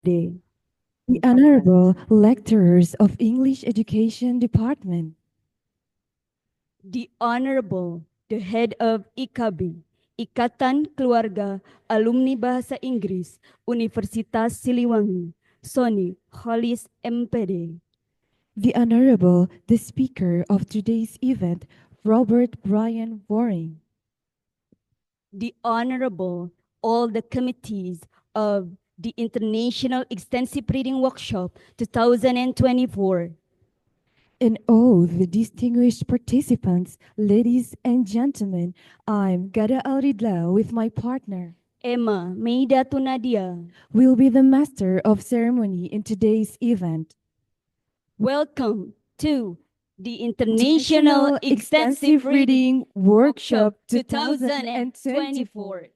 Day. The Honorable Lecturers of English Education Department, The Honorable, the head of IKABI, Ikatan Keluarga Alumni Bahasa Inggris, Universitas Siliwangi, Sony Hollis MPD. the Honorable, the Speaker of today's event, Robert Brian Waring, The Honorable, all the committees of the International Extensive Reading Workshop 2024. and all the distinguished participants, ladies and gentlemen, I'm Gada Alridla with my partner. Emma Meida Tunadia. We'll be the master of ceremony in today's event. Welcome to the International International Extensive Extensive Reading Reading Workshop Workshop 2024. 2024.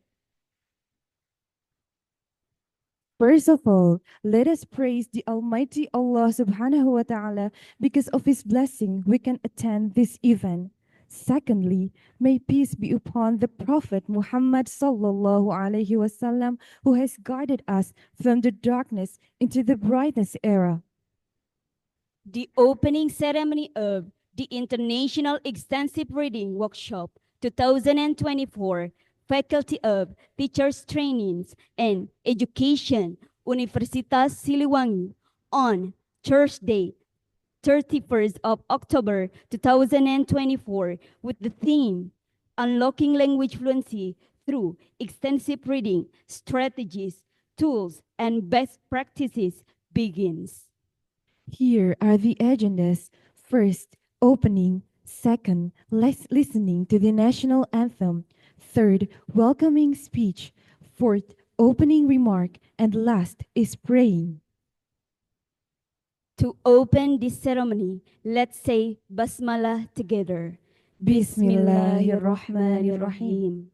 First of all, let us praise the Almighty Allah subhanahu wa ta'ala because of His blessing we can attend this event. Secondly, may peace be upon the Prophet Muhammad sallallahu alaihi wasallam who has guided us from the darkness into the brightness era. The opening ceremony of the International Extensive Reading Workshop 2024, Faculty of Teachers Trainings and Education, Universitas Siliwangi, on Thursday, 31st of October 2024, with the theme Unlocking Language Fluency through Extensive Reading Strategies, Tools, and Best Practices begins. Here are the agendas. First, opening. Second, listening to the national anthem. Third, welcoming speech. Fourth, opening remark. And last is praying. To open this ceremony, let's say Basmala together. Bismillahirrahmanirrahim.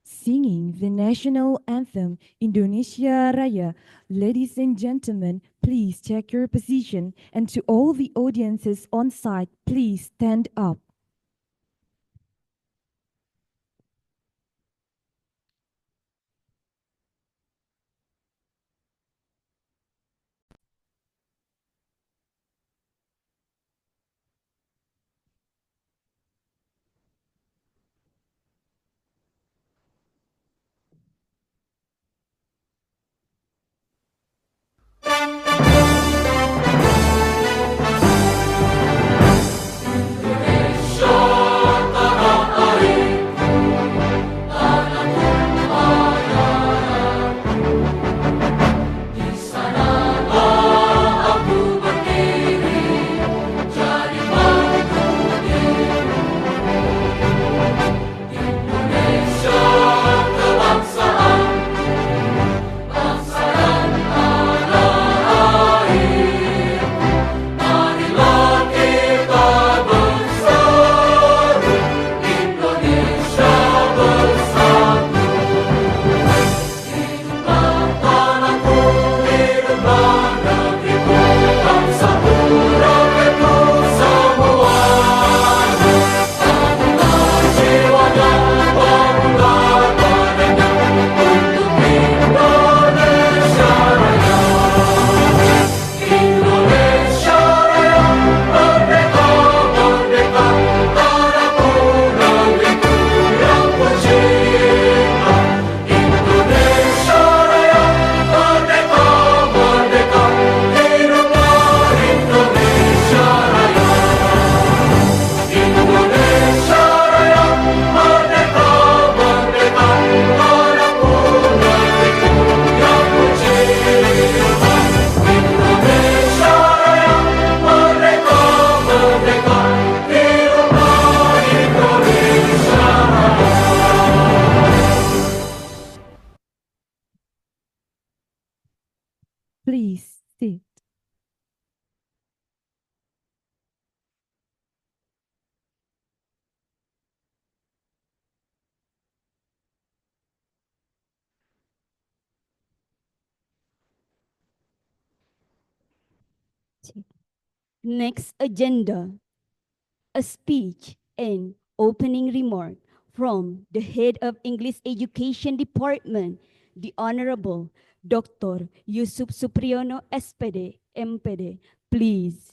Singing the national anthem, Indonesia Raya. Ladies and gentlemen, please check your position. And to all the audiences on site, please stand up. Please sit. Next agenda, a speech and opening remark from the head of English Education Department, the Honorable Dr. Yusuf Supriyono, SPD, MPD. Please.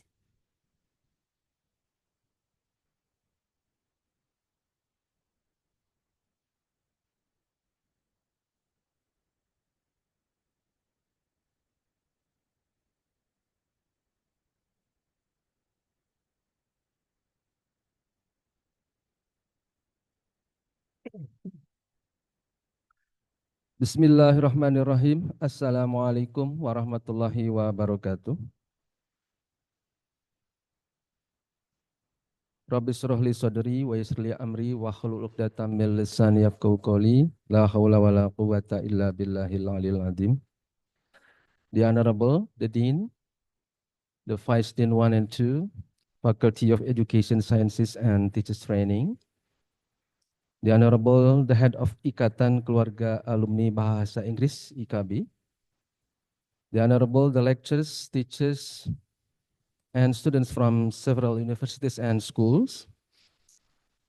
Bismillahirrahmanirrahim. Assalamualaikum warahmatullahi wabarakatuh. Rabbi shrah li sadri wa yassir li amri wa hlul 'uqdatam min lisani yafqahu qawli. La haula wala quwwata illa billahil aliyil azim. The Honorable, the Dean, the Vice Dean 1 and 2, Faculty of Education Sciences and Teachers Training, the Honorable, the Head of Ikatan Keluarga Alumni Bahasa Inggris, IKB, the Honorable, the lecturers, teachers, and students from several universities and schools.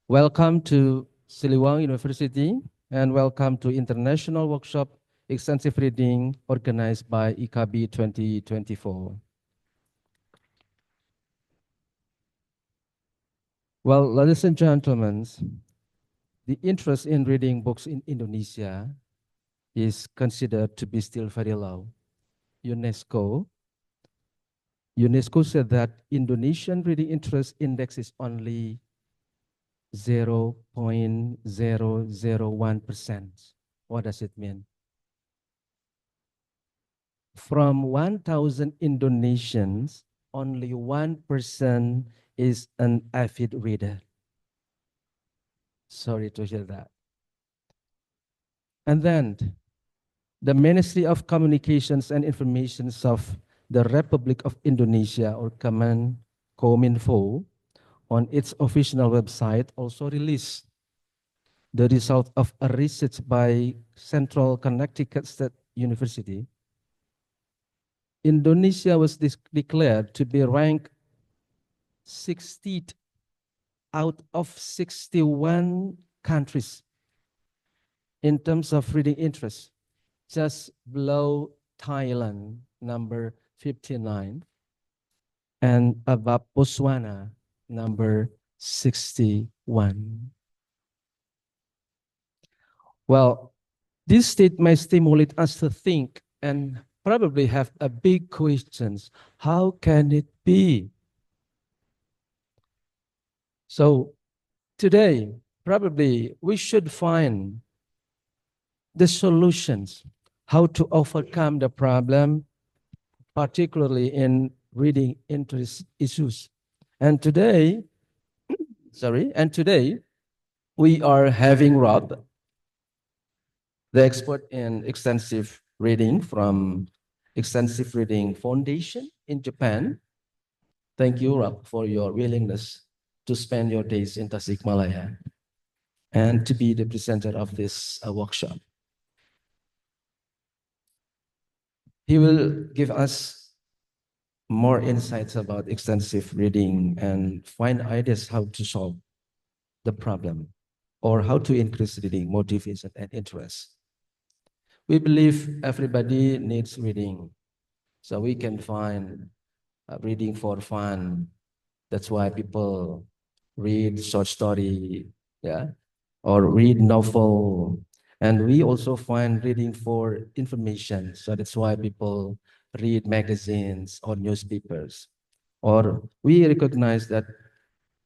Welcome to Siliwang University and welcome to International Workshop Extensive Reading organized by IKB 2024. Well, ladies and gentlemen, the interest in reading books in Indonesia is considered to be still very low. UNESCO said that Indonesian reading interest index is only 0.001%. What does it mean? From 1,000 Indonesians, only 1% is an avid reader. Sorry to hear that. And then the Ministry of Communications and Informations of the Republic of Indonesia, or Kominfo, on its official website also released the result of a research by Central Connecticut State University. Indonesia was declared to be ranked 60th out of 61 countries in terms of reading interest, just below Thailand, number 59, and above Botswana, number 61. Well, this state may stimulate us to think and probably have a big questions. How can it be? So today, probably we should find the solutions, how to overcome the problem, particularly in reading interest issues. And today, we are having Rob, the expert in extensive reading from Extensive Reading Foundation in Japan. Thank you, Rob, for your willingness to spend your days in Tasikmalaya and to be the presenter of this workshop. He will give us more insights about extensive reading and find ideas how to solve the problem or how to increase reading motivation and interest. We believe everybody needs reading, so we can find reading for fun. That's why people read short story, yeah, or read novel. And we also find reading for information. So that's why people read magazines or newspapers. Or we recognize that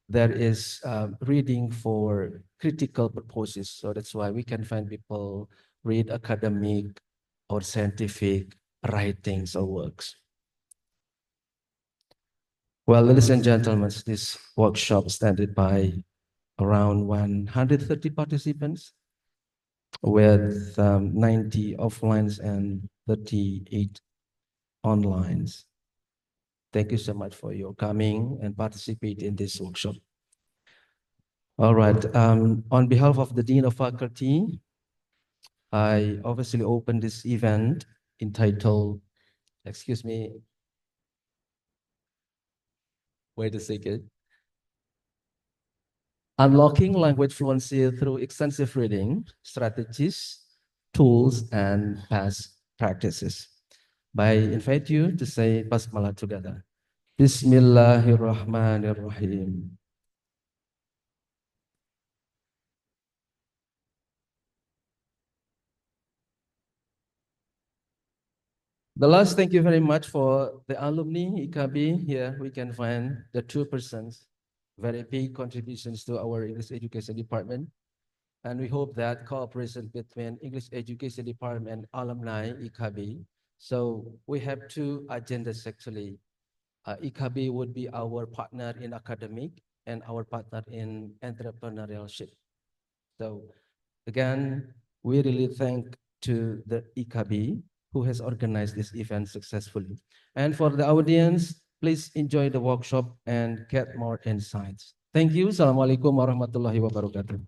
there is reading for critical purposes. So that's why we can find people read academic or scientific writings or works. Well, ladies and gentlemen, this workshop is attended by around 130 participants with 90 offlines and 38 onlines. Thank you so much for your coming and participate in this workshop. All right, on behalf of the Dean of Faculty, I obviously open this event entitled, excuse me, wait a second. Unlocking language fluency through extensive reading, strategies, tools, and past practices. I invite you to say basmalah together. Bismillahirrahmanirrahim. The last, thank you very much for the alumni IKB. Here we can find the two persons, very big contributions to our English Education Department. And we hope that cooperation between English Education Department and alumni IKB. So we have two agendas actually. IKB would be our partner in academic and our partner in entrepreneurship. So again, we really thank to the IKB who has organized this event successfully. And for the audience, please enjoy the workshop and get more insights. Thank you. Assalamualaikum warahmatullahi wabarakatuh.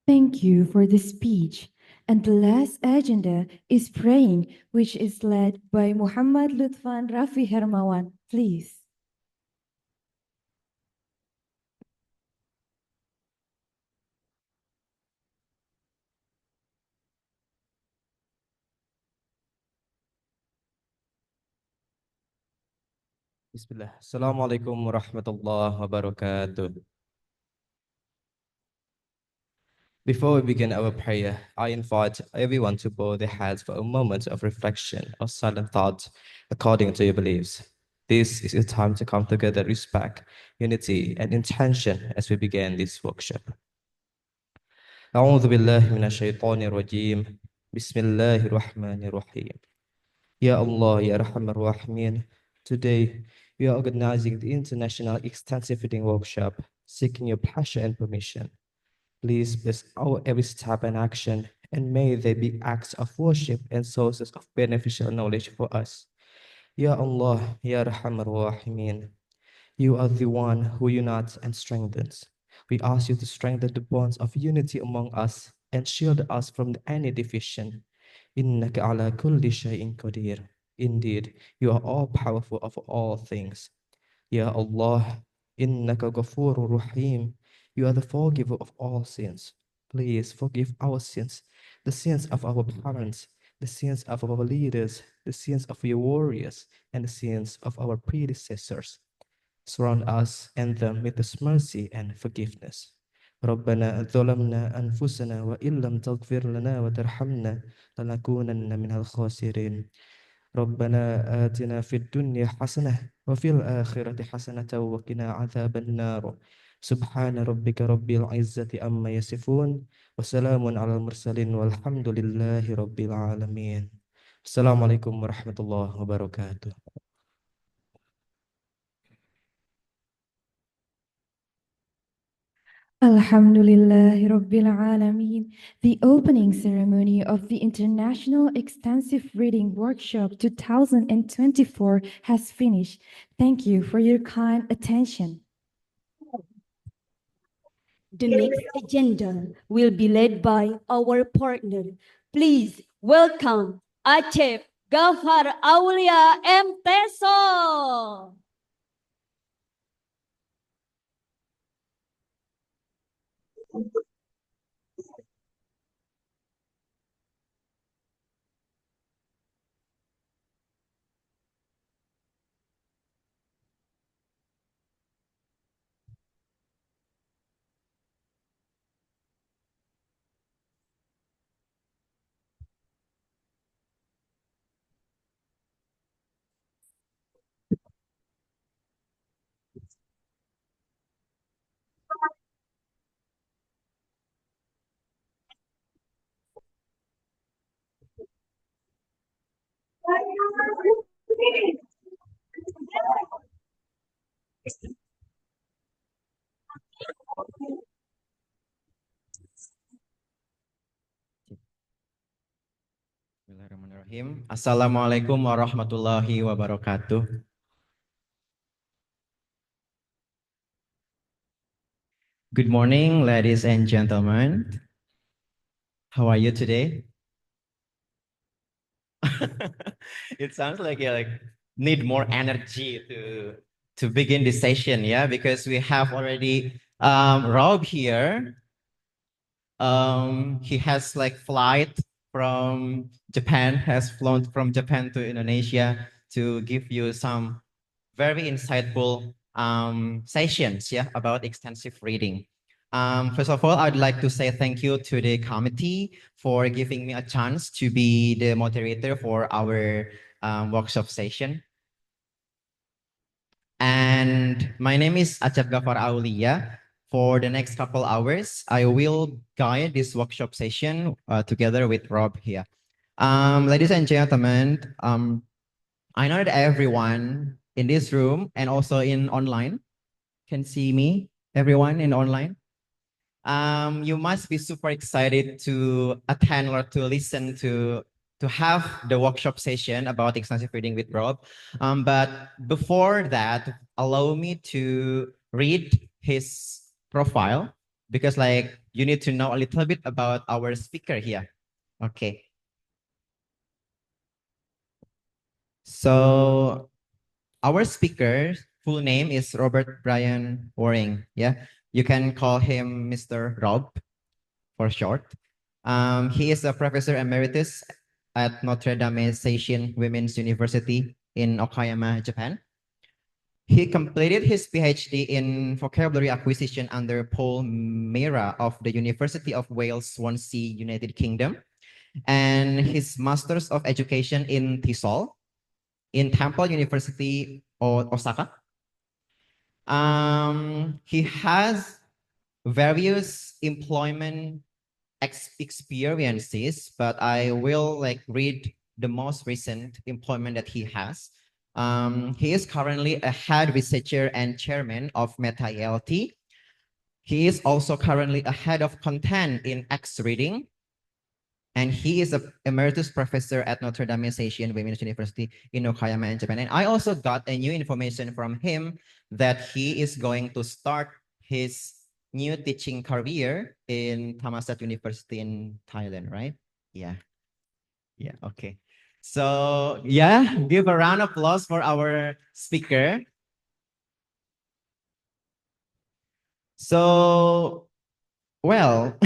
Thank you for the speech. And the last agenda is praying, which is led by Muhammad Lutfan Rafi Hermawan. Please. Bismillah. Assalamualaikum warahmatullahi wabarakatuh. Before we begin our prayer, I invite everyone to bow their heads for a moment of reflection or silent thought according to your beliefs. This is a time to come together, respect, unity, and intention as we begin this workshop. أعوذ بالله من الشيطان الرجيم. بسم الله الرحمن الرحيم. Ya Allah, Ya Rahman Rahmin. Today, we are organizing the International Extensive Reading Workshop, seeking your pleasure and permission. Please bless our every step and action, and may they be acts of worship and sources of beneficial knowledge for us. Ya Allah, Ya Rahman Rahimin. You are the one who unites and strengthens. We ask you to strengthen the bonds of unity among us and shield us from any division. Innaka ala kulli shay'in qadir. Indeed, you are all powerful of all things. Ya Allah, innaka ghafurur rahim. You are the forgiver of all sins. Please forgive our sins, the sins of our parents, the sins of our leaders, the sins of your warriors, and the sins of our predecessors. Surround us and them with His mercy and forgiveness. ربنا ظلمنا أنفسنا وإن لم تغفر لنا وترحمنا لنكونن من الخاسرين. ربنا آتنا في الدنيا حسنة وفي الآخرة حسنة وقنا عذاب النار. سبحان ربك رب العزة أما يصفون وسلام على المرسلين والحمد لله رب العالمين. السلام عليكم ورحمة الله وبركاته. Alhamdulillah Rabbil Alameen. The opening ceremony of the International Extensive Reading Workshop 2024 has finished. Thank you for your kind attention. The next agenda will be led by our partner. Please welcome Acep Gafar Aulia M. Teso. Bismillahirrahmanirrahim. Assalamualaikum warahmatullahi wabarakatuh. Good morning, ladies and gentlemen. How are you today? It sounds like you need more energy to to begin this session, yeah, because we have already Rob here. He has like flight from Japan, has flown from Japan to Indonesia to give you some very insightful sessions, yeah, about extensive reading. First of all, I'd like to say thank you to the committee for giving me a chance to be the moderator for our workshop session. And my name is Acep Gafar Aulia. For the next couple hours, I will guide this workshop session together with Rob here. Ladies and gentlemen, I know that everyone in this room and also in online can see me, everyone in online. You must be super excited to attend or to listen to have the workshop session about extensive reading with Rob. But before that, allow me to read his profile because like you need to know a little bit about our speaker here. Okay. So our speaker's full name is Robert Brian Waring. Yeah, you can call him Mr. Rob for short. He is a professor emeritus at Notre Dame Seishin Women's University in Okayama, Japan. He completed his PhD in vocabulary acquisition under Paul Mera of the University of Wales, Swansea, United Kingdom, and his Masters of Education in TESOL in Temple University, Osaka. He has various employment experiences, but I will like read the most recent employment that he has. He is currently a head researcher and chairman of Meta ELT. He is also currently a head of content in X Reading, and he is an emeritus professor at Notre Dame Seishin Women's University in Okayama in Japan. And I also got a new information from him that he is going to start his new teaching career in Thammasat University in Thailand, right? Yeah. Yeah, okay. So yeah, give a round of applause for our speaker. So, well,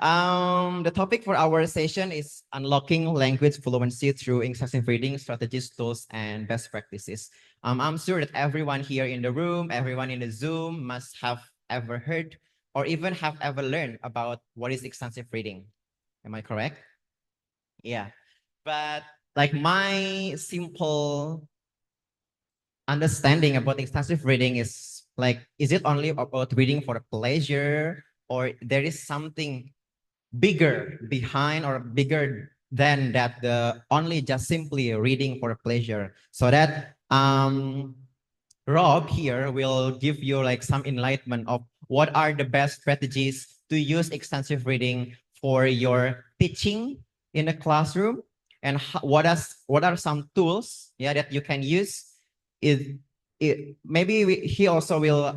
the topic for our session is unlocking language fluency through extensive reading strategies, tools, and best practices. I'm sure that everyone here in the room, everyone in the Zoom must have ever heard or even have ever learned about what is extensive reading. Am I correct? Yeah. But like my simple understanding about extensive reading is like, is it only about reading for pleasure or there is something bigger behind or bigger than that the only just simply reading for pleasure so that Rob here will give you like some enlightenment of what are the best strategies to use extensive reading for your teaching in a classroom and what are some tools, yeah, that you can use. He also will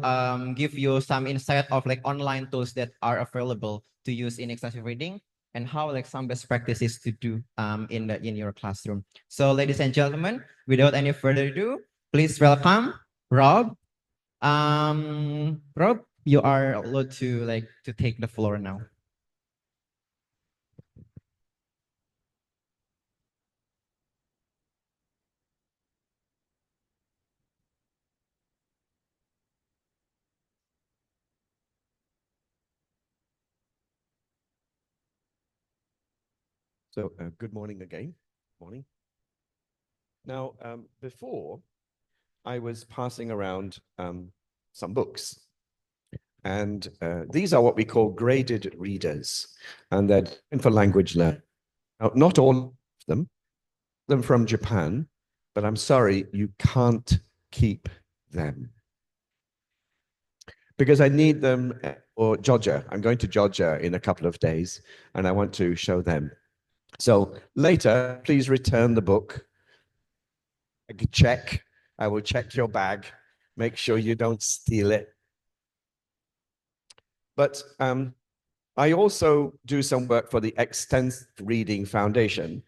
give you some insight of like online tools that are available to use in extensive reading and how like some best practices to do in your classroom. So ladies and gentlemen, without any further ado, please welcome Rob. Rob, you are allowed to like to take the floor now. So good morning again. Morning. Now, before, I was passing around some books. And these are what we call graded readers. And they're designed for language learning. Now, not all of them from Japan, but I'm sorry, you can't keep them. Because I need them for Georgia. I'm going to Georgia in a couple of days, and I want to show them. So later, please return the book. Check. I will check your bag. Make sure you don't steal it. But I also do some work for the Extensive Reading Foundation.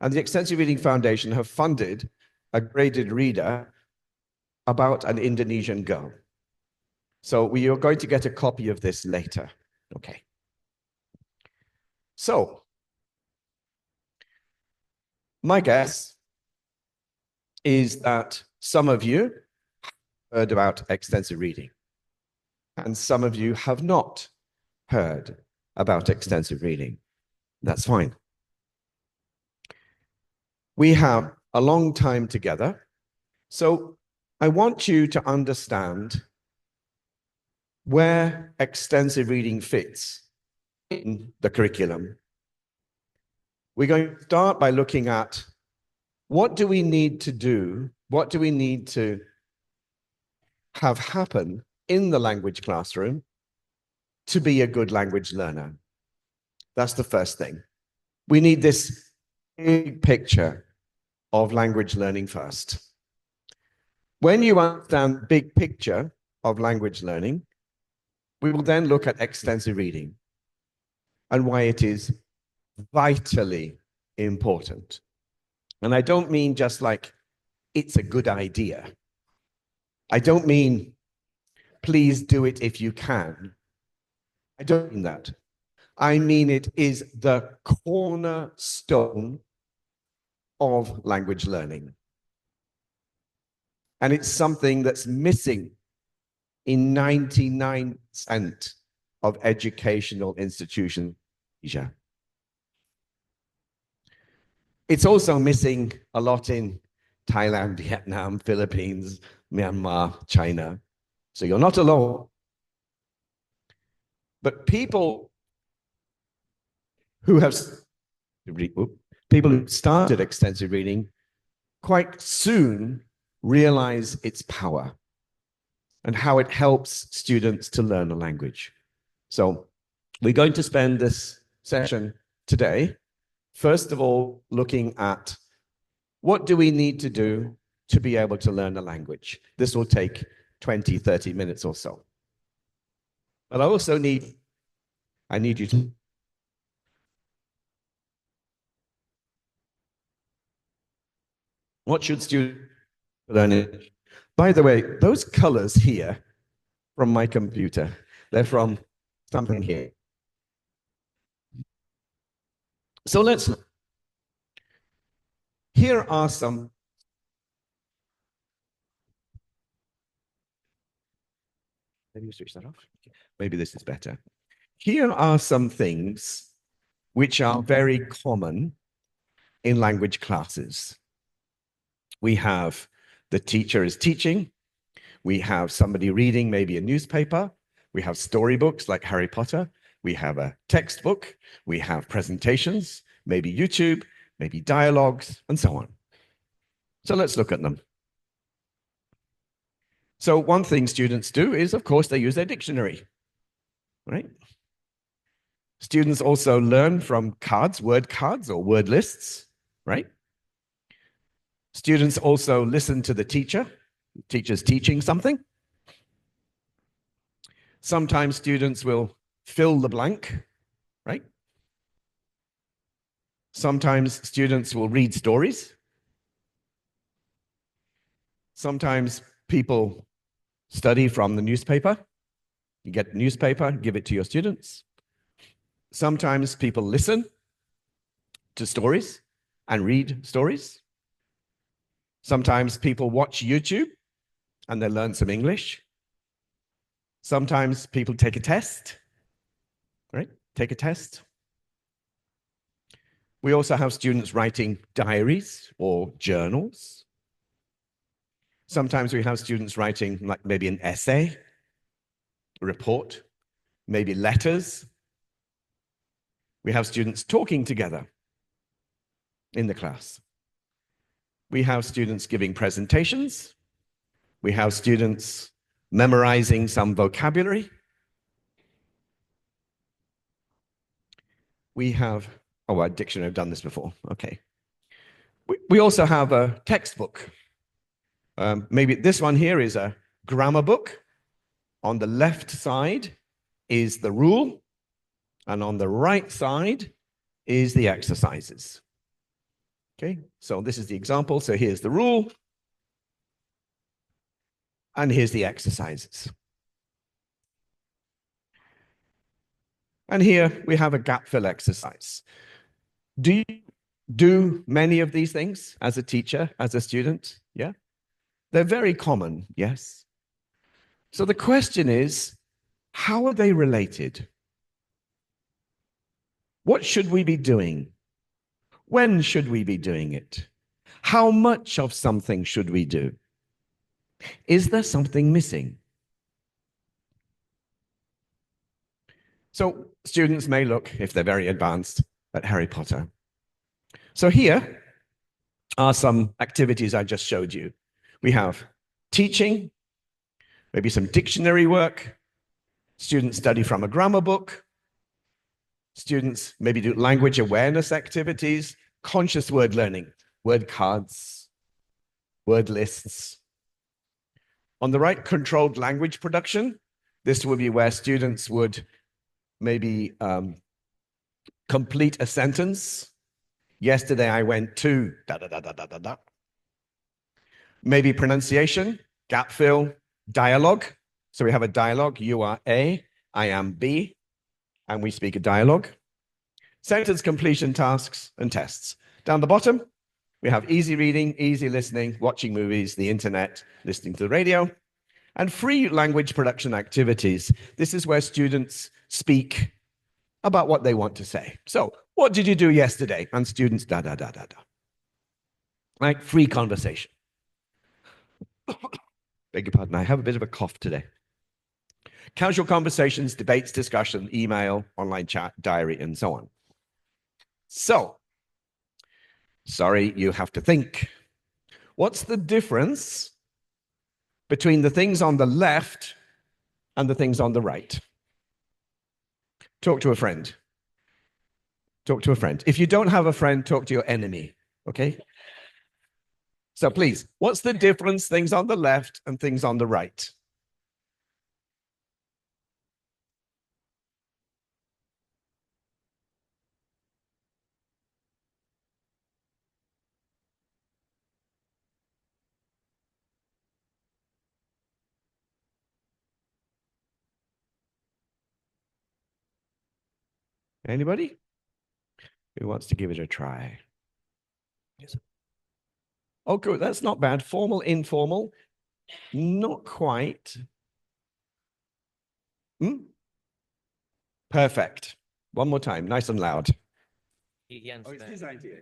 And the Extensive Reading Foundation have funded a graded reader about an Indonesian girl. So we are going to get a copy of this later. Okay. So my guess is that some of you heard about extensive reading, and some of you have not heard about extensive reading. That's fine. We have a long time together, so I want you to understand where extensive reading fits in the curriculum. We're going to start by looking at what do we need to do, what do we need to have happen in the language classroom to be a good language learner. That's the first thing. We need this big picture of language learning first. When you understand the big picture of language learning, we will then look at extensive reading and why it is vitally important. And I don't mean just like it's a good idea. I don't mean please do it if you can. I don't mean that. I mean it is the cornerstone of language learning. And it's something that's missing in 99% of educational institutions in Asia. It's also missing a lot in Thailand, Vietnam, Philippines, Myanmar, China. So you're not alone. But people who started extensive reading quite soon realize its power and how it helps students to learn a language. So we're going to spend this session today, first of all, looking at what do we need to do to be able to learn a language. This will take 20, 30 minutes or so. But I also need you to what should students learn English? By the way, those colors here from my computer, they're from something here. So here are some. Maybe you switch that off. Maybe this is better. Here are some things which are very common in language classes. We have the teacher is teaching. We have somebody reading maybe a newspaper. We have storybooks like Harry Potter. We have a textbook. We have presentations, maybe YouTube, maybe dialogues, and so on. So let's look at them. So one thing students do is, of course, they use their dictionary, right? Students also learn from cards, word cards or word lists, right? Students also listen to the teacher. Teacher's teaching something. Sometimes students will fill the blank, right? Sometimes students will read stories. Sometimes people study from the newspaper. You get the newspaper, give it to your students. Sometimes people listen to stories and read stories. Sometimes people watch YouTube and they learn some English. Sometimes people take a test, right? Take a test. We also have students writing diaries or journals. Sometimes we have students writing like maybe an essay, a report, maybe letters. We have students talking together in the class. We have students giving presentations. We have students memorizing some vocabulary. We have, oh, a dictionary, I've done this before. Okay. We also have a textbook. Maybe this one here is a grammar book. On the left side is the rule, and on the right side is the exercises. Okay, so this is the example. So here's the rule. And here's the exercises. And here we have a gap fill exercise. Do you do many of these things as a teacher, as a student? Yeah. They're very common, yes. So the question is, how are they related? What should we be doing? When should we be doing it? How much of something should we do? Is there something missing? So students may look, if they're very advanced, at Harry Potter. So here are some activities I just showed you. We have teaching, maybe some dictionary work, students study from a grammar book, students maybe do language awareness activities, conscious word learning, word cards, word lists. On the right, controlled language production. This would be where students would maybe complete a sentence. Yesterday I went to da da da da da da da. Maybe pronunciation, gap fill, dialogue. So we have a dialogue. You are A, I am B, and we speak a dialogue. Sentence completion tasks and tests. Down the bottom, we have easy reading, easy listening, watching movies, the internet, listening to the radio, and free language production activities. This is where students speak about what they want to say. So, what did you do yesterday? And students, da, da, da, da, da. Like free conversation. Beg your pardon, I have a bit of a cough today. Casual conversations, debates, discussion, email, online chat, diary, and so on. So, sorry, you have to think. What's the difference between the things on the left and the things on the right? Talk to a friend. Talk to a friend. If you don't have a friend, talk to your enemy, okay? So please, what's the difference, things on the left and things on the right? Anybody? Who wants to give it a try? Yes. Oh, good. That's not bad. Formal, informal. Not quite. Hmm? Perfect. One more time, nice and loud. Oh, it's his idea.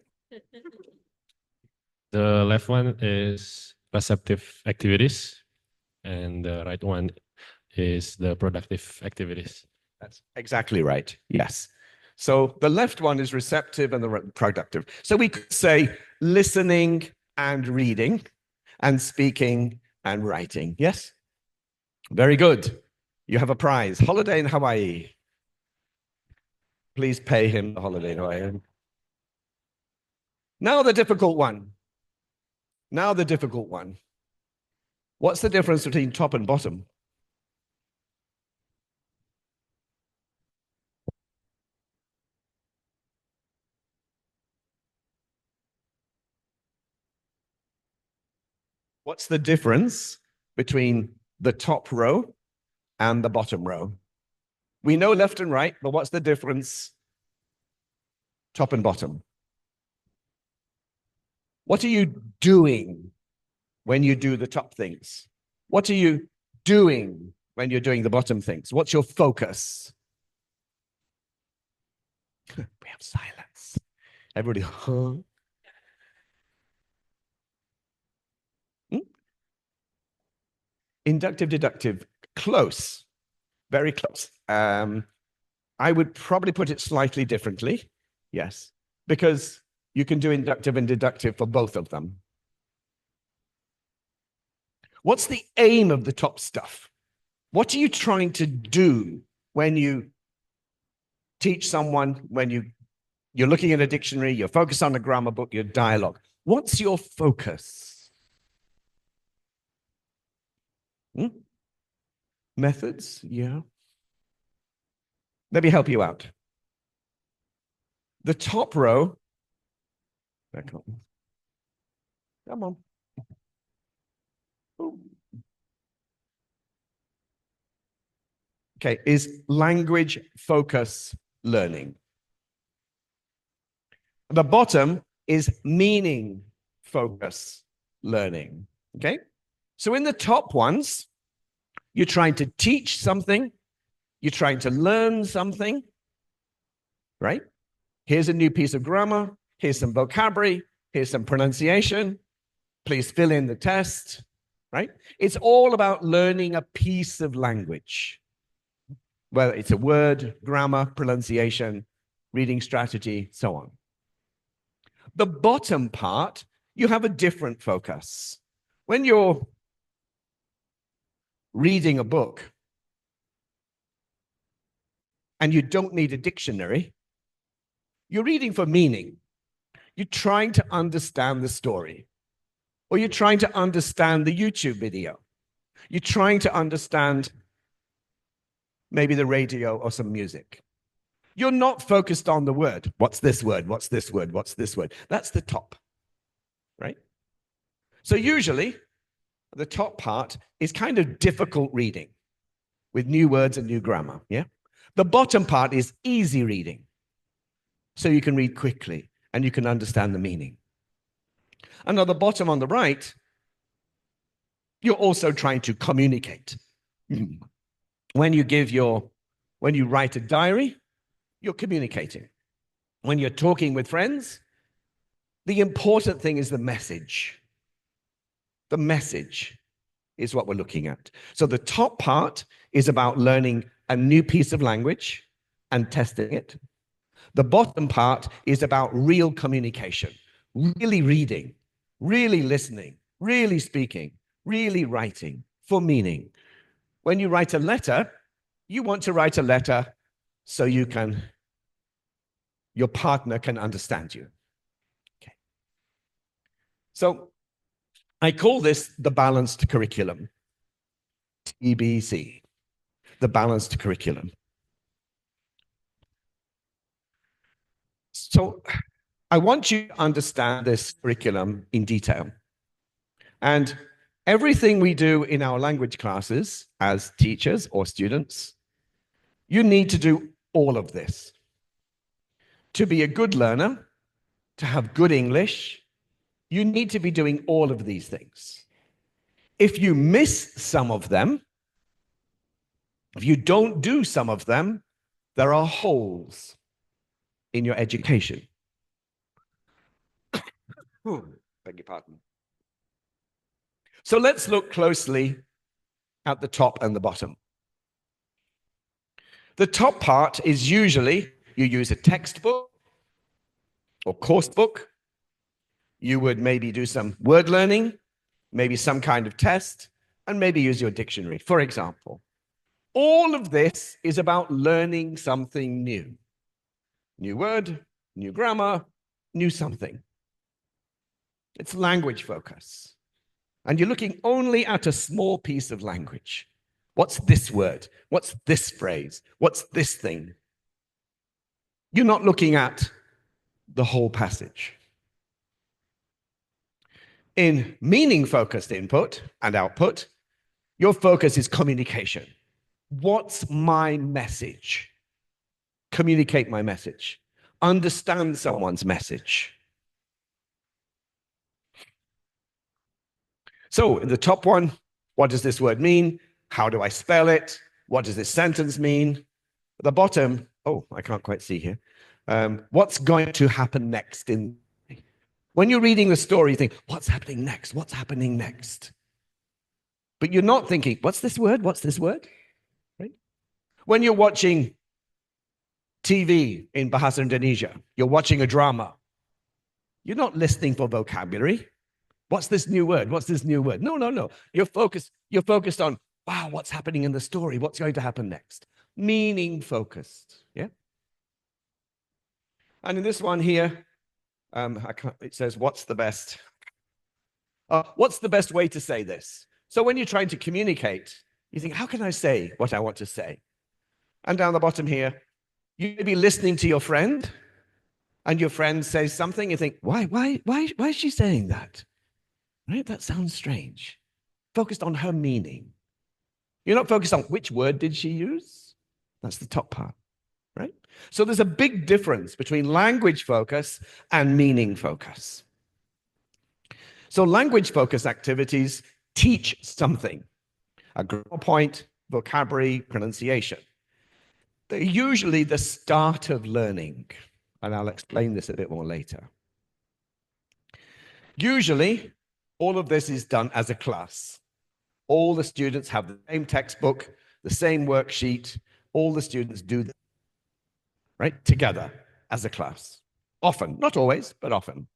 The left one is receptive activities, and the right one is the productive activities. That's exactly right. Yes. So the left one is receptive and the productive. So we could say listening and reading and speaking and writing. Yes? Very good. You have a prize. Holiday in Hawaii. Please pay him the holiday in Hawaii. Now the difficult one. Now the difficult one. What's the difference between top and bottom? What's the difference between the top row and the bottom row? We know left and right, but what's the difference top and bottom? What are you doing when you do the top things? What are you doing when you're doing the bottom things? What's your focus? We have silence. Everybody, huh? Inductive, deductive, close, very close. I would probably put it slightly differently, yes, because you can do inductive and deductive for both of them. What's the aim of the top stuff? What are you trying to do when you teach someone, when you're looking at a dictionary, you're focused on a grammar book, your dialogue? What's your focus? Methods, yeah. Let me help you out. The top row, back up. Come on. Ooh. okay, is language focus learning. The bottom is meaning focus learning. Okay. So in the top ones, you're trying to teach something, you're trying to learn something, right? Here's a new piece of grammar, here's some vocabulary, here's some pronunciation. Please fill in the test, right? It's all about learning a piece of language, whether it's a word, grammar, pronunciation, reading strategy, so on. The bottom part, you have a different focus. When you're reading a book and you don't need a dictionary, you're reading for meaning. You're trying to understand the story, or you're trying to understand the YouTube video. You're trying to understand maybe the radio or some music. You're not focused on the word. What's this word? What's this word? What's this word? That's the top, right? So usually the top part is kind of difficult reading with new words and new grammar, yeah? The bottom part is easy reading. So you can read quickly and you can understand the meaning. And on the bottom on the right, you're also trying to communicate. When you write a diary, you're communicating. When you're talking with friends, the important thing is the message. The message is what we're looking at. So the top part is about learning a new piece of language and testing it. The bottom part is about real communication, really reading, really listening, really speaking, really writing for meaning. When you write a letter, you want to write a letter so your partner can understand you. Okay. So I call this the balanced curriculum, TBC, the balanced curriculum. So I want you to understand this curriculum in detail. And everything we do in our language classes as teachers or students, you need to do all of this. To be a good learner, to have good English, you need to be doing all of these things. If you miss some of them, if you don't do some of them, there are holes in your education. Beg your pardon. So let's look closely at the top and the bottom. The top part is usually you use a textbook or course book. You would maybe do some word learning, maybe some kind of test, and maybe use your dictionary, for example. All of this is about learning something new. New word, new grammar, new something. It's language focus. And you're looking only at a small piece of language. What's this word? What's this phrase? What's this thing? You're not looking at the whole passage. In meaning-focused input and output, your focus is communication. What's my message? Communicate my message. Understand someone's message. So in the top one, what does this word mean? How do I spell it? What does this sentence mean? At the bottom, oh, I can't quite see here. What's going to happen next? When you're reading the story, you think, what's happening next? What's happening next? But you're not thinking, what's this word? What's this word? Right? When you're watching TV in Bahasa Indonesia, you're watching a drama, you're not listening for vocabulary. What's this new word? What's this new word? No. You're focused on, wow, what's happening in the story? What's going to happen next? Meaning focused, yeah? And in this one here, it says, what's the best way to say this? So when you're trying to communicate, you think, how can I say what I want to say? And down the bottom here, you may be listening to your friend, and your friend says something, you think, why is she saying that? Right? That sounds strange. Focused on her meaning. You're not focused on which word did she use? That's the top part, right? So there's a big difference between language focus and meaning focus. So language focus activities teach something, a grammar point, vocabulary, pronunciation. They're usually the start of learning, and I'll explain this a bit more later. Usually, all of this is done as a class. All the students have the same textbook, the same worksheet. All the students do this, right, together as a class. Often, not always, but often.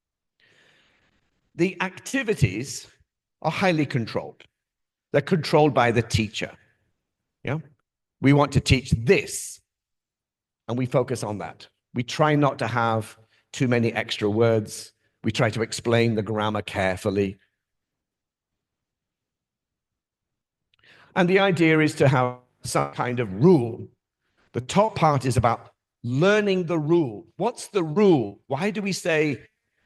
The activities are highly controlled. They're controlled by the teacher. Yeah? We want to teach this, and we focus on that. We try not to have too many extra words. We try to explain the grammar carefully. And the idea is to have some kind of rule. The top part is about learning the rule. What's the rule? Why do we say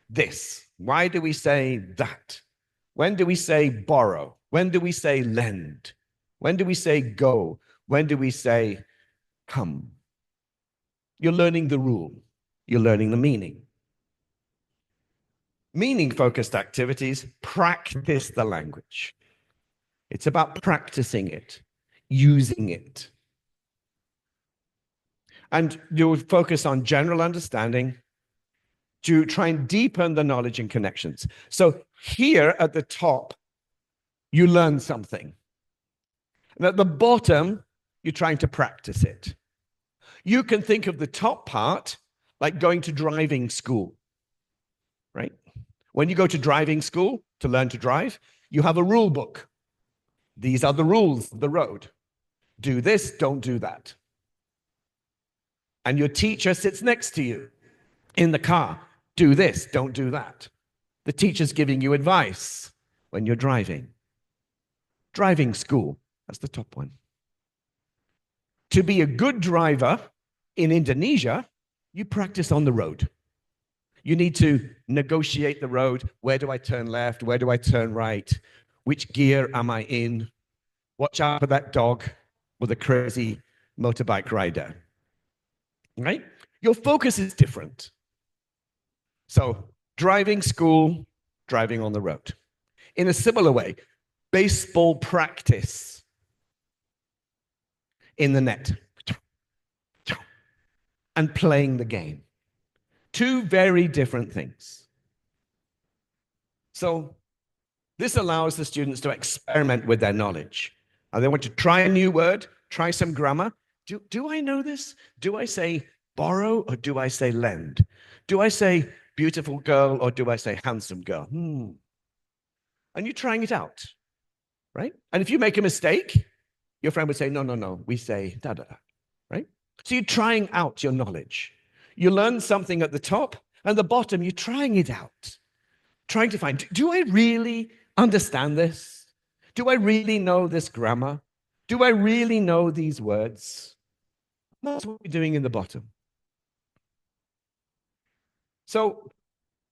this? Why do we say that? When do we say borrow? When do we say lend? When do we say go? When do we say come? You're learning the rule. You're learning the meaning. Meaning-focused activities practice the language. It's about practicing it, using it. And you'll focus on general understanding to try and deepen the knowledge and connections. So here at the top, you learn something. And at the bottom, you're trying to practice it. You can think of the top part like going to driving school, right? When you go to driving school to learn to drive, you have a rule book. These are the rules of the road. Do this, don't do that. And your teacher sits next to you in the car. Do this, don't do that. The teacher's giving you advice when you're driving. Driving school, that's the top one. To be a good driver in Indonesia, you practice on the road. You need to negotiate the road. Where do I turn left? Where do I turn right? Which gear am I in? Watch out for that dog or the crazy motorbike rider. Right? Your focus is different. So, driving school, driving on the road. In a similar way, baseball practice in the net and playing the game. Two very different things. So, this allows the students to experiment with their knowledge. And they want to try a new word, try some grammar. Do I know this? Do I say borrow or do I say lend? Do I say beautiful girl or do I say handsome girl? And you're trying it out, right? And if you make a mistake, your friend would say, no, we say da-da, right? So you're trying out your knowledge. You learn something at the top, and the bottom, you're trying it out. Trying to find, do I really understand this? Do I really know this grammar? Do I really know these words? That's what we're doing in the bottom. So,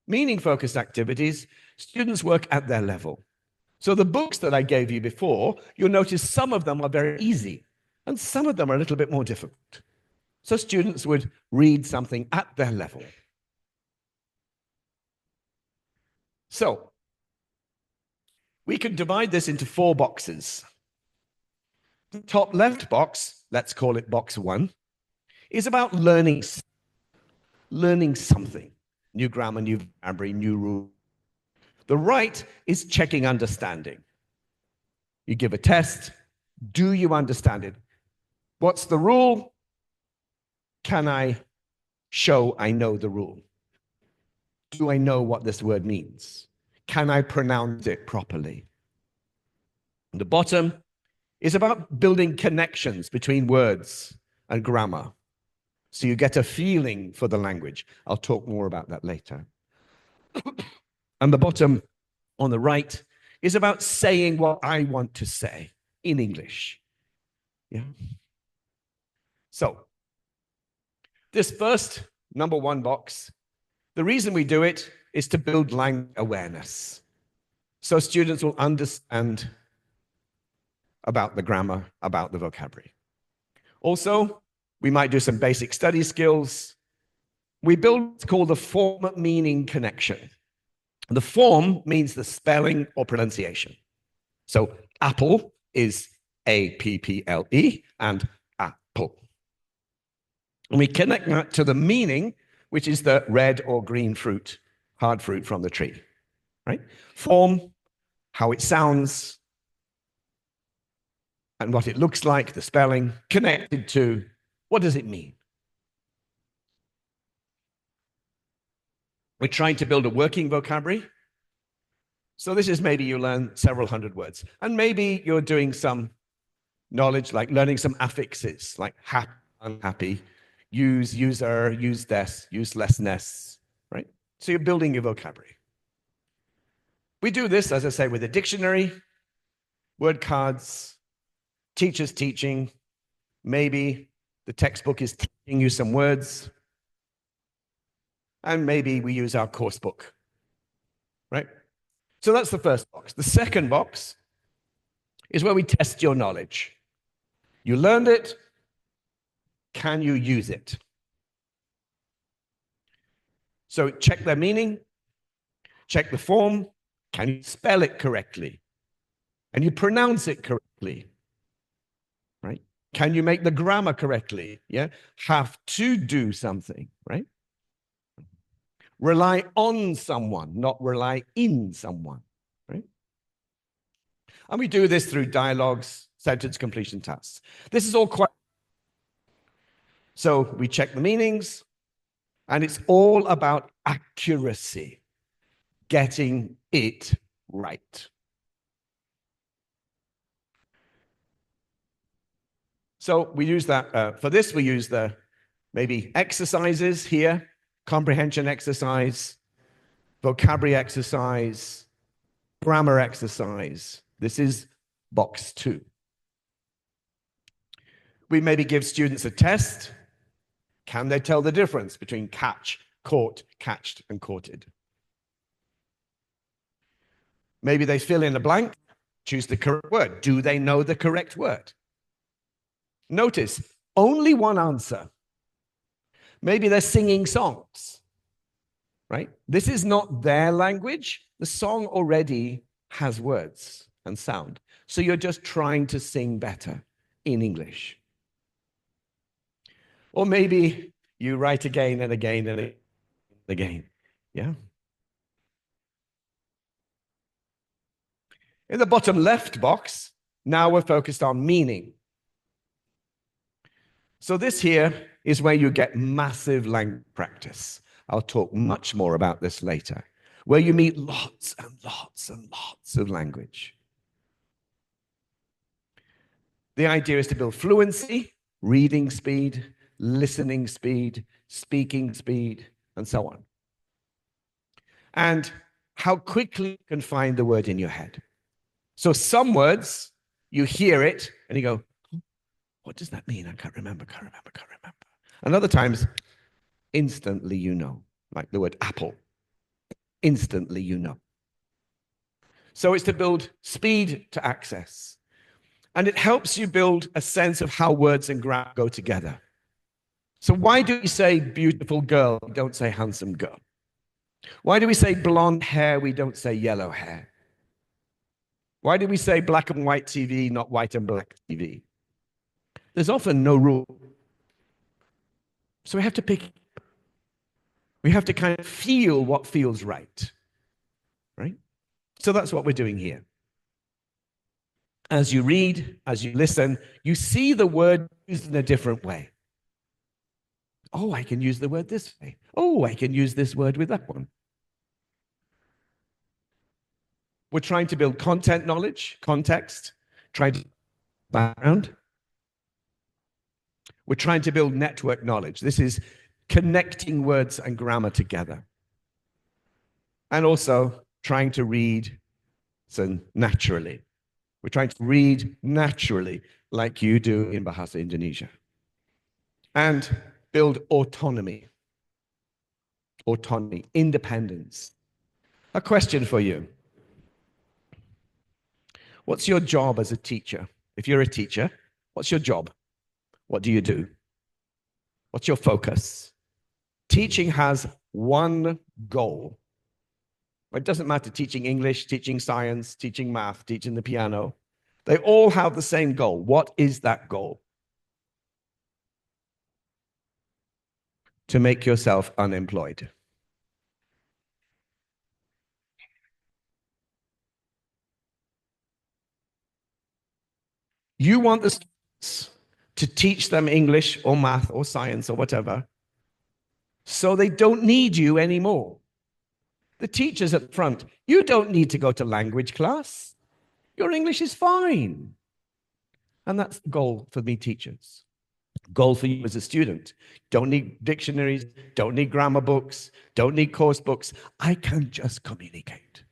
meaning-focused activities, students work at their level. So the books that I gave you before, you'll notice some of them are very easy, and some of them are a little bit more difficult. So students would read something at their level. So, we can divide this into 4 boxes. The top left box, let's call it box 1, is about learning something. New grammar, new vocabulary, new rule. The right is checking understanding. You give a test. Do you understand it? What's the rule? Can I show I know the rule? Do I know what this word means? Can I pronounce it properly? And the bottom is about building connections between words and grammar. So you get a feeling for the language. I'll talk more about that later. And the bottom on the right is about saying what I want to say in English. Yeah. So this first number 1 box, the reason we do it is to build language awareness. So students will understand about the grammar, about the vocabulary. Also, We might do some basic study skills. We build what's called the form-meaning connection. The form means the spelling or pronunciation. So apple is A-P-P-L-E and apple. And we connect that to the meaning, which is the red or green fruit, hard fruit from the tree, right? Form, how it sounds, and what it looks like, the spelling, connected to what does it mean? We're trying to build a working vocabulary. So this is maybe you learn several hundred words. And maybe you're doing some knowledge, like learning some affixes, like happy, unhappy, use, user, use this, uselessness, right? So you're building your vocabulary. We do this, as I say, with a dictionary, word cards, teachers teaching. Maybe the textbook is teaching you some words. And maybe we use our course book, right? So that's the first box. The second box is where we test your knowledge. You learned it. Can you use it? So check their meaning, check the form. Can you spell it correctly? Can you pronounce it correctly? Right? Can you make the grammar correctly? Yeah? Have to do something, right? Rely on someone, not rely in someone, right? And we do this through dialogues, sentence completion tasks. This is all quite... So we check the meanings, and it's all about accuracy, getting it right. So we use that, for this we use the maybe exercises here, comprehension exercise, vocabulary exercise, grammar exercise. This is box 2. We maybe give students a test. Can they tell the difference between catch, caught, catched, and courted? Maybe they fill in a blank, choose the correct word. Do they know the correct word? Notice, only one answer. Maybe they're singing songs, right? This is not their language. The song already has words and sound. So you're just trying to sing better in English. Or maybe you write again and again and again. Yeah. In the bottom left box, now we're focused on meaning. So this here is where you get massive language practice. I'll talk much more about this later, where you meet lots and lots and lots of language. The idea is to build fluency, reading speed, listening speed, speaking speed, and so on. And how quickly you can find the word in your head. So some words, you hear it and you go, what does that mean? I can't remember. And other times, instantly you know, like the word apple. Instantly you know. So it's to build speed to access. And it helps you build a sense of how words and grammar go together. So why do we say beautiful girl, we don't say handsome girl? Why do we say blonde hair, we don't say yellow hair? Why do we say black and white TV, not white and black TV? There's often no rule. So we have to pick. We have to kind of feel what feels right, right? So that's what we're doing here. As you read, as you listen, you see the word used in a different way. Oh, I can use the word this way. Oh, I can use this word with that one. We're trying to build content knowledge, context, trying to background. We're trying to build network knowledge. This is connecting words and grammar together. And also trying to read so naturally. We're trying to read naturally like you do in Bahasa Indonesia. And build autonomy. Autonomy, independence. A question for you. What's your job as a teacher? If you're a teacher, what's your job? What do you do? What's your focus? Teaching has one goal. It doesn't matter teaching English, teaching science, teaching math, teaching the piano. They all have the same goal. What is that goal? To make yourself unemployed. You want the students to teach them English or math or science or whatever, so they don't need you anymore. The teachers at the front, you don't need to go to language class. Your English is fine. And that's the goal for me, teachers. Goal for you as a student. Don't need dictionaries, don't need grammar books, don't need course books. I can just communicate.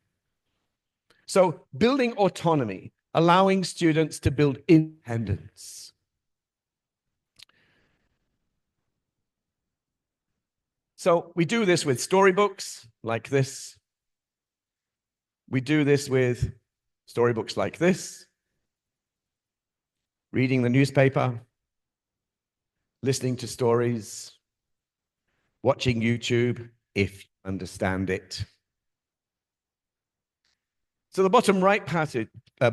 So building autonomy, allowing students to build independence. So we do this with storybooks like this. We do this with storybooks like this. Reading the newspaper, listening to stories, watching YouTube, if you understand it. So the bottom right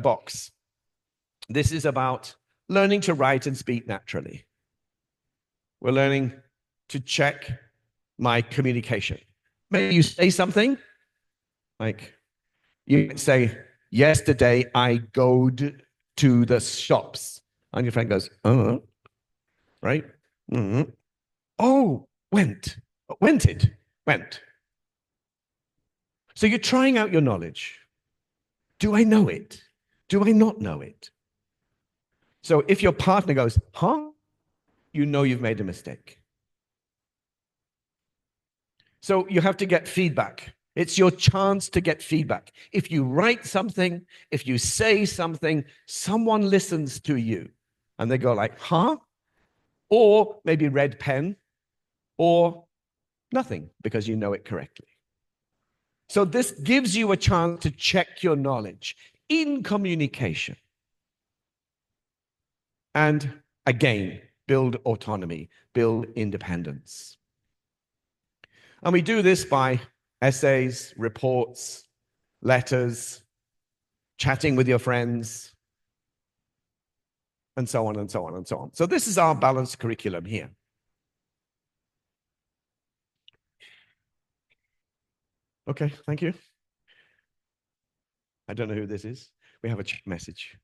box, this is about learning to write and speak naturally. We're learning to check my communication. Maybe you say something, like you might say, yesterday I goed to the shops. And your friend goes, right? Mm-hmm. Oh, went. Went. So you're trying out your knowledge. Do I know it? Do I not know it? So if your partner goes, huh? You know you've made a mistake. So you have to get feedback. It's your chance to get feedback. If you write something, if you say something, someone listens to you and they go like, huh? Or maybe red pen or nothing because you know it correctly. So this gives you a chance to check your knowledge in communication. And again, build autonomy, build independence. And we do this by essays, reports, letters, chatting with your friends, and so on and so on and so on. So this is our balanced curriculum here. Okay, thank you. I don't know who this is. We have a chat message.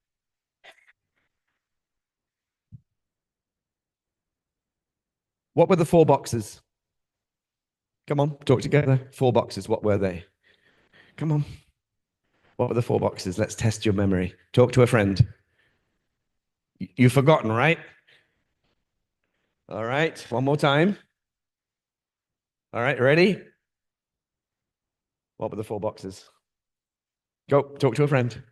What were the 4 boxes? Come on, talk together. 4 boxes, what were they? Come on. What were the 4 boxes? Let's test your memory. Talk to a friend. You've forgotten, right? All right, one more time. All right, ready? What were the 4 boxes? Go, talk to a friend.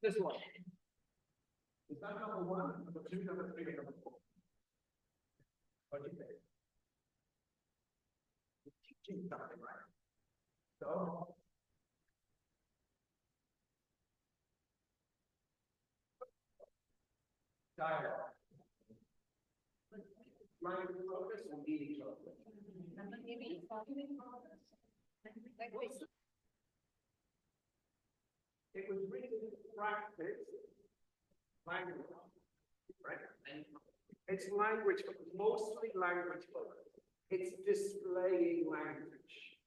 This one. Is that number 1, number 2, number 3, number 4? What do you think? Teaching something, right? So dialogue. Mind focus and eating chocolate. It was written to practice language, right? It's language, mostly language focused. It's displaying language.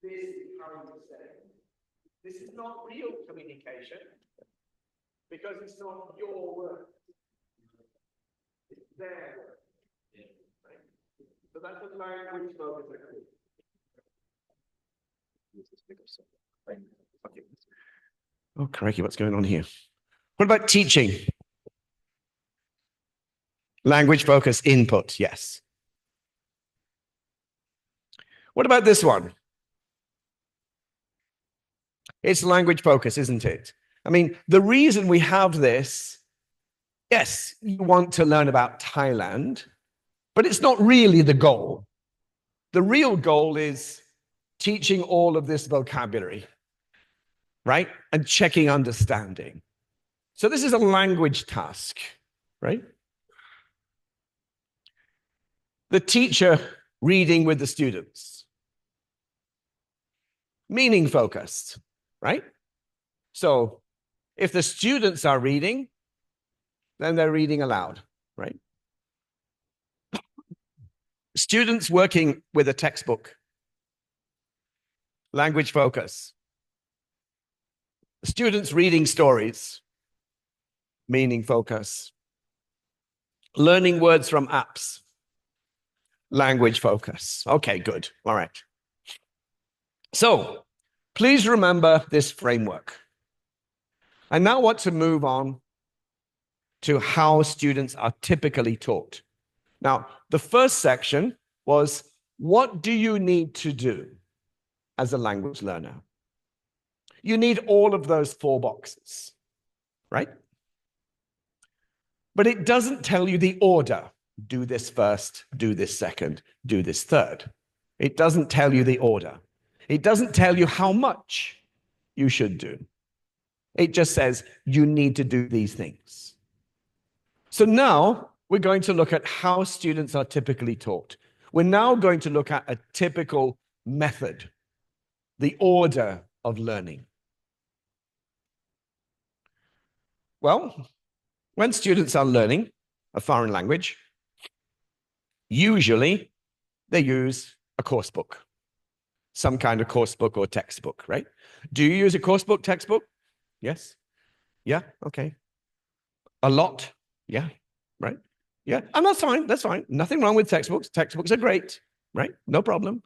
This is how you say. This is not real communication because it's not your word. It's their word. Right? So that's what language focused activity. Okay. Oh, crikey, what's going on here? What about teaching? Language focus input, yes. What about this one? It's language focus, isn't it? I mean, the reason we have this, yes, you want to learn about Thailand, but it's not really the goal. The real goal is teaching all of this vocabulary, right? And checking understanding. So this is a language task, right? The teacher reading with the students. Meaning focused, right? So if the students are reading, then they're reading aloud, right? Students working with a textbook. Language focus. Students reading stories. Meaning focus. Learning words from apps. Language focus. Okay, good. All right. So please remember this framework. I now want to move on to how students are typically taught. Now, the first section was, what do you need to do as a language learner? You need all of those 4 boxes, right? But it doesn't tell you the order. Do this first, do this second, do this third. It doesn't tell you the order. It doesn't tell you how much you should do. It just says you need to do these things. So now we're going to look at how students are typically taught. We're now going to look at a typical method, the order of learning. Well, when students are learning a foreign language, usually they use a course book, some kind of course book or textbook, right? Do you use a course book, textbook? Yes? Yeah? Okay. A lot? Yeah? Right? Yeah? And that's fine. That's fine. Nothing wrong with textbooks. Textbooks are great, right? No problem.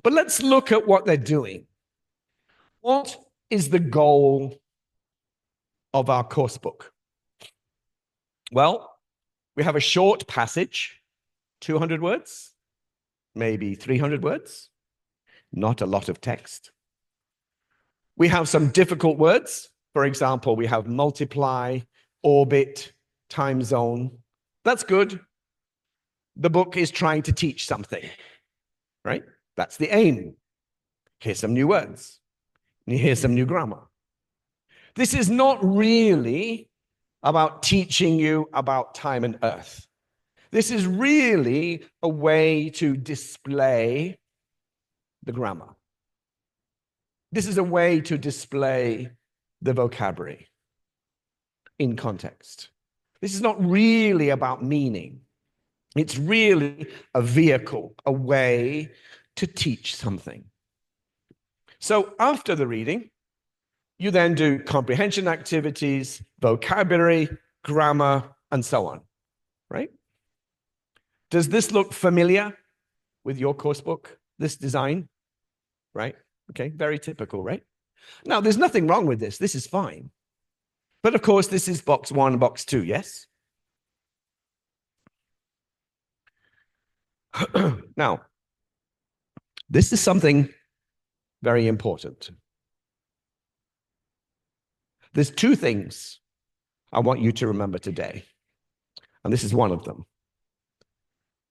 But let's look at what they're doing. What is the goal of our course book? Well, we have a short passage, 200 words, maybe 300 words, not a lot of text. We have some difficult words. For example, we have multiply, orbit, time zone. That's good. The book is trying to teach something, right? That's the aim. Here's some new words. Here's some new grammar. This is not really about teaching you about time and earth. This is really a way to display the grammar. This is a way to display the vocabulary in context. This is not really about meaning. It's really a vehicle, a way to teach something. So after the reading, you then do comprehension activities, vocabulary, grammar, and so on, right? Does this look familiar with your course book, this design? Right? Okay, very typical, right? Now, there's nothing wrong with this. This is fine. But of course, this is box 1 and box 2, yes? Now, this is something very important. There's 2 things I want you to remember today, and this is one of them.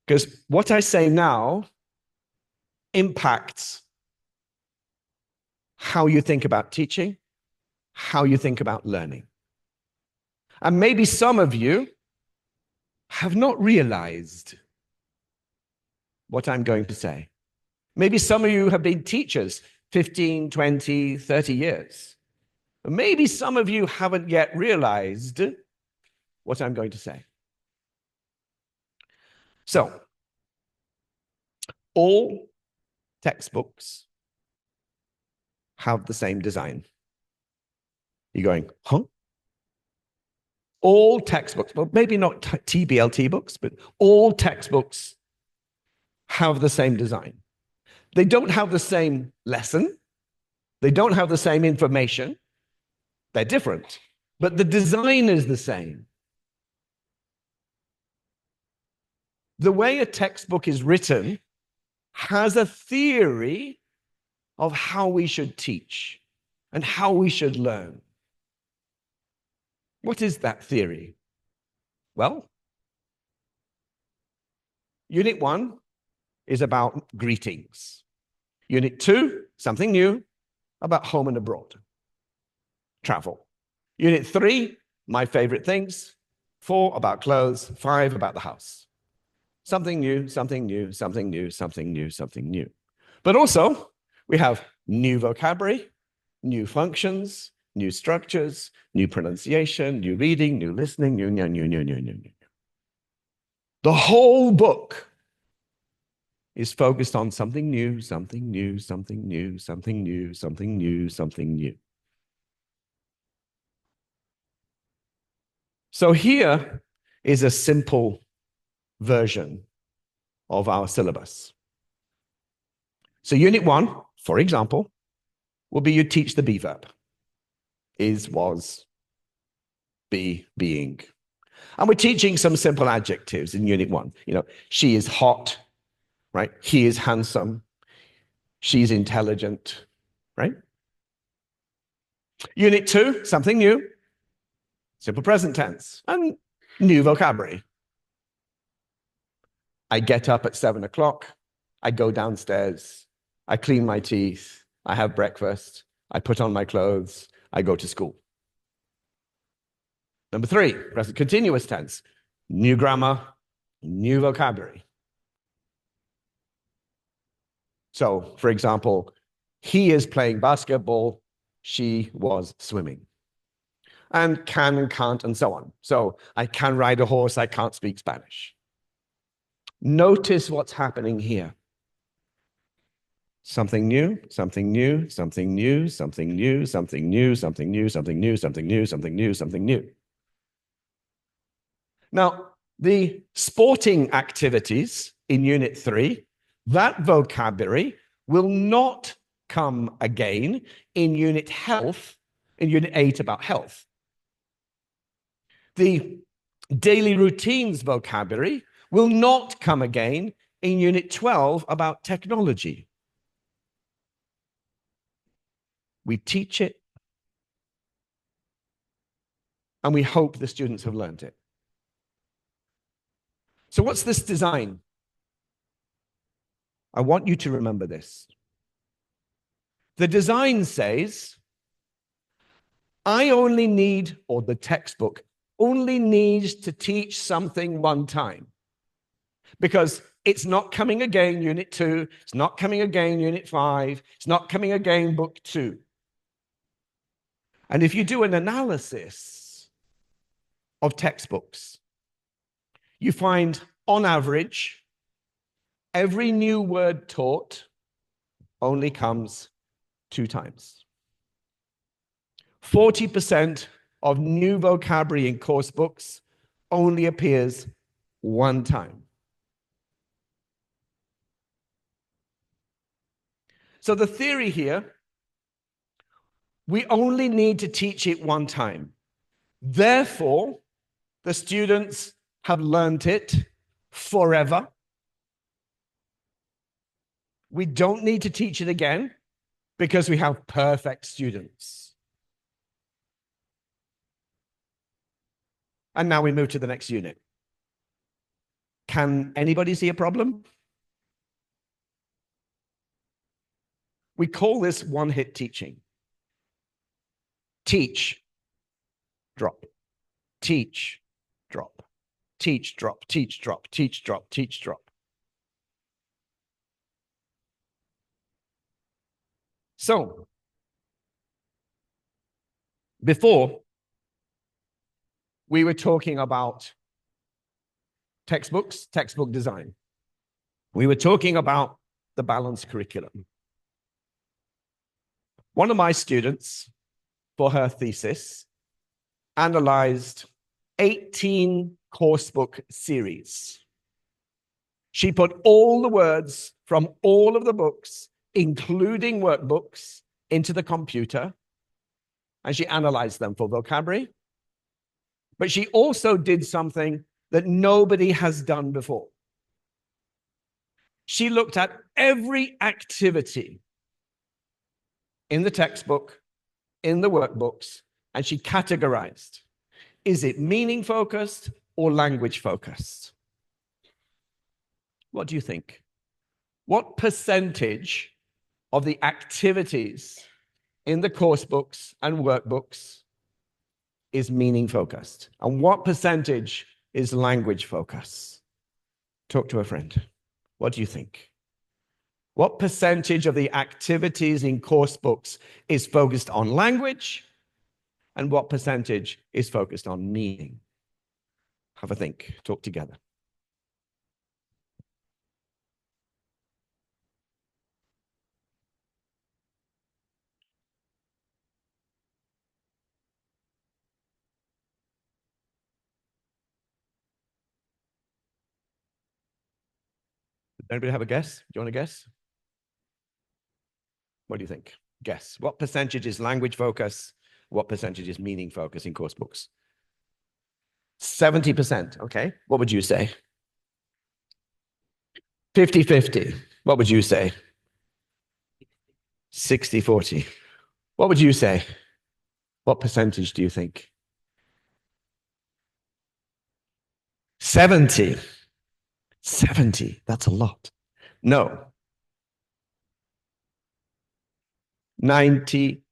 Because what I say now impacts how you think about teaching, how you think about learning. And maybe some of you have not realized what I'm going to say. Maybe some of you have been teachers 15, 20, 30 years. Maybe some of you haven't yet realized what I'm going to say. So, all textbooks have the same design. You're going, huh? All textbooks, well, maybe not TBLT books, but all textbooks have the same design. They don't have the same lesson. They don't have the same information. They're different, but the design is the same. The way a textbook is written has a theory of how we should teach and how we should learn. What is that theory? Well, Unit 1 is about greetings. Unit 2, something new, about home and abroad, travel. Unit 3, my favorite things. 4, about clothes. 5, about the house. Something new, something new, something new, something new, something new. But also, we have new vocabulary, new functions, new structures, new pronunciation, new reading, new listening, new. The whole book is focused on something new, something new, something new, something new, something new, something new. So here is a simple version of our syllabus. So Unit 1, for example, will be you teach the be verb. Is, was, be, being. And we're teaching some simple adjectives in Unit 1. You know, she is hot, right? He is handsome. She's intelligent, right? Unit 2, something new. Simple present tense and new vocabulary. I get up at 7 o'clock. I go downstairs. I clean my teeth. I have breakfast. I put on my clothes. I go to school. Number 3, present continuous tense. New grammar, new vocabulary. So, for example, he is playing basketball. She was swimming. And can and can't and so on. So I can ride a horse. I can't speak Spanish. Notice what's happening here. Something new, something new, something new, something new, something new, something new, something new, something new, something new, something new. Now, the sporting activities in Unit 3, that vocabulary will not come again in Unit Health, in Unit 8 about health. The daily routines vocabulary will not come again in Unit 12 about technology. We teach it, and we hope the students have learned it. So what's this design? I want you to remember this. The design says, I only need, or the textbook only needs to teach something one time. Because it's not coming again, Unit 2. It's not coming again, Unit 5. It's not coming again, Book 2. And if you do an analysis of textbooks, you find, on average, every new word taught only comes 2 times. 40% of new vocabulary in course books only appears 1 time. So the theory here, we only need to teach it 1 time. Therefore, the students have learned it forever. We don't need to teach it again because we have perfect students. And now we move to the next unit. Can anybody see a problem? We call this one-hit teaching. Teach, drop, teach, drop, teach, drop, teach, drop, teach, drop, teach, drop. So, Before, we were talking about textbooks, textbook design. We were talking about the balanced curriculum. One of my students, for her thesis, analyzed 18 coursebook series. She put all the words from all of the books, including workbooks, into the computer, and she analyzed them for vocabulary. But she also did something that nobody has done before. She looked at every activity in the textbook, in the workbooks, and she categorized. Is it meaning focused or language focused? What do you think? What percentage of the activities in the course books and workbooks is meaning focused? And what percentage is language focused? Talk to a friend. What do you think? What percentage of the activities in course books is focused on language? And what percentage is focused on meaning? Have a think. Talk together. Anybody have a guess? Do you want to guess? What do you think? Guess. What percentage is language focus? What percentage is meaning focus in course books? 70%. Okay. What would you say? 50-50. What would you say? 60-40. What would you say? What percentage do you think? 70. 70. That's a lot. No. 97%.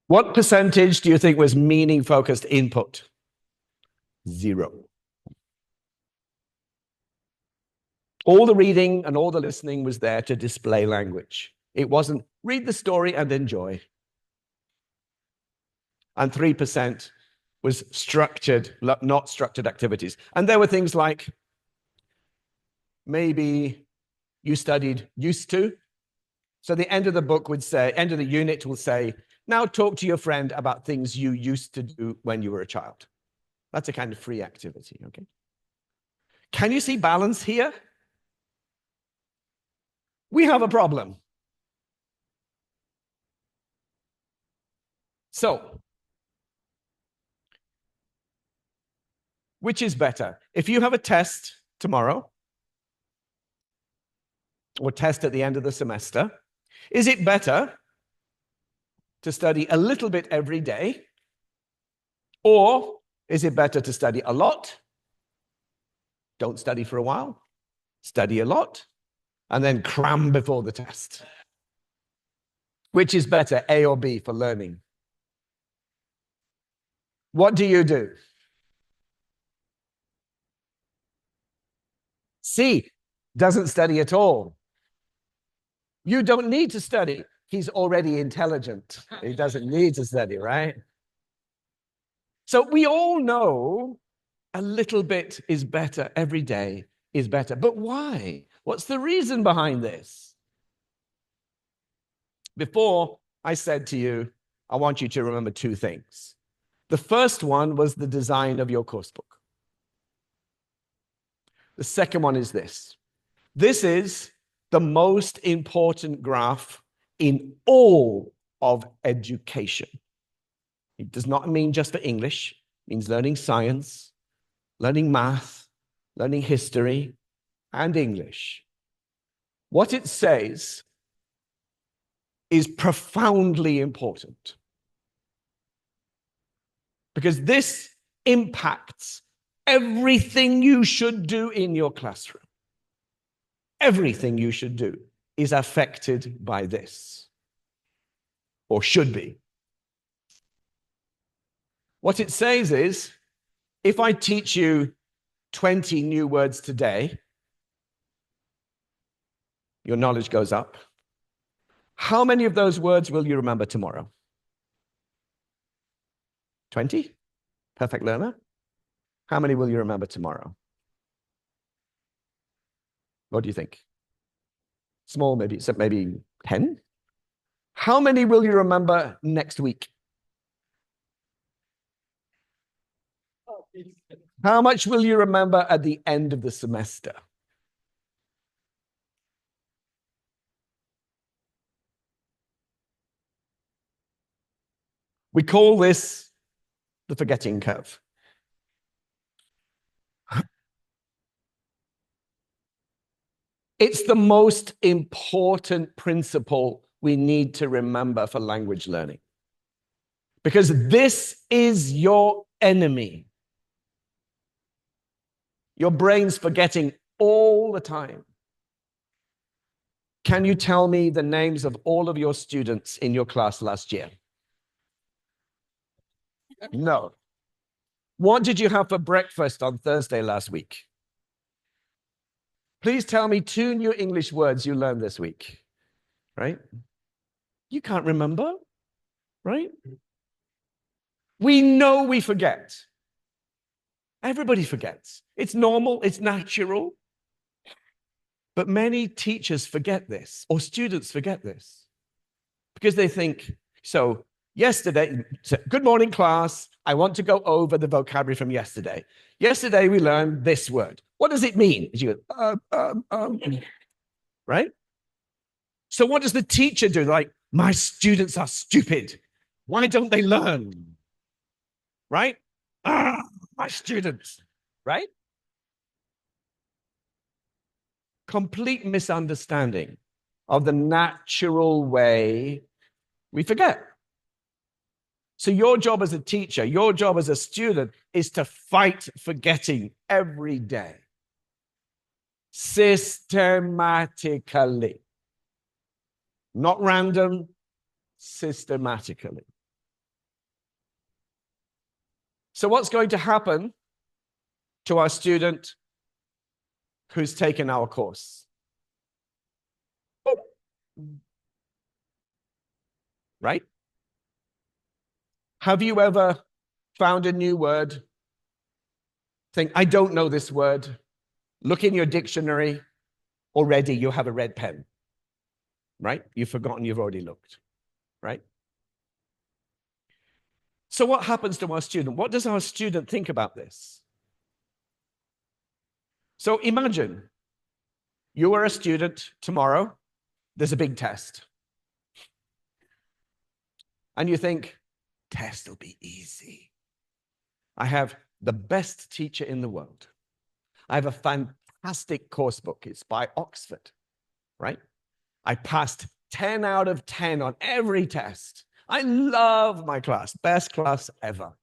What percentage do you think was meaning-focused input? 0. All the reading and all the listening was there to display language. It wasn't read the story and enjoy. And 3% was structured, not structured activities. And there were things like maybe you studied used to. So the end of the book would say, end of the unit will say, now talk to your friend about things you used to do when you were a child. That's a kind of free activity, okay? Can you see balance here? We have a problem. So, which is better? If you have a test tomorrow, or test at the end of the semester, is it better to study a little bit every day? Or is it better to study a lot? Don't study for a while, study a lot, and then cram before the test. Which is better, A or B, for learning? What do you do? C, doesn't study at all. You don't need to study. He's already intelligent. He doesn't need to study, right? So we all know a little bit is better every day is better. But why? What's the reason behind this? Before I said to you, I want you to remember 2 things. The first one was the design of your course book. The second one is this. This is the most important graph in all of education. It does not mean just for English. It means learning science, learning math, learning history, and English. What it says is profoundly important because this impacts everything you should do in your classroom. Everything you should do is affected by this, or should be. What it says is, if I teach you 20 new words today, your knowledge goes up. How many of those words will you remember tomorrow? 20? Perfect learner. How many will you remember tomorrow? What do you think? Small, maybe, so maybe 10? How many will you remember next week? How much will you remember at the end of the semester? We call this the forgetting curve. It's the most important principle we need to remember for language learning. Because this is your enemy. Your brain's forgetting all the time. Can you tell me the names of all of your students in your class last year? No. What did you have for breakfast on Thursday last week? Please tell me 2 new English words you learned this week, right? You can't remember, right? We know we forget. Everybody forgets. It's normal, it's natural. But many teachers forget this, or students forget this, because they think, so yesterday, good morning, class. I want to go over the vocabulary from yesterday. Yesterday, we learned this word. What does it mean? You go, right? So what does the teacher do? Like, my students are stupid. Why don't they learn? Right? My students, right? Complete misunderstanding of the natural way we forget. So your job as a teacher, your job as a student is to fight forgetting every day. Systematically. Not random, systematically. So what's going to happen to our student who's taken our course? Right? Have you ever found a new word? Think, I don't know this word. Look in your dictionary. Already you have a red pen. Right? You've forgotten you've already looked. Right? So what happens to our student? What does our student think about this? So imagine you are a student tomorrow. There's a big test. And you think, test will be easy. I have the best teacher in the world. I have a fantastic course book. It's by Oxford, right? I passed 10 out of 10 on every test. I love my class, best class ever.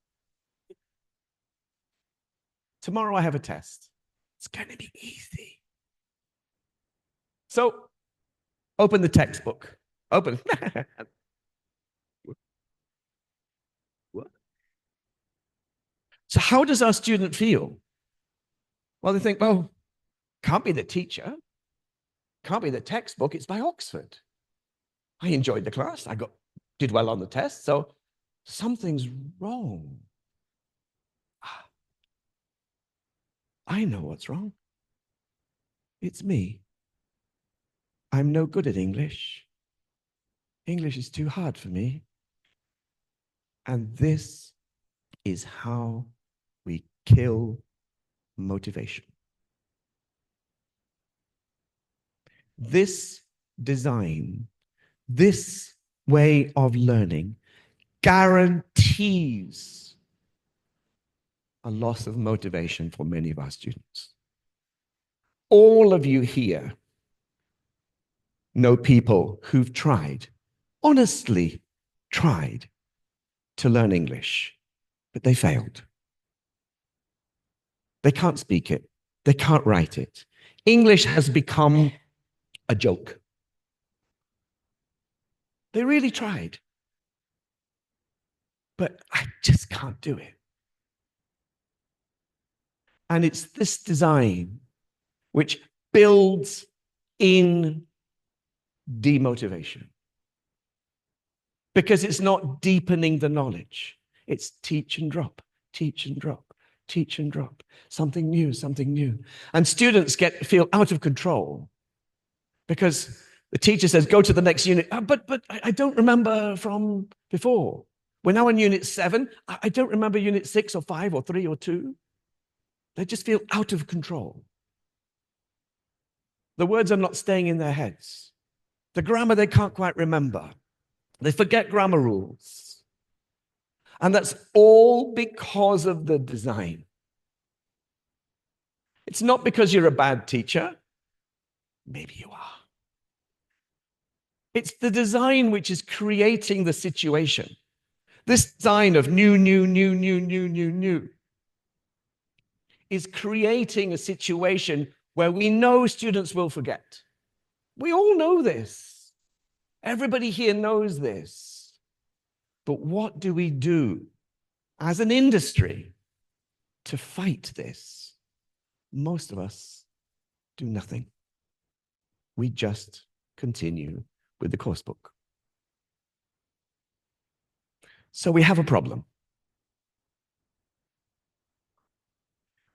Tomorrow I have a test. It's going to be easy. So open the textbook. Open. What? So how does our student feel? Well, they think, well, can't be the teacher. Can't be the textbook. It's by Oxford. I enjoyed the class. Did well on the test. So something's wrong. I know what's wrong. It's me. I'm no good at English. English is too hard for me. And this is how we kill motivation. This design, this way of learning guarantees a loss of motivation for many of our students. All of you here know people who've tried, honestly tried, to learn English, but they failed. They can't speak it. They can't write it. English has become a joke. They really tried, but I just can't do it. And it's this design which builds in demotivation. Because it's not deepening the knowledge. It's teach and drop, teach and drop, teach and drop. Something new, something new. And students feel out of control because the teacher says, go to the next unit. But I don't remember from before. We're now on unit 7. I don't remember unit 6 or 5 or 3 or 2. They just feel out of control. The words are not staying in their heads. The grammar they can't quite remember. They forget grammar rules. And that's all because of the design. It's not because you're a bad teacher. Maybe you are. It's the design which is creating the situation. This design of new is creating a situation where we know students will forget. We all know this. Everybody here knows this. But what do we do as an industry to fight this? Most of us do nothing. We just continue with the course book. So we have a problem.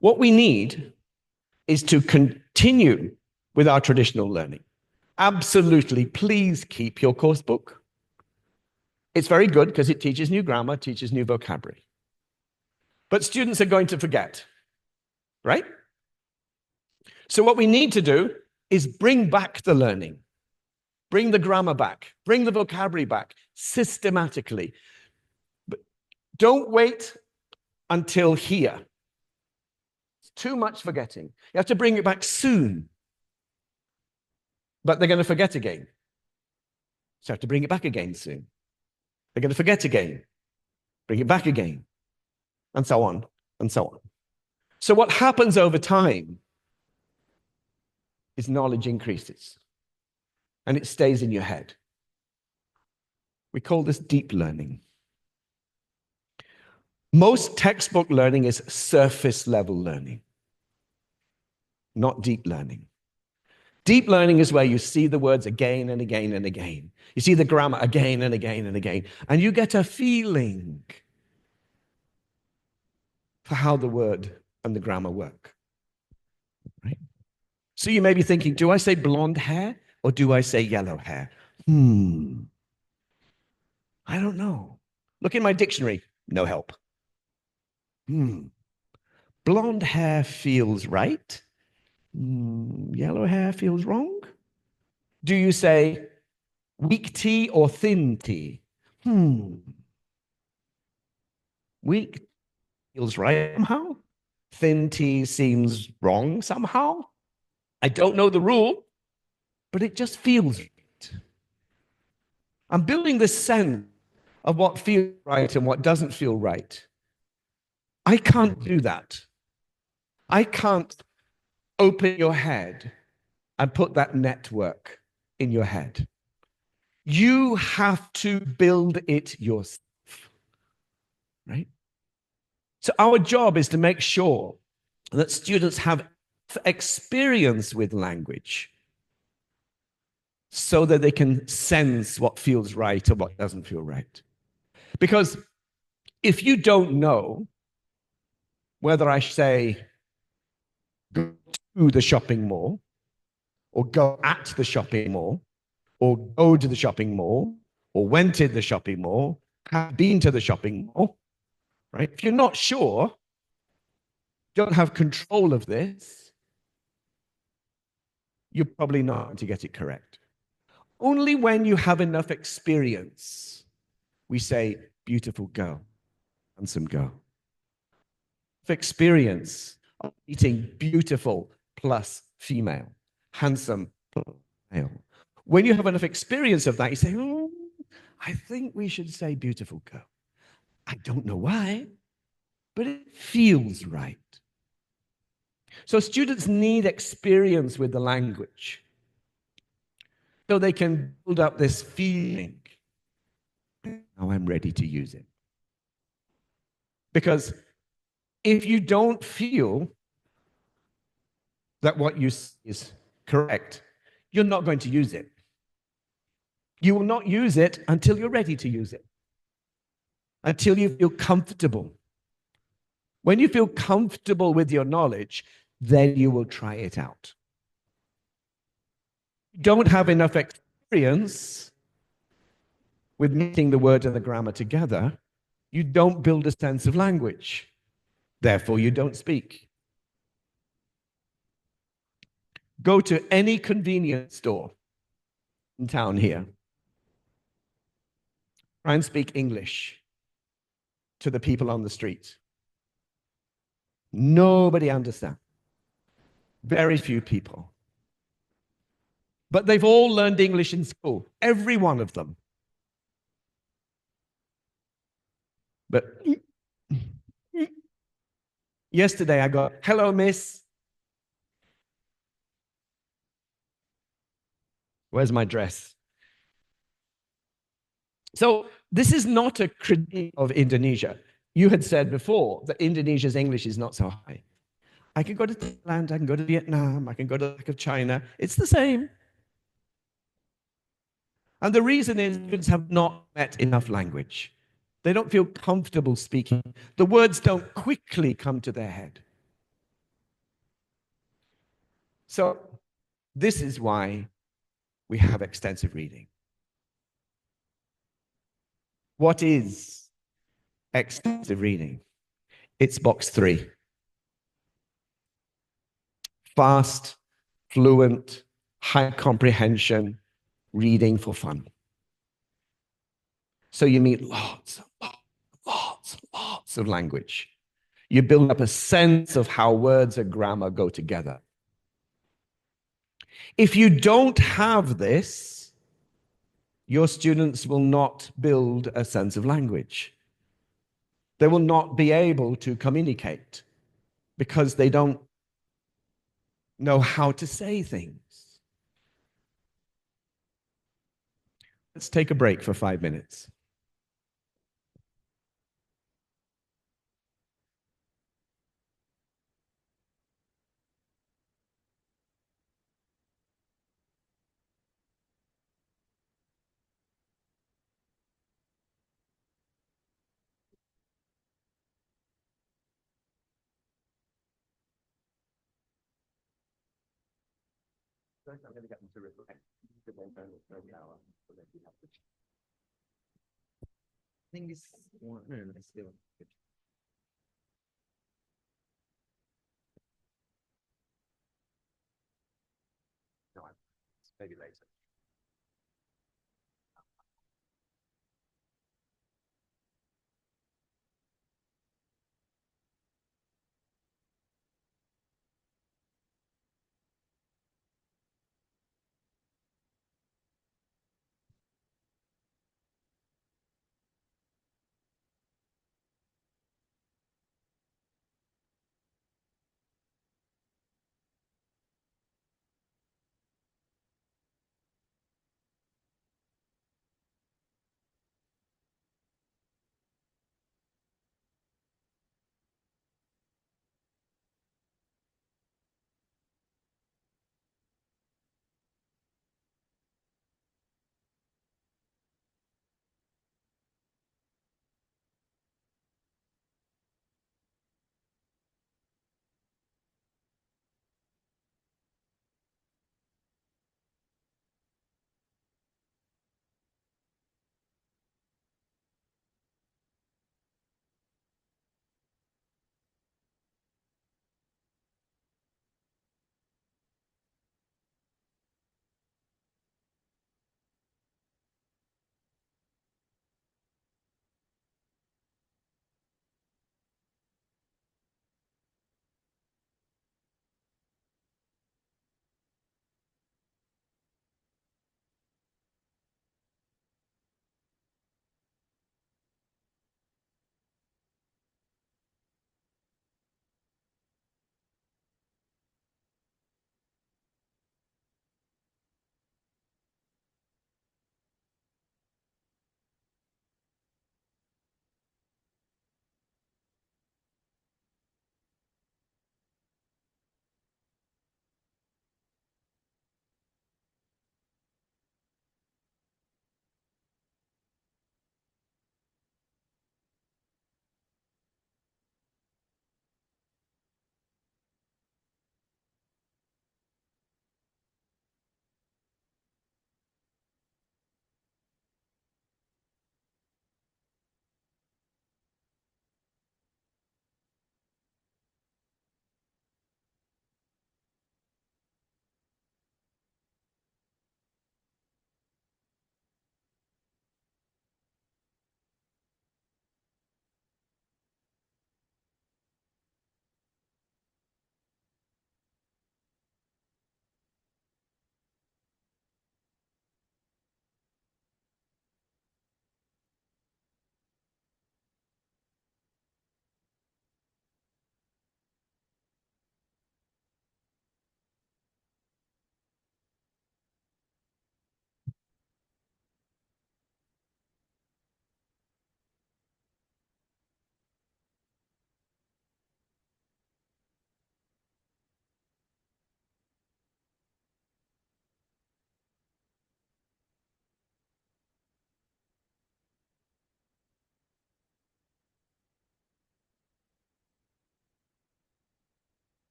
What we need is to continue with our traditional learning. Absolutely, please keep your course book. It's very good because it teaches new grammar, teaches new vocabulary. But students are going to forget, right? So what we need to do is bring back the learning, bring the grammar back, bring the vocabulary back systematically. But don't wait until here. It's too much forgetting. You have to bring it back soon. But they're going to forget again. So you have to bring it back again soon. They're going to forget again. Bring it back again. And so on, and so on. So what happens over time is knowledge increases. And it stays in your head. We call this deep learning. Most textbook learning is surface level learning, not deep learning. Deep learning is where you see the words again and again and again. You see the grammar again and again and again, and you get a feeling for how the word and the grammar work. Right? So you may be thinking, do I say blonde hair or do I say yellow hair? I don't know. Look in my dictionary, no help. Blonde hair feels right. Yellow hair feels wrong. Do you say weak tea or thin tea? Weak feels right somehow. Thin tea seems wrong somehow. I don't know the rule, but it just feels right. I'm building this sense of what feels right and what doesn't feel right. I can't do that. I can't open your head and put that network in your head. You have to build it yourself, right? So our job is to make sure that students have experience with language so that they can sense what feels right or what doesn't feel right. Because if you don't know whether I say go to the shopping mall or go at the shopping mall or go to the shopping mall or went to the shopping mall, have been to the shopping mall, right? If you're not sure, don't have control of this, you're probably not going to get it correct. Only when you have enough experience, we say, beautiful girl, handsome girl. Of experience of eating beautiful plus female, handsome plus male. When you have enough experience of that, you say, oh, I think we should say beautiful girl. I don't know why, but it feels right. So students need experience with the language so they can build up this feeling. Now I'm ready to use it. Because if you don't feel that what you say is correct, you're not going to use it. You will not use it until you're ready to use it, until you feel comfortable. When you feel comfortable with your knowledge, then you will try it out. Don't have enough experience with mixing the word and the grammar together, you don't build a sense of language. Therefore, you don't speak. Go to any convenience store in town here. Try and speak English to the people on the street. Nobody understands. Very few people. But they've all learned English in school, every one of them. But yesterday I got, hello, miss. Where's my dress? So this is not a critique of Indonesia. You had said before that Indonesia's English is not so high. I can go to Thailand, I can go to Vietnam, I can go to the back of China. It's the same. And the reason is students have not met enough language. They don't feel comfortable speaking. The words don't quickly come to their head. So this is why we have extensive reading. What is extensive reading? It's box 3. Fast, fluent, high comprehension, reading for fun. So you meet lots of language. You build up a sense of how words and grammar go together. If you don't have this, your students will not build a sense of language. They will not be able to communicate because they don't know how to say things. Let's take a break for 5 minutes. I'm going to get them to reflect. I think it's one. No, no, it's still good. No, maybe later.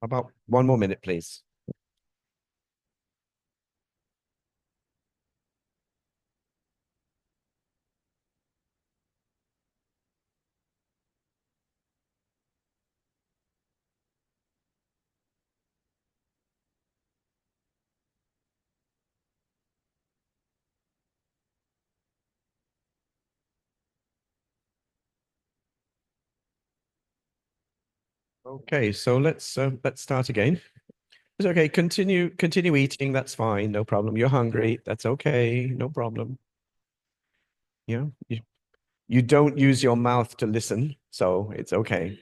About 1 more minute, please. Okay, so let's start again. It's okay. Continue eating. That's fine. No problem. You're hungry. That's okay. No problem. Yeah. You don't use your mouth to listen, so it's okay.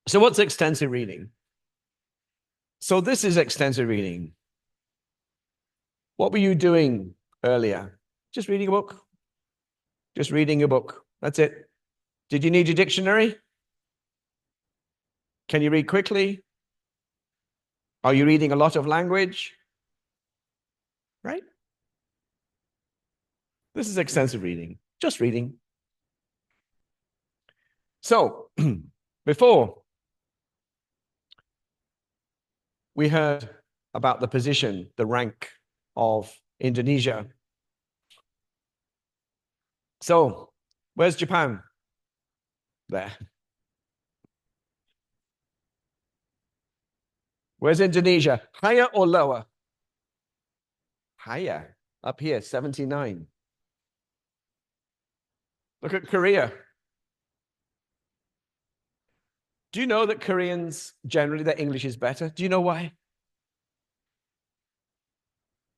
So what's extensive reading? So this is extensive reading. What were you doing earlier? Just reading a book. Just reading a book. That's it. Did you need a dictionary? Can you read quickly? Are you reading a lot of language? Right? This is extensive reading. Just reading. So, before we heard about the position, the rank of Indonesia. So, where's Japan? There. Where's Indonesia? Higher or lower? Higher. Up here, 79. Look at Korea. Do you know that Koreans, generally, their English is better? Do you know why?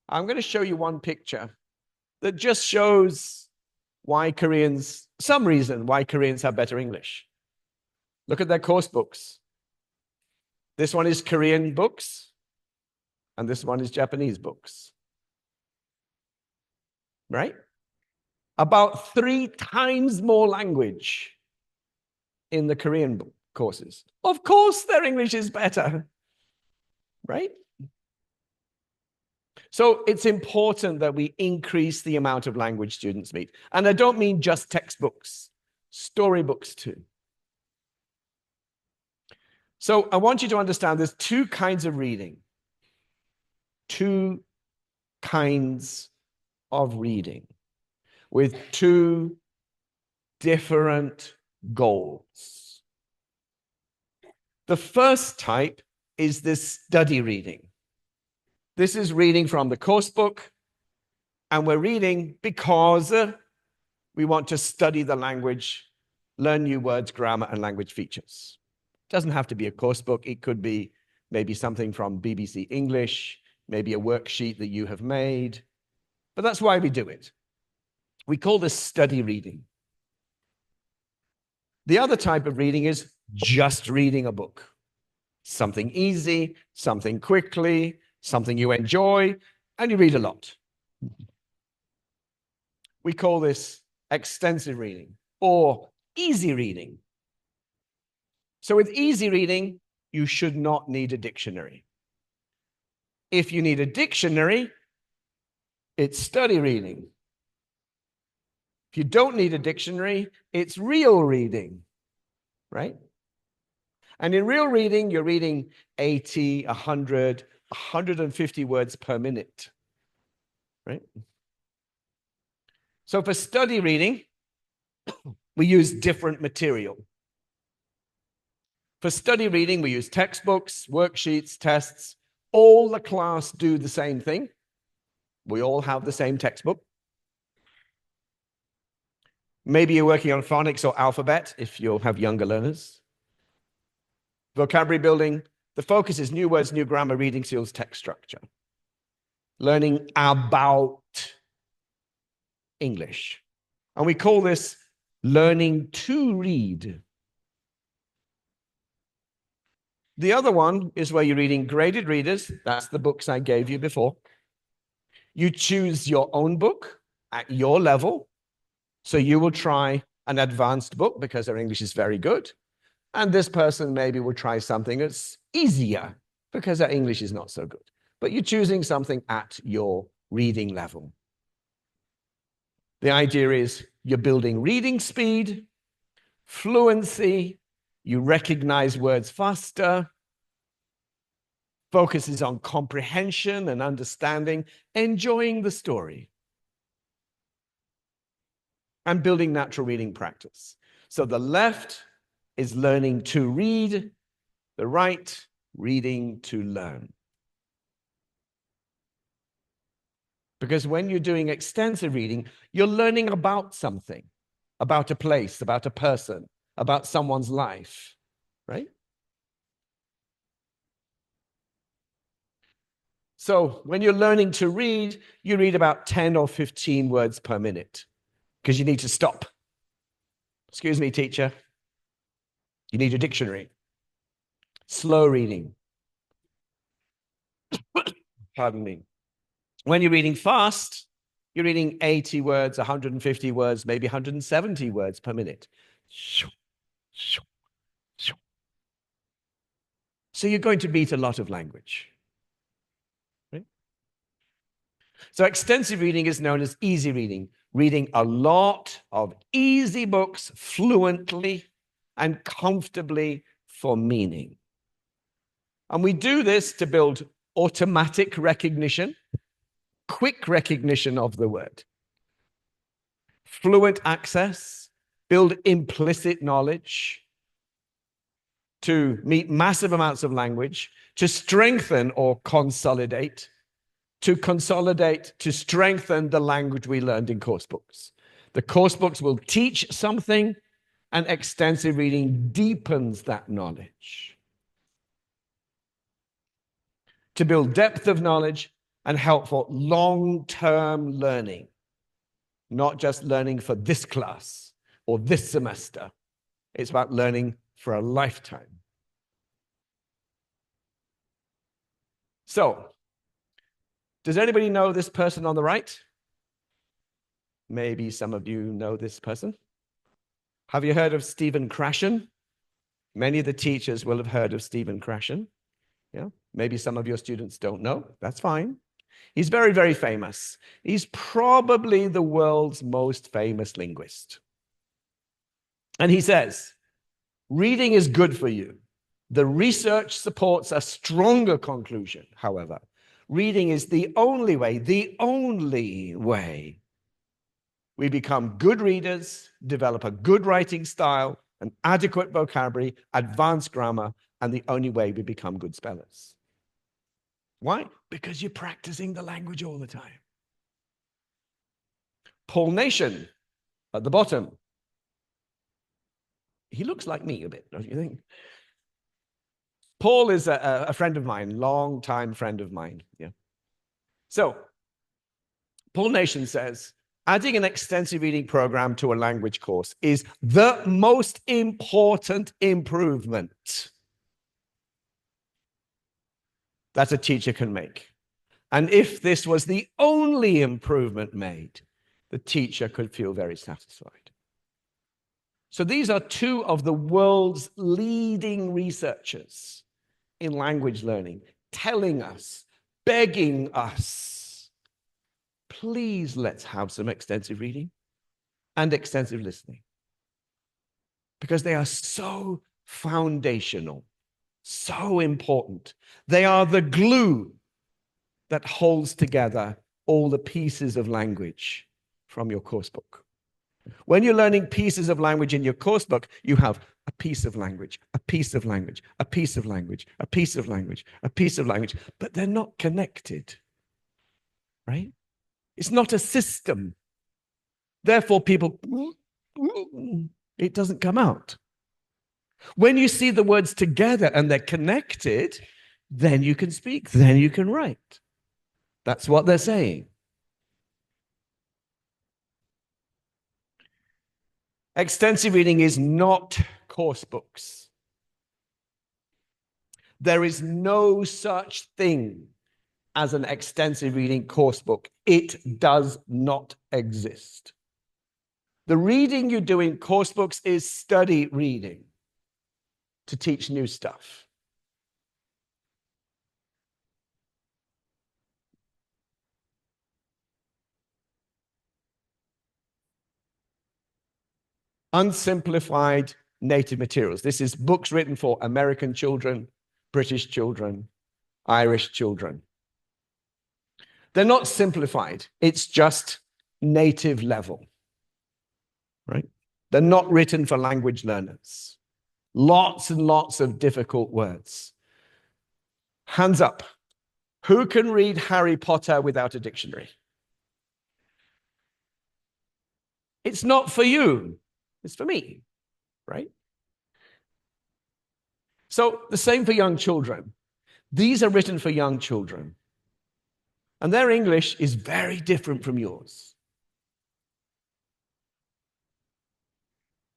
I'm going to show you one picture that just shows why Koreans, some reason why Koreans have better English. Look at their course books. This one is Korean books, and this one is Japanese books. Right? About 3 times more language in the Korean courses. Of course, their English is better. Right? So it's important that we increase the amount of language students meet. And I don't mean just textbooks, storybooks too. So I want you to understand there's 2 kinds of reading. 2 kinds of reading with 2 different goals. The first type is this study reading. This is reading from the course book, and we're reading because we want to study the language, learn new words, grammar, and language features. It doesn't have to be a course book. It could be maybe something from BBC English, maybe a worksheet that you have made. But that's why we do it. We call this study reading. The other type of reading is just reading a book. Something easy, something quickly, something you enjoy, and you read a lot. We call this extensive reading or easy reading. So with easy reading, you should not need a dictionary. If you need a dictionary, it's study reading. If you don't need a dictionary, it's real reading, right? And in real reading, you're reading 80, 100, 150 words per minute, right? So for study reading, we use different material. For study reading, we use textbooks, worksheets, tests. All the class do the same thing. We all have the same textbook. Maybe you're working on phonics or alphabet if you'll have younger learners. Vocabulary building, the focus is new words, new grammar, reading skills, text structure. Learning about English. And we call this learning to read. The other one is where you're reading graded readers. That's the books I gave you before. You choose your own book at your level. So you will try an advanced book because their English is very good. And this person maybe will try something that's easier because their English is not so good. But you're choosing something at your reading level. The idea is you're building reading speed, fluency, you recognize words faster, focuses on comprehension and understanding, enjoying the story, and building natural reading practice. So the left is learning to read, the right, reading to learn. Because when you're doing extensive reading, you're learning about something, about a place, about a person, about someone's life, right? So when you're learning to read, you read about 10 or 15 words per minute because you need to stop. Excuse me, teacher. You need a dictionary. Slow reading. Pardon me. When you're reading fast, you're reading 80 words, 150 words, maybe 170 words per minute. So you're going to meet a lot of language. Right? So extensive reading is known as easy reading, reading a lot of easy books fluently and comfortably for meaning. And we do this to build automatic recognition, quick recognition of the word, fluent access, build implicit knowledge, to meet massive amounts of language, to strengthen or consolidate, to strengthen the language we learned in course books. The course books will teach something, and extensive reading deepens that knowledge. To build depth of knowledge and help for long-term learning, not just learning for this class or this semester. It's about learning for a lifetime. So, does anybody know this person on the right? Maybe some of you know this person. Have you heard of Stephen Krashen? Many of the teachers will have heard of Stephen Krashen. Yeah, maybe some of your students don't know. That's fine. He's very, very famous. He's probably the world's most famous linguist. And he says, reading is good for you. The research supports a stronger conclusion, however. Reading is the only way we become good readers, develop a good writing style, an adequate vocabulary, advanced grammar, and the only way we become good spellers. Why? Because you're practicing the language all the time. Paul Nation at the bottom. He looks like me a bit, don't you think? Paul is a friend of mine, long-time friend of mine. Yeah. So, Paul Nation says, adding an extensive reading program to a language course is the most important improvement that a teacher can make. And if this was the only improvement made, the teacher could feel very satisfied. So these are two of the world's leading researchers in language learning, telling us, begging us, please let's have some extensive reading and extensive listening, because they are so foundational, so important. They are the glue that holds together all the pieces of language from your course book. When you're learning pieces of language in your course book, you have a piece of language, a piece of language, a piece of language, a piece of language, a piece of language, but they're not connected, right? It's not a system. Therefore, people, it doesn't come out. When you see the words together and they're connected, then you can speak, then you can write. That's what they're saying. Extensive reading is not course books. There is no such thing as an extensive reading course book. It does not exist. The reading you do in course books is study reading to teach new stuff. Unsimplified native materials. This is books written for American children, British children, Irish children. They're not simplified. It's just native level, right? They're not written for language learners. Lots and lots of difficult words. Hands up. Who can read Harry Potter without a dictionary? It's not for you. It's for me, right? So the same for young children. These are written for young children. And their English is very different from yours.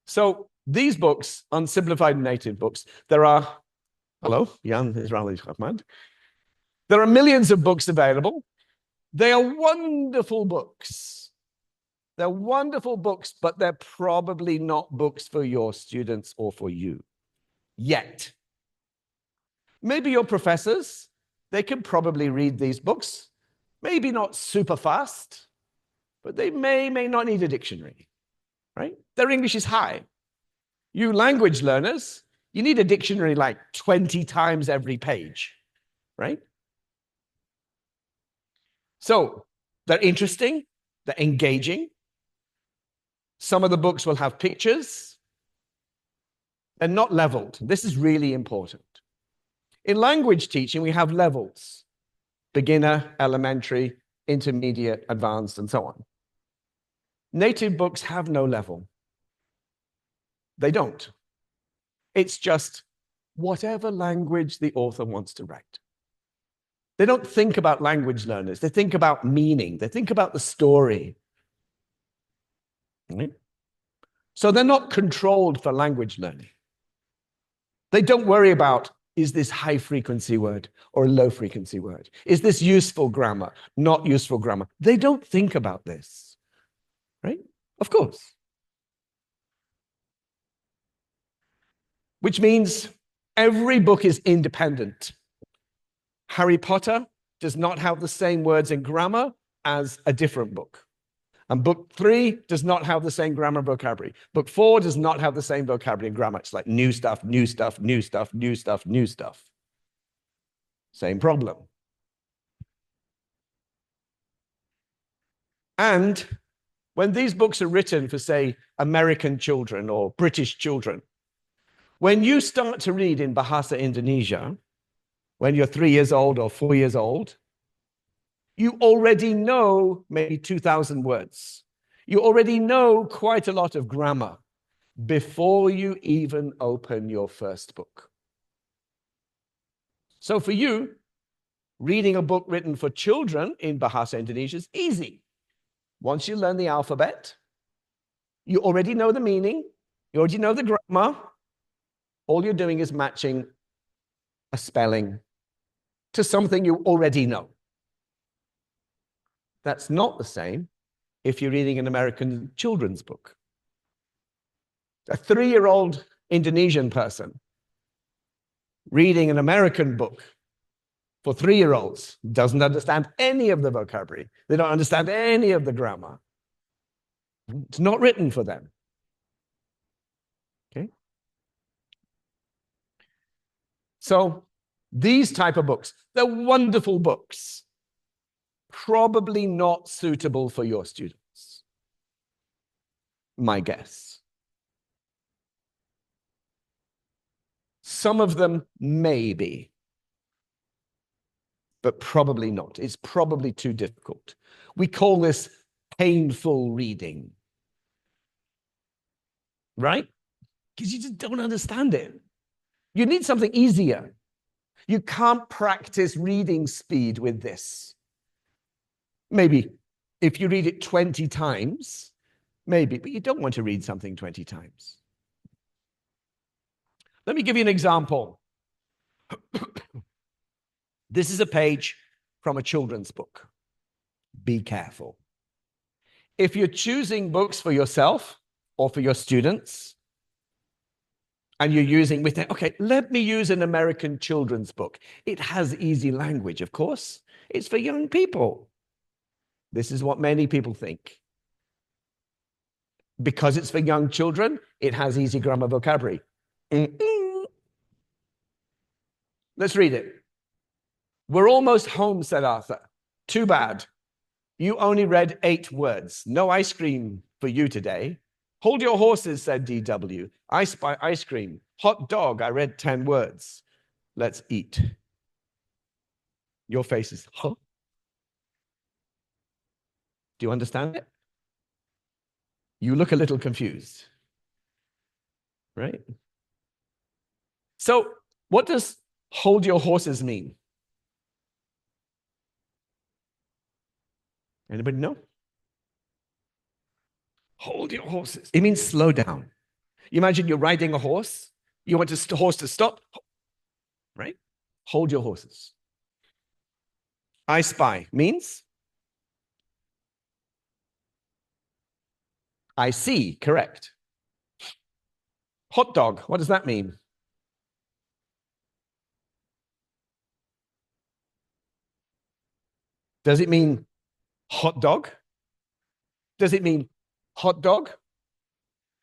So these books, unsimplified native books, there are, hello, Jan Israeli Rahman. There are millions of books available. They are wonderful books. They're wonderful books, but they're probably not books for your students or for you yet. Maybe your professors, they can probably read these books. Maybe not super fast, but they may not need a dictionary, right? Their English is high. You language learners, you need a dictionary like 20 times every page, right? So they're interesting, they're engaging. Some of the books will have pictures. They're not leveled. This is really important. In language teaching, we have levels: beginner, elementary, intermediate, advanced, and so on. Native books have no level. They don't. It's just whatever language the author wants to write. They don't think about language learners. They think about meaning. They think about the story. Right? So they're not controlled for language learning. They don't worry about, is this high frequency word or a low frequency word? Is this useful grammar, not useful grammar? They don't think about this, right? Of course. Which means every book is independent. Harry Potter does not have the same words in grammar as a different book. And book 3 does not have the same grammar vocabulary. Book 4 does not have the same vocabulary and grammar. It's like new stuff, new stuff, new stuff, new stuff, new stuff. Same problem. And when these books are written for, say, American children or British children, when you start to read in Bahasa Indonesia, when you're 3 years old or 4 years old, you already know maybe 2,000 words. You already know quite a lot of grammar before you even open your first book. So for you, reading a book written for children in Bahasa Indonesia is easy. Once you learn the alphabet, you already know the meaning, you already know the grammar. All you're doing is matching a spelling to something you already know. That's not the same if you're reading an American children's book. A 3-year-old Indonesian person reading an American book for 3-year-olds doesn't understand any of the vocabulary. They don't understand any of the grammar. It's not written for them. Okay? So these type of books, they're wonderful books. Probably not suitable for your students. My guess. Some of them may be, but probably not. It's probably too difficult. We call this painful reading, right? Because you just don't understand it. You need something easier. You can't practice reading speed with this. Maybe if you read it 20 times, maybe, but you don't want to read something 20 times. Let me give you an example. This is a page from a children's book. Be careful. If you're choosing books for yourself or for your students, and you're using, okay, let me use an American children's book. It has easy language, of course. It's for young people. This is what many people think. Because it's for young children, it has easy grammar vocabulary. Let's read it. We're almost home, said Arthur. Too bad. You only read 8 words. No ice cream for you today. Hold your horses, said DW. I spy ice cream. Hot dog, I read 10 words. Let's eat. Your face is, huh? Do you understand it? You look a little confused, right? So what does hold your horses mean? Anybody know? Hold your horses. It means slow down. You imagine you're riding a horse. You want the horse to stop, right? Hold your horses. I spy means I see, correct. Hot dog, what does that mean? Does it mean hot dog? Does it mean hot dog?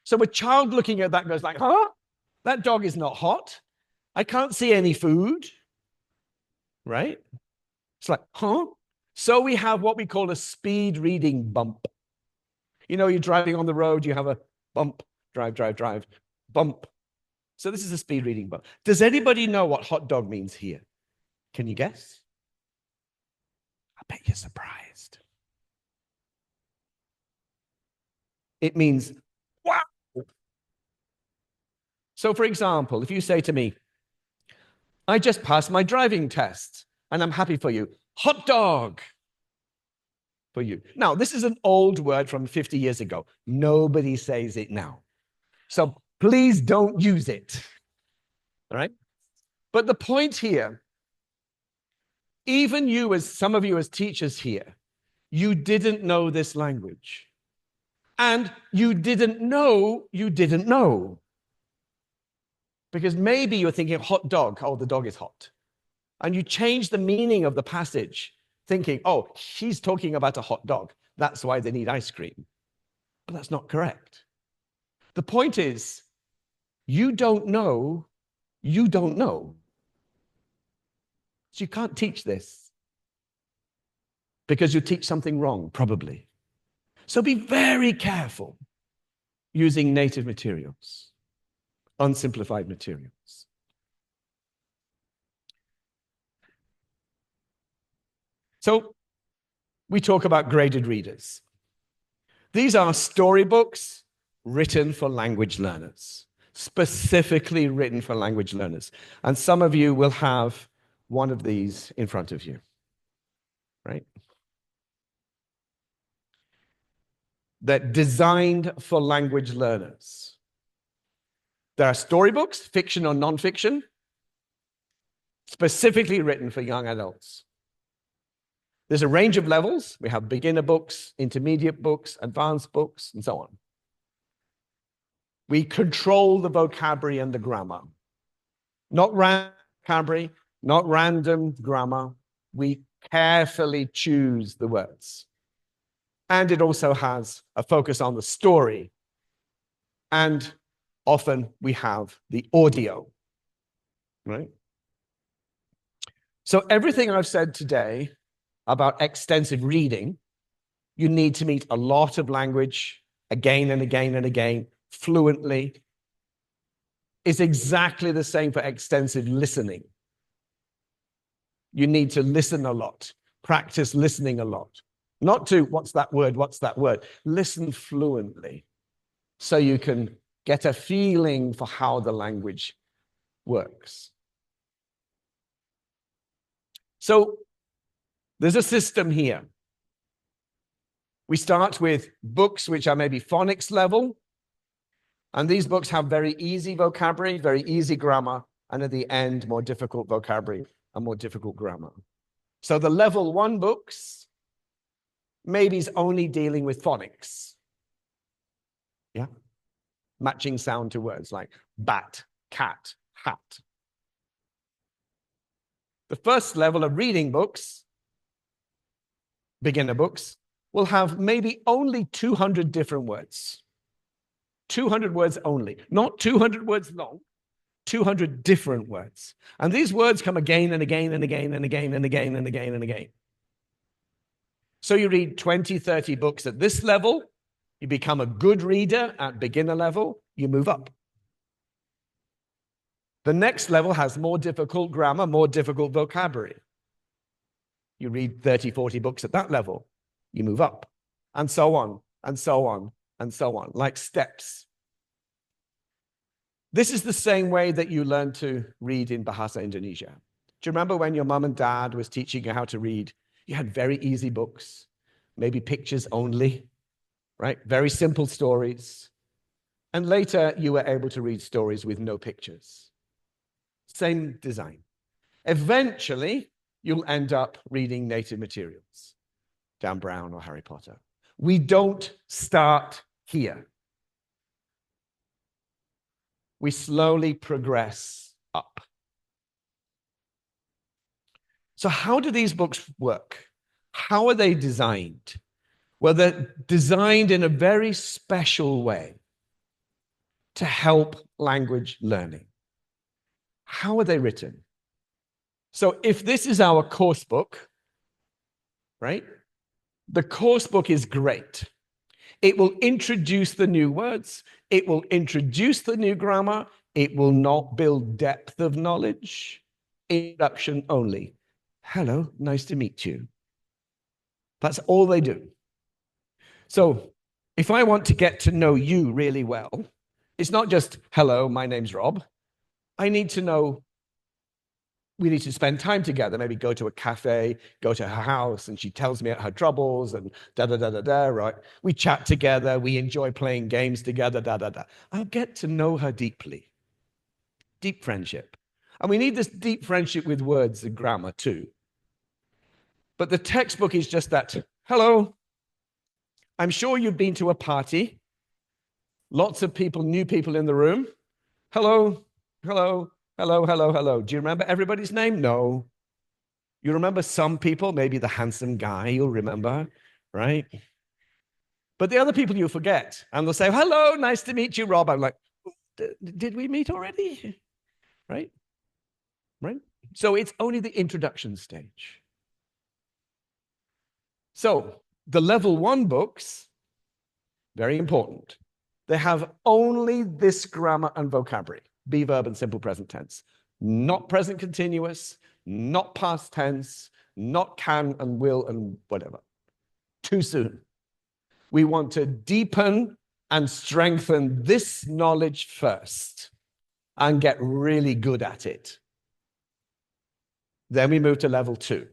So a child looking at that goes like, huh? That dog is not hot. I can't see any food, right? It's like, huh? So we have what we call a speed reading bump. You know, you're driving on the road, you have a bump, drive, bump. So this is a speed reading bump. Does anybody know what hot dog means here? Can you guess? I bet you're surprised. It means, wow. So for example, if you say to me, I just passed my driving test and I'm happy for you. Hot dog for you. Now, this is an old word from 50 years ago. Nobody says it now. So please don't use it. All right? But the point here, even you, as some of you as teachers here, you didn't know this language. And you didn't know you didn't know. Because maybe you're thinking hot dog, oh, the dog is hot. And you change the meaning of the passage, thinking, oh, he's talking about a hot dog. That's why they need ice cream. But that's not correct. The point is, you don't know, you don't know. So you can't teach this because you teach something wrong, probably. So be very careful using native materials, unsimplified materials. So we talk about graded readers. These are storybooks written for language learners, specifically written for language learners. And some of you will have one of these in front of you, right? They're designed for language learners. There are storybooks, fiction or nonfiction, specifically written for young adults. There's a range of levels. We have beginner books, intermediate books, advanced books, and so on. We control the vocabulary and the grammar. Not random vocabulary, not random grammar. We carefully choose the words. And it also has a focus on the story. And often we have the audio, right? So everything I've said today about extensive reading, you need to meet a lot of language again and again and again, fluently, is exactly the same for extensive listening. You need to listen a lot, practice listening a lot. Not to, what's that word, what's that word? Listen fluently so you can get a feeling for how the language works. So there's a system here. We start with books which are maybe phonics level, and these books have very easy vocabulary, very easy grammar, and at the end, more difficult vocabulary and more difficult grammar. So the level 1 books maybe is only dealing with phonics. Yeah? Matching sound to words like bat, cat, hat. The first level of reading books, beginner books, will have maybe only 200 different words. 200 words only, not 200 words long, 200 different words. And these words come again and again and again and again and again and again and again. So you read 20, 30 books at this level, you become a good reader at beginner level, you move up. The next level has more difficult grammar, more difficult vocabulary. You read 30, 40 books at that level, you move up, and so on, and so on, and so on, like steps. This is the same way that you learn to read in Bahasa Indonesia. Do you remember when your mom and dad was teaching you how to read? You had very easy books, maybe pictures only, right? Very simple stories. And later you were able to read stories with no pictures. Same design. Eventually, you'll end up reading native materials, Dan Brown or Harry Potter. We don't start here. We slowly progress up. So how do these books work? How are they designed? Well, they're designed in a very special way to help language learning. How are they written? So if this is our course book, right? The course book is great. It will introduce the new words. It will introduce the new grammar. It will not build depth of knowledge. Introduction only. Hello, nice to meet you. That's all they do. So if I want to get to know you really well, it's not just, hello, my name's Rob. I need to know, we need to spend time together, maybe go to a cafe, go to her house, and she tells me her troubles and da-da-da-da-da, right? We chat together, we enjoy playing games together, da-da-da. I'll get to know her deeply. Deep friendship. And we need this deep friendship with words and grammar too. But the textbook is just that, hello, I'm sure you've been to a party. Lots of people, new people in the room. Hello, hello, hello, hello, hello. Do you remember everybody's name? No. You remember some people, maybe the handsome guy you'll remember, right? But the other people you forget. And they'll say, hello, nice to meet you, Rob. I'm like, did we meet already? Right? Right? So it's only the introduction stage. So the level 1 books, very important. They have only this grammar and vocabulary, be verb and simple present tense, not present continuous, not past tense, not can and will and whatever. Too soon. We want to deepen and strengthen this knowledge first and get really good at it. Then we move to level 2.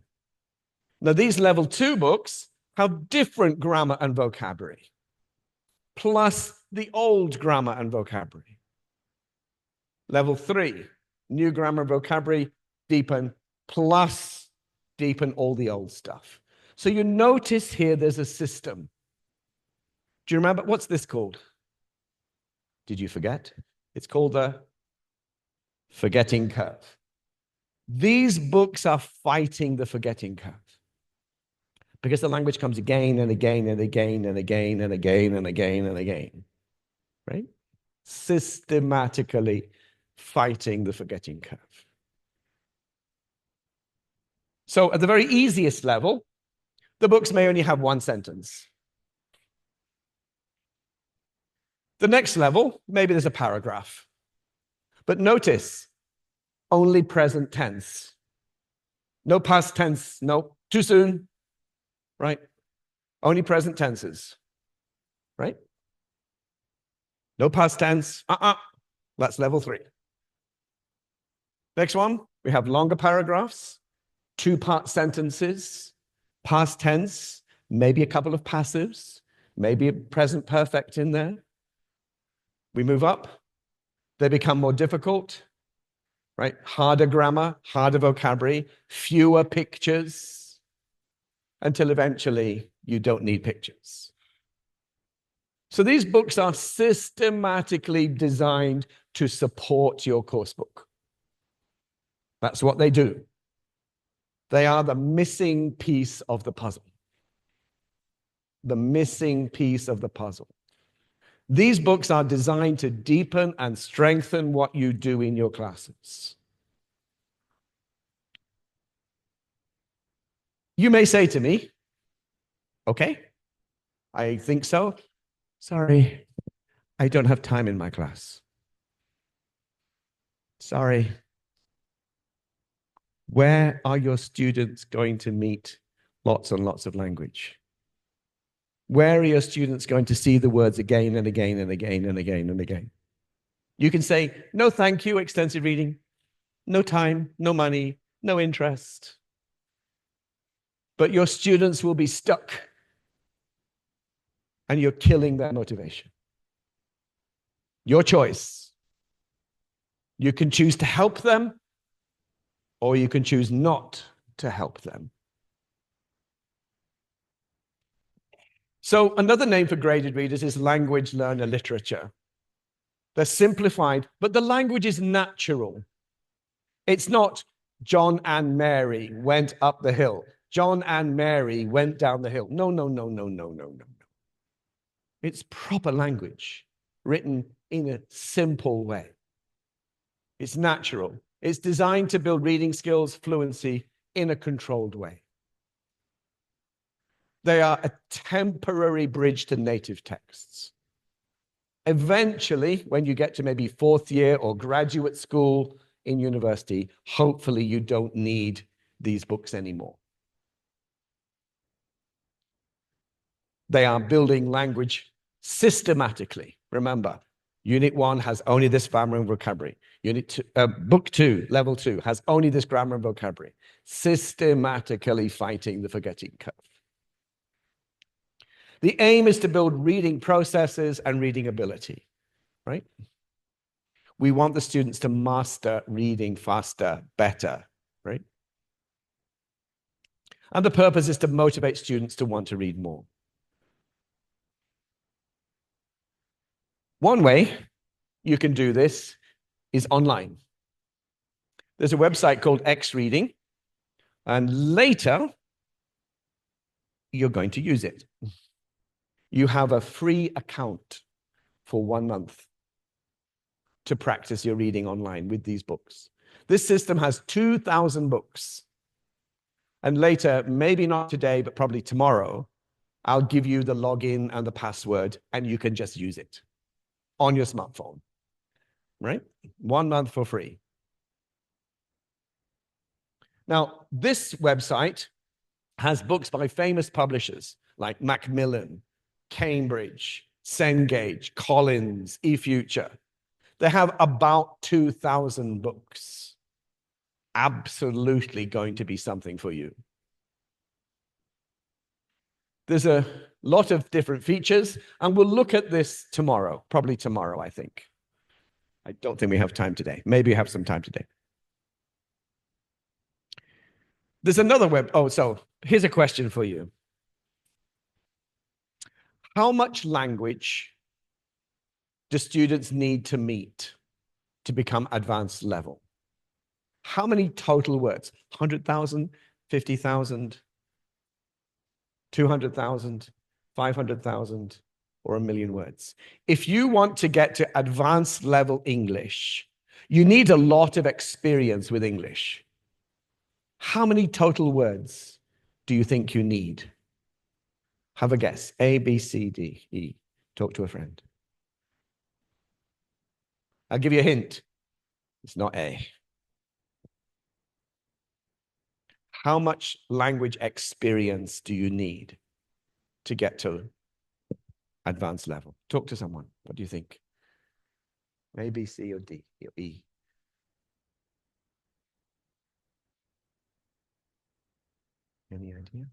Now, these level 2 books have different grammar and vocabulary, plus the old grammar and vocabulary. Level 3, new grammar and vocabulary, deepen, plus deepen all the old stuff. So you notice here there's a system. Do you remember? What's this called? Did you forget? It's called the forgetting curve. These books are fighting the forgetting curve because the language comes again and again and again and again and again and again and again, right? Systematically fighting the forgetting curve. So at the very easiest level, the books may only have one sentence. The next level, maybe there's a paragraph. But notice, only present tense. No past tense, no, too soon, right? Only present tenses, right? No past tense, That's level 3. Next one, we have longer paragraphs, 2-part sentences, past tense, maybe a couple of passives, maybe a present perfect in there. We move up, they become more difficult, right? Harder grammar, harder vocabulary, fewer pictures, until eventually you don't need pictures. So these books are systematically designed to support your course book. That's what they do. They are the missing piece of the puzzle. The missing piece of the puzzle. These books are designed to deepen and strengthen what you do in your classes. You may say to me, okay, I think so. Sorry, I don't have time in my class. Sorry. Where are your students going to meet lots and lots of language? Where are your students going to see the words again and again and again and again and again? You can say, no, thank you, extensive reading. No time, no money, no interest. But your students will be stuck and you're killing their motivation. Your choice. You can choose to help them or you can choose not to help them. So another name for graded readers is language learner literature. They're simplified, but the language is natural. It's not John and Mary went up the hill. John and Mary went down the hill. No, no, no, no, no, no, no. It's proper language written in a simple way. It's natural. It's designed to build reading skills, fluency in a controlled way. They are a temporary bridge to native texts. Eventually, when you get to maybe fourth year or graduate school in university, hopefully you don't need these books anymore. They are building language systematically. Remember, Unit 1 has only this grammar and vocabulary. Book 2, level 2, has only this grammar and vocabulary. Systematically fighting the forgetting curve. The aim is to build reading processes and reading ability, right? We want the students to master reading faster, better, right? And the purpose is to motivate students to want to read more. One way you can do this is online. There's a website called X Reading, and later you're going to use it. You have a free account for 1 month to practice your reading online with these books. This system has 2,000 books. And later, maybe not today, but probably tomorrow, I'll give you the login and the password, and you can just use it on your smartphone, right? 1 month for free. Now, this website has books by famous publishers like Macmillan, Cambridge, Cengage, Collins, eFuture. They have about 2,000 books. Absolutely going to be something for you. There's a lot of different features, and we'll look at this tomorrow, probably tomorrow, I think. I don't think we have time today. Maybe we have some time today. There's another so here's a question for you. How much language do students need to meet to become advanced level? How many total words? 100,000, 50,000, 200,000, 500,000, or 1 million words? If you want to get to advanced level English, you need a lot of experience with English. How many total words do you think you need? Have a guess. A, B, C, D, E. Talk to a friend. I'll give you a hint. It's not A. How much language experience do you need to get to advanced level? Talk to someone. What do you think? A, B, C, or D, or E? Any idea?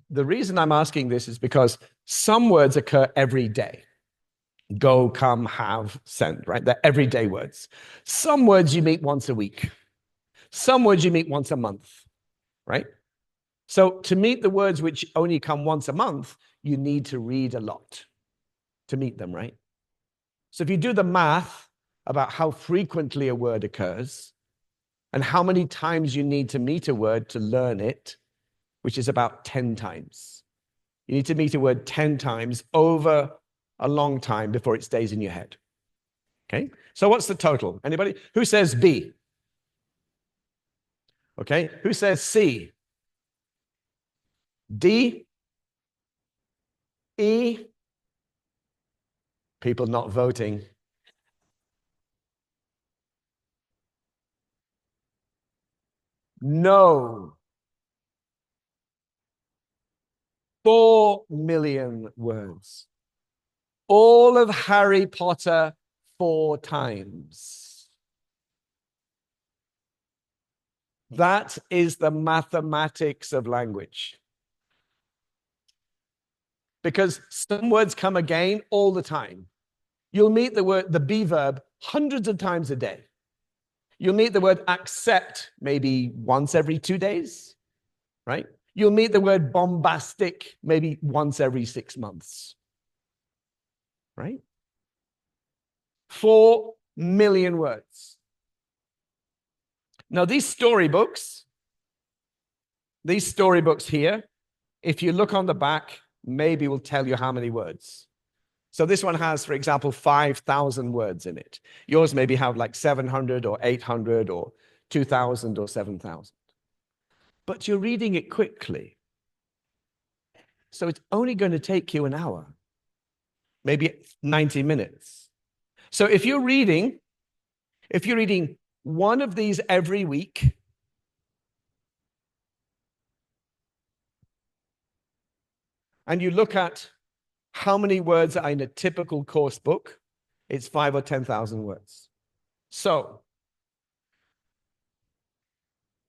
The reason I'm asking this is because some words occur every day. Go, come, have, send, right? They're everyday words. Some words you meet once a week. Some words you meet once a month, right? So to meet the words which only come once a month, you need to read a lot to meet them, right? So if you do the math about how frequently a word occurs and how many times you need to meet a word to learn it, which is about 10 times. You need to meet a word 10 times over a long time before it stays in your head. Okay, so what's the total? Anybody? Who says B? Okay, who says C? D? E? People not voting. No. 4 million words. All of Harry Potter 4 times. That is the mathematics of language. Because some words come again all the time. You'll meet the be verb hundreds of times a day. You'll meet the word accept maybe once every 2 days, right? You'll meet the word bombastic maybe once every 6 months, right? 4 million words. Now, these storybooks here, if you look on the back, maybe will tell you how many words. So this one has, for example, 5,000 words in it. Yours maybe have like 700 or 800 or 2,000 or 7,000. But you're reading it quickly. So it's only going to take you an hour, maybe 90 minutes. So if you're reading one of these every week, and you look at how many words are in a typical course book, it's 5,000 or 10,000 words. So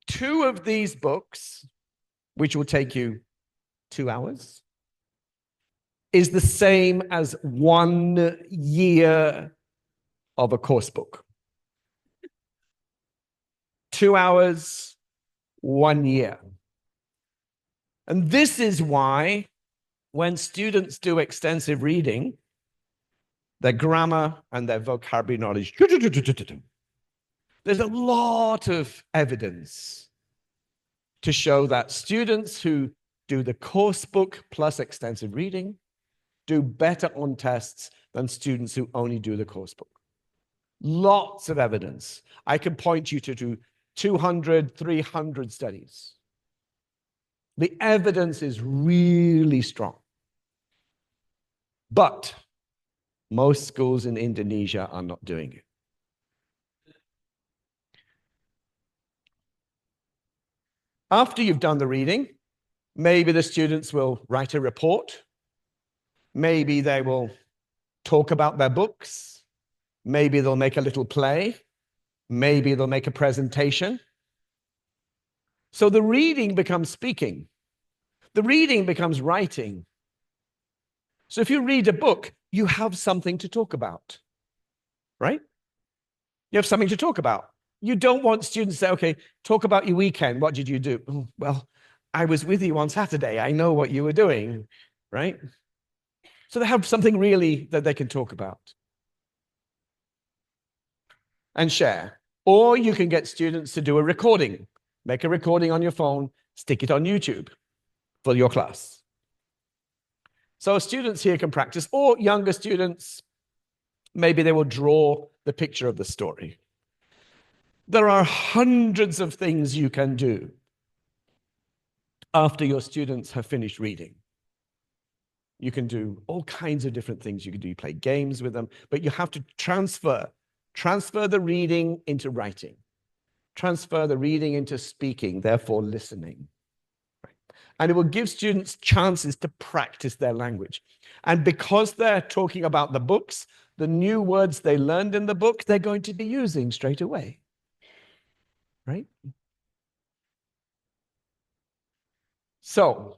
2 of these books, which will take you 2 hours, is the same as 1 year of a course book. 2 hours, 1 year. And this is why when students do extensive reading, their grammar and their vocabulary knowledge, there's a lot of evidence to show that students who do the course book plus extensive reading do better on tests than students who only do the course book. Lots of evidence. I can point you to 200, 300 studies. The evidence is really strong. But most schools in Indonesia are not doing it. After you've done the reading, maybe the students will write a report. Maybe they will talk about their books. Maybe they'll make a little play. Maybe they'll make a presentation. So the reading becomes speaking. The reading becomes writing. So if you read a book, you have something to talk about, right? You have something to talk about. You don't want students to say, okay, talk about your weekend. What did you do? Oh, well, I was with you on Saturday. I know what you were doing, right? So they have something really that they can talk about and share. Or you can get students to do a recording. Make a recording on your phone, stick it on YouTube for your class. So students here can practice, or younger students, maybe they will draw the picture of the story. There are hundreds of things you can do after your students have finished reading. You can do all kinds of different things. You can do play games with them, but you have to transfer the reading into writing, transfer the reading into speaking, therefore listening. And it will give students chances to practice their language. And because they're talking about the books, the new words they learned in the book, they're going to be using straight away, right? So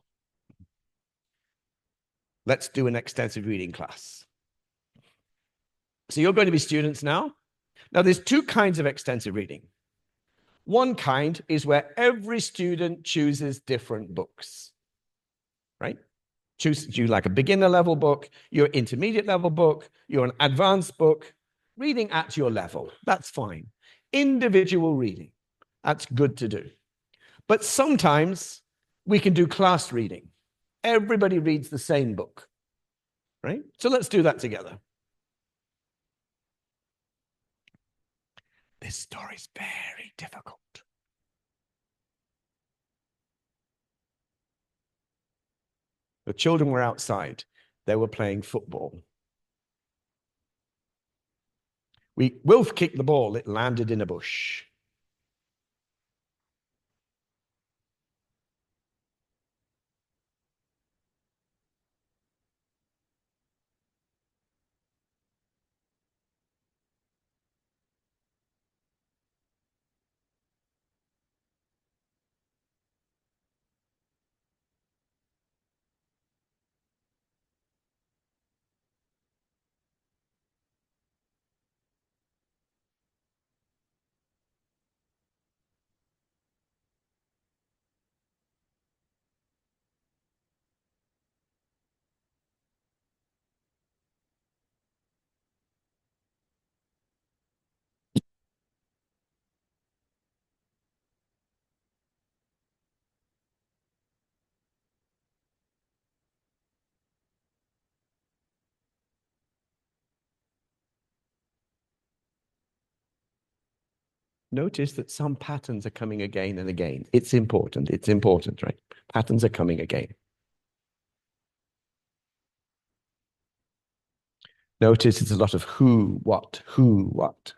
let's do an extensive reading class. So you're going to be students now. Now there's 2 kinds of extensive reading. One kind is where every student chooses different books, right? You like a beginner level book, your intermediate level book, your advanced book, reading at your level. That's fine. Individual reading, that's good to do. But sometimes we can do class reading. Everybody reads the same book, right? So let's do that together. This story's very difficult. The children were outside. They were playing football. Wolf kicked the ball. It landed in a bush. Notice that some patterns are coming again and again. It's important. It's important, right? Patterns are coming again. Notice it's a lot of who, what, who, what.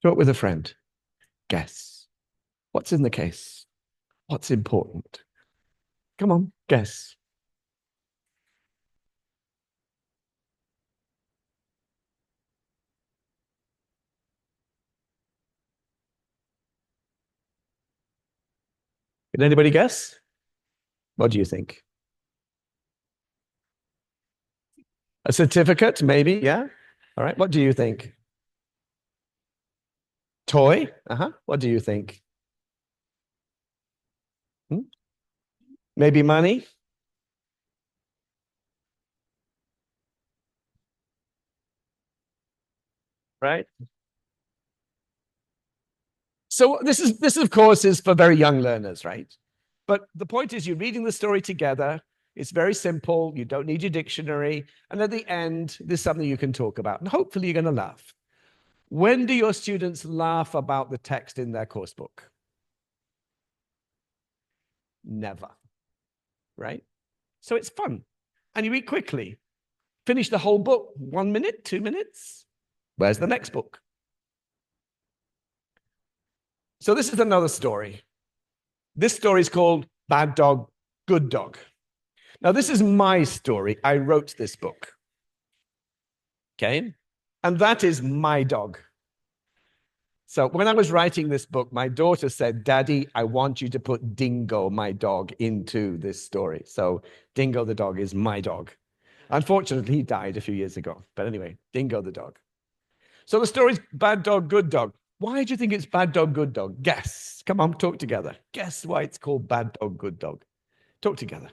Talk with a friend. Guess. What's in the case? What's important? Come on, guess. Can anybody guess? What do you think? A certificate, maybe, yeah? All right, what do you think? Toy? What do you think? Maybe money? Right? So this of course is for very young learners, right? But the point is you're reading the story together. It's very simple. You don't need your dictionary. And at the end, there's something you can talk about. And hopefully you're going to laugh. When do your students laugh about the text in their course book? Never. Right? So it's fun. And you read quickly. Finish the whole book, 1 minute, 2 minutes. Where's the next book? So this is another story. This story is called Bad Dog, Good Dog. Now, this is my story. I wrote this book. Okay? And that is my dog. So when I was writing this book, my daughter said, Daddy, I want you to put Dingo, my dog, into this story. So Dingo the dog is my dog. Unfortunately, he died a few years ago. But anyway, Dingo the dog. So the story's Bad Dog, Good Dog. Why do you think it's Bad Dog, Good Dog? Guess. Come on, talk together. Guess why it's called Bad Dog, Good Dog. Talk together.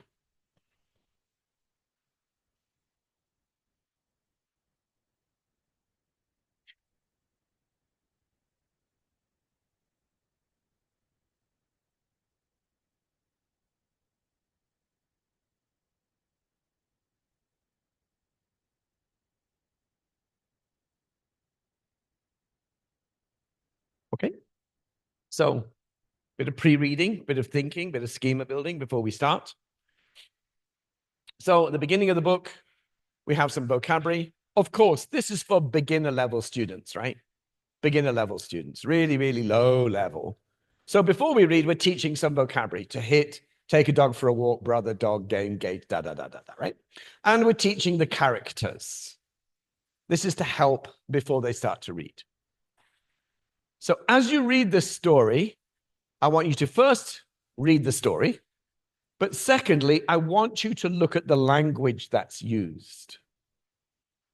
Okay. So, bit of pre-reading, bit of thinking, bit of schema building before we start. So, at the beginning of the book, we have some vocabulary. Of course, this is for beginner level students, right? Beginner level students, really, really low level. So, before we read, we're teaching some vocabulary to hit, take a dog for a walk, brother, dog, game, gate, da, da, da, da, da, right? And we're teaching the characters. This is to help before they start to read. So, as you read this story, I want you to first read the story, but secondly, I want you to look at the language that's used.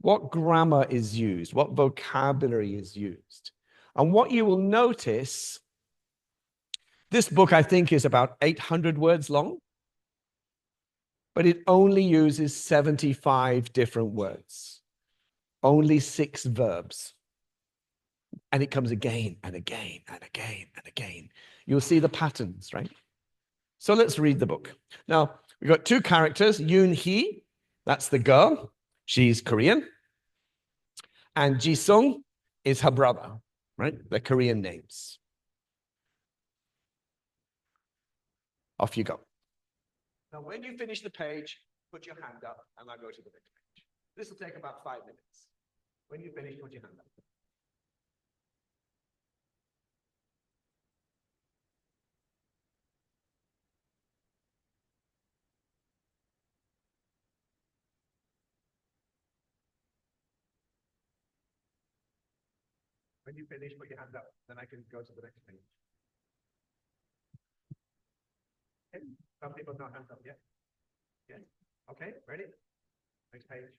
What grammar is used? What vocabulary is used? And what you will notice, this book, I think, is about 800 words long. but it only uses 75 different words, only 6 verbs. And it comes again and again and again and again. You'll see the patterns, right? So let's read the book. Now, we've got 2 characters, Yoon Hee, that's the girl, she's Korean. And Ji Sung is her brother, right? They're Korean names. Off you go. Now, when you finish the page, put your hand up and I'll go to the next page. This will take about 5 minutes. When you finish, put your hand up. When you finish, put your hand up. Then I can go to the next page. Okay. Some people not hands up yet. Yeah. Okay, ready? Next page.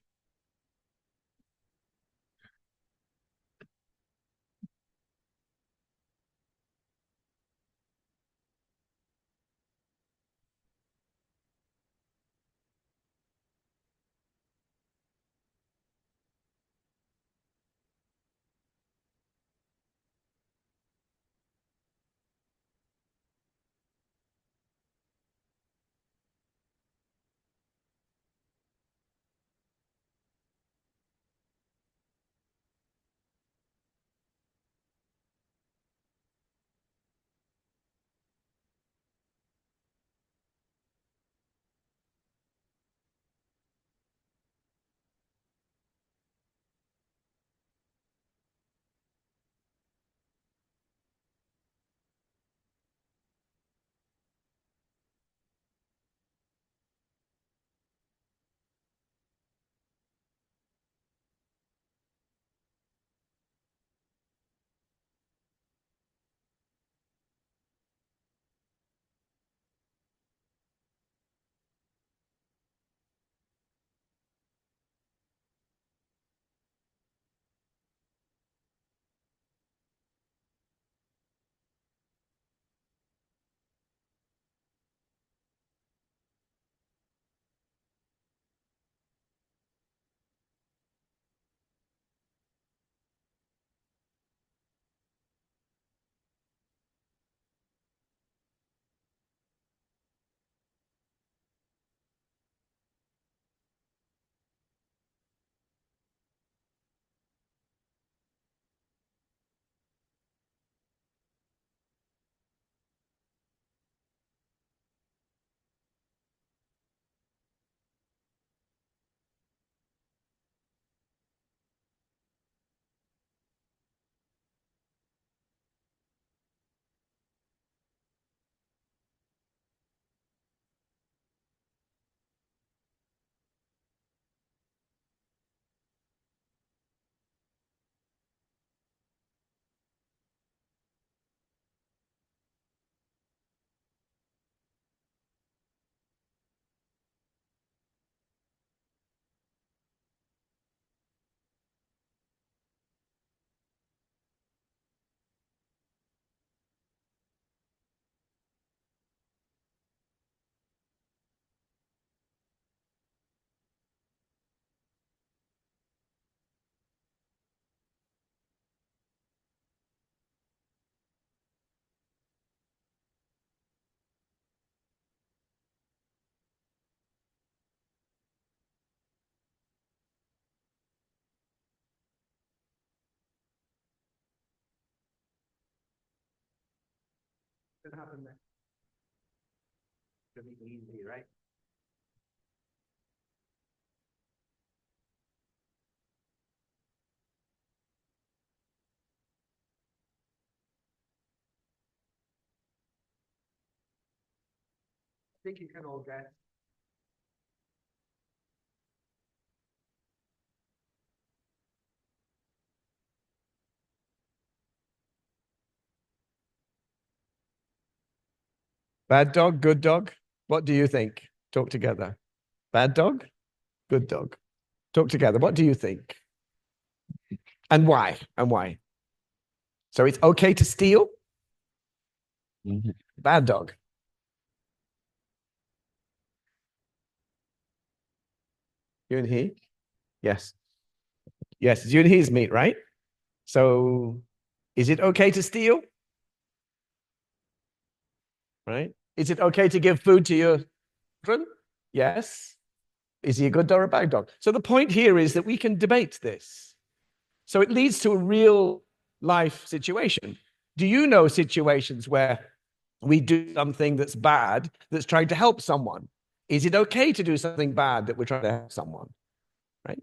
What happened there? Should be easy, right? I think you can all guess. Bad dog, good dog. What do you think? Talk together. Bad dog, good dog. Talk together. What do you think? And why? And why? So it's okay to steal? Bad dog. You and he? Yes. Yes, it's you and his meat, right? So is it okay to steal? Right? Is it okay to give food to your children? Yes. Is he a good dog or a bad dog? So the point here is that we can debate this. So it leads to a real life situation. Do you know situations where we do something that's bad that's trying to help someone? Is it okay to do something bad that we're trying to help someone? Right?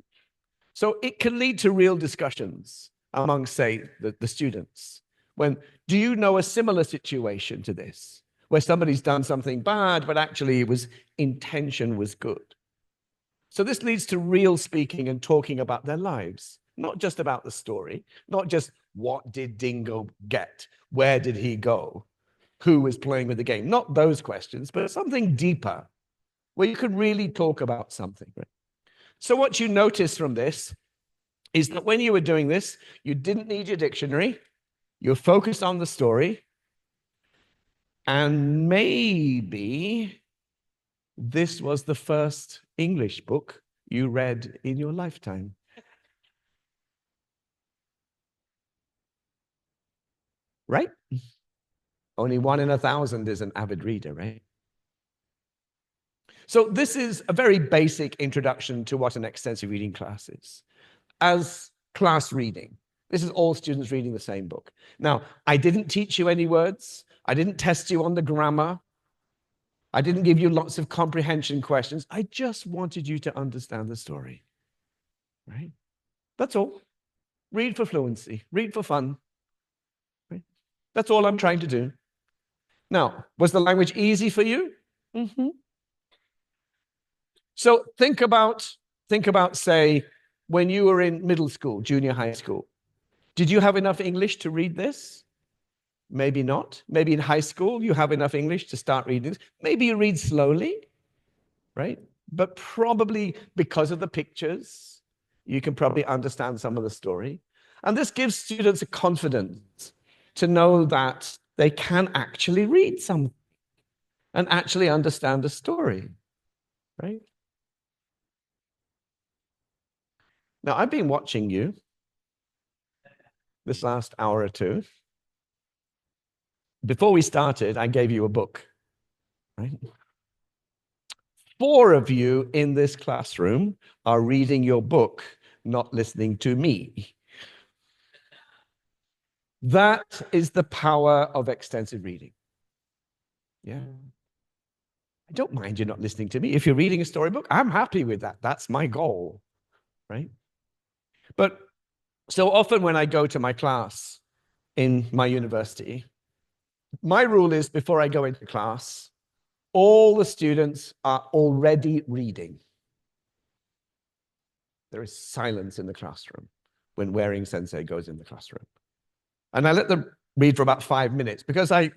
So it can lead to real discussions among, say, the students. Do you know a similar situation to this, where somebody's done something bad, but actually intention was good? So this leads to real speaking and talking about their lives, not just about the story, not just what did Dingo get? Where did he go? Who was playing with the game? Not those questions, but something deeper, where you could really talk about something. So what you notice from this is that when you were doing this, you didn't need your dictionary. You were focused on the story. And maybe this was the first English book you read in your lifetime. Right? Only 1 in 1,000 is an avid reader, right? So this is a very basic introduction to what an extensive reading class is. As class reading, this is all students reading the same book. Now, I didn't teach you any words. I didn't test you on the grammar. I didn't give you lots of comprehension questions. I just wanted you to understand the story, right? That's all. Read for fluency, read for fun. Right? That's all I'm trying to do. Now, was the language easy for you? Mm-hmm. So think about, say, when you were in middle school, junior high school. Did you have enough English to read this? Maybe not. Maybe in high school, you have enough English to start reading this. Maybe you read slowly, right? But probably because of the pictures, you can probably understand some of the story. And this gives students a confidence to know that they can actually read something and actually understand the story, right? Now, I've been watching you this last hour or two. Before we started, I gave you a book, right? 4 of you in this classroom are reading your book, not listening to me. That is the power of extensive reading. Yeah. I don't mind you not listening to me. If you're reading a storybook, I'm happy with that. That's my goal, right? But so often when I go to my class in my university, my rule is before I go into class, all the students are already reading. There is silence in the classroom when Wearing Sensei goes in the classroom. And I let them read for about 5 minutes because I,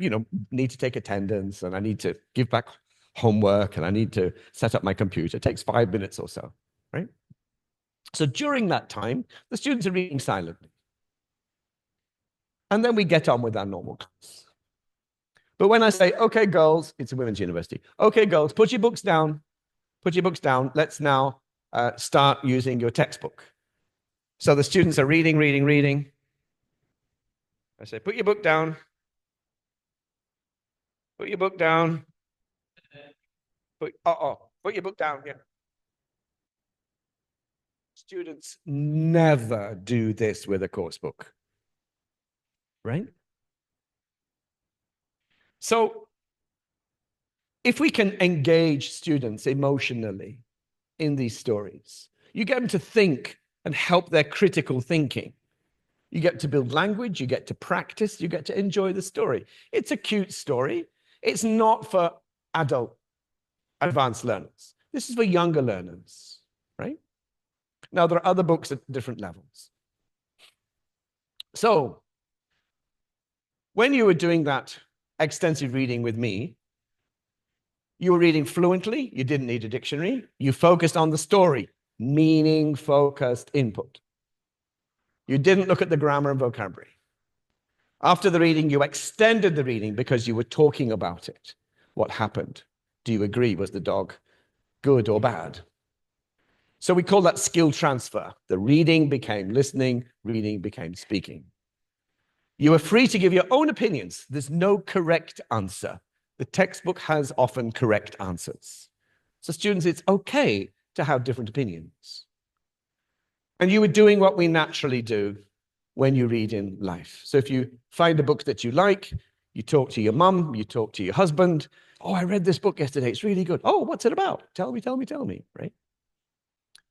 need to take attendance and I need to give back homework and I need to set up my computer. It takes 5 minutes or so, right? So during that time, the students are reading silently. And then we get on with our normal class. But when I say, okay, girls, it's a women's university. Okay, girls, put your books down. Put your books down. Let's now start using your textbook. So the students are reading. I say, put your book down. Put your book down. Put your book down here. Students never do this with a course book, right? So if we can engage students emotionally in these stories, you get them to think and help their critical thinking. You get to build language, you get to practice, you get to enjoy the story. It's a cute story. It's not for adult advanced learners. This is for younger learners, right? Now, there are other books at different levels. So when you were doing that extensive reading with me, you were reading fluently, you didn't need a dictionary, you focused on the story, meaning-focused input. You didn't look at the grammar and vocabulary. After the reading, you extended the reading because you were talking about it. What happened? Do you agree? Was the dog good or bad? So we call that skill transfer. The reading became listening, reading became speaking. You are free to give your own opinions. There's no correct answer. The textbook has often correct answers. So students, it's okay to have different opinions. And you are doing what we naturally do when you read in life. So if you find a book that you like, you talk to your mum, you talk to your husband. Oh, I read this book yesterday. It's really good. Oh, what's it about? Tell me, right?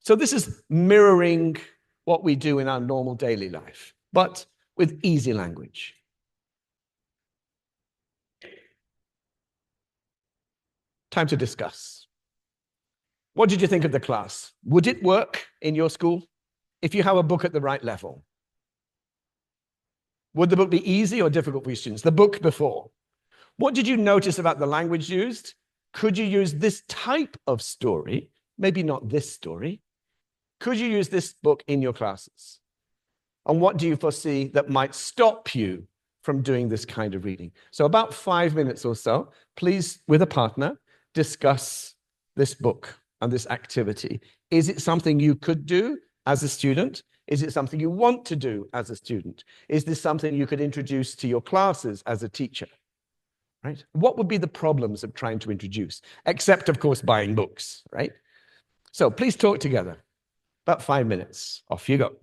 So this is mirroring what we do in our normal daily life, but with easy language. Time to discuss. What did you think of the class? Would it work in your school if you have a book at the right level? Would the book be easy or difficult for your students? The book before. What did you notice about the language used? Could you use this type of story? Maybe not this story. Could you use this book in your classes? And what do you foresee that might stop you from doing this kind of reading? So about 5 minutes or so, please, with a partner, discuss this book and this activity. Is it something you could do as a student? Is it something you want to do as a student? Is this something you could introduce to your classes as a teacher? Right? What would be the problems of trying to introduce? Except, of course, buying books, right? So please talk together. About 5 minutes. Off you go.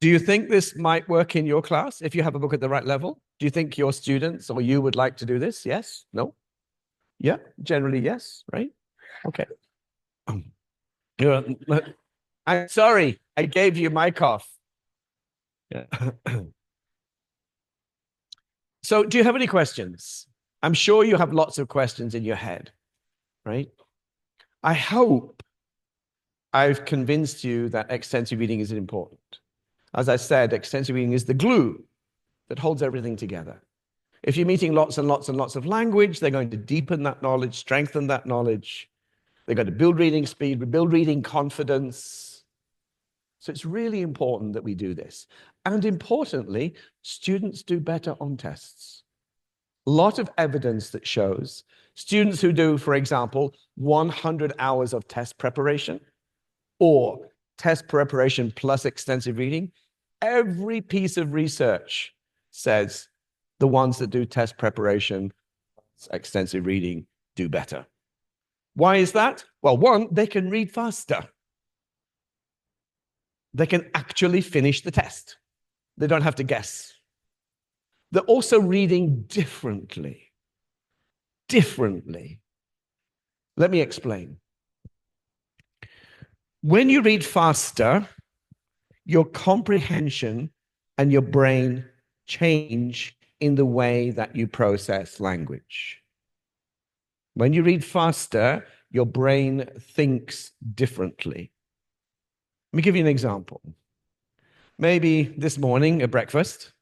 Do you think this might work in your class if you have a book at the right level? Do you think your students or you would like to do this? Yes? No? Yeah? Generally, yes, right? Okay. I'm sorry, I gave you my cough. Yeah. So, do you have any questions? I'm sure you have lots of questions in your head, right? I hope I've convinced you that extensive reading is important. As I said, extensive reading is the glue that holds everything together. If you're meeting lots and lots and lots of language, they're going to deepen that knowledge, strengthen that knowledge. They're going to build reading speed, build reading confidence. So it's really important that we do this. And importantly, students do better on tests. A lot of evidence that shows students who do, for example, 100 hours of test preparation or test preparation plus extensive reading, every piece of research says the ones that do test preparation, extensive reading, do better. Why is that? Well, one, they can read faster. They can actually finish the test. They don't have to guess. They're also reading differently. Differently. Let me explain. When you read faster, your comprehension and your brain change in the way that you process language. When you read faster, your brain thinks differently. Let me give you an example. Maybe this morning at breakfast,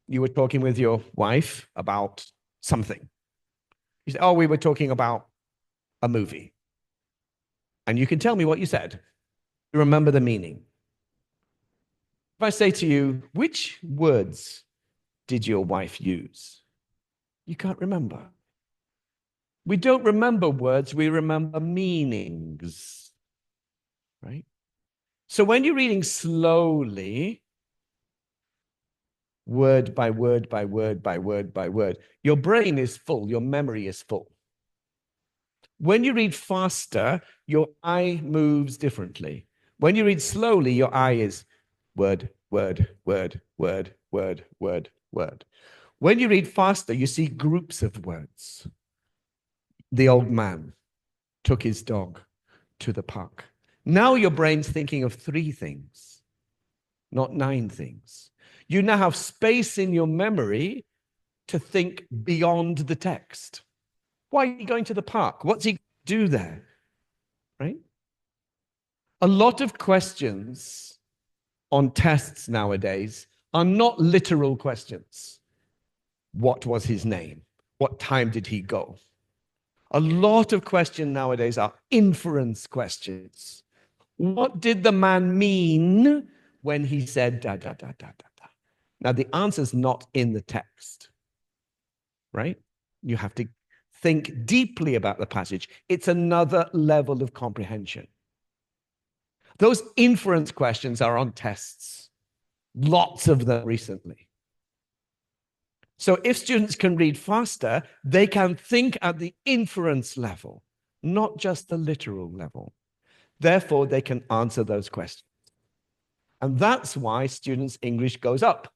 you were talking with your wife about something. You said, oh, we were talking about a movie. And you can tell me what you said. You remember the meaning. If I say to you, which words did your wife use? You can't remember. We don't remember words, we remember meanings, right? So when you're reading slowly, word by word by word by word by word, your brain is full, your memory is full. When you read faster, your eye moves differently. When you read slowly, your eye is word, word, word, word, word, word, word. When you read faster, you see groups of words. The old man took his dog to the park. Now your brain's thinking of 3 things, not 9 things. You now have space in your memory to think beyond the text. Why are you going to the park? What's he do there? Right? A lot of questions on tests nowadays are not literal questions. What was his name? What time did he go? A lot of questions nowadays are inference questions. What did the man mean when he said da, da, da, da, da, da? Now, the answer's not in the text, right? You have to think deeply about the passage. It's another level of comprehension. Those inference questions are on tests, lots of them recently. So if students can read faster, they can think at the inference level, not just the literal level. Therefore, they can answer those questions. And that's why students' English goes up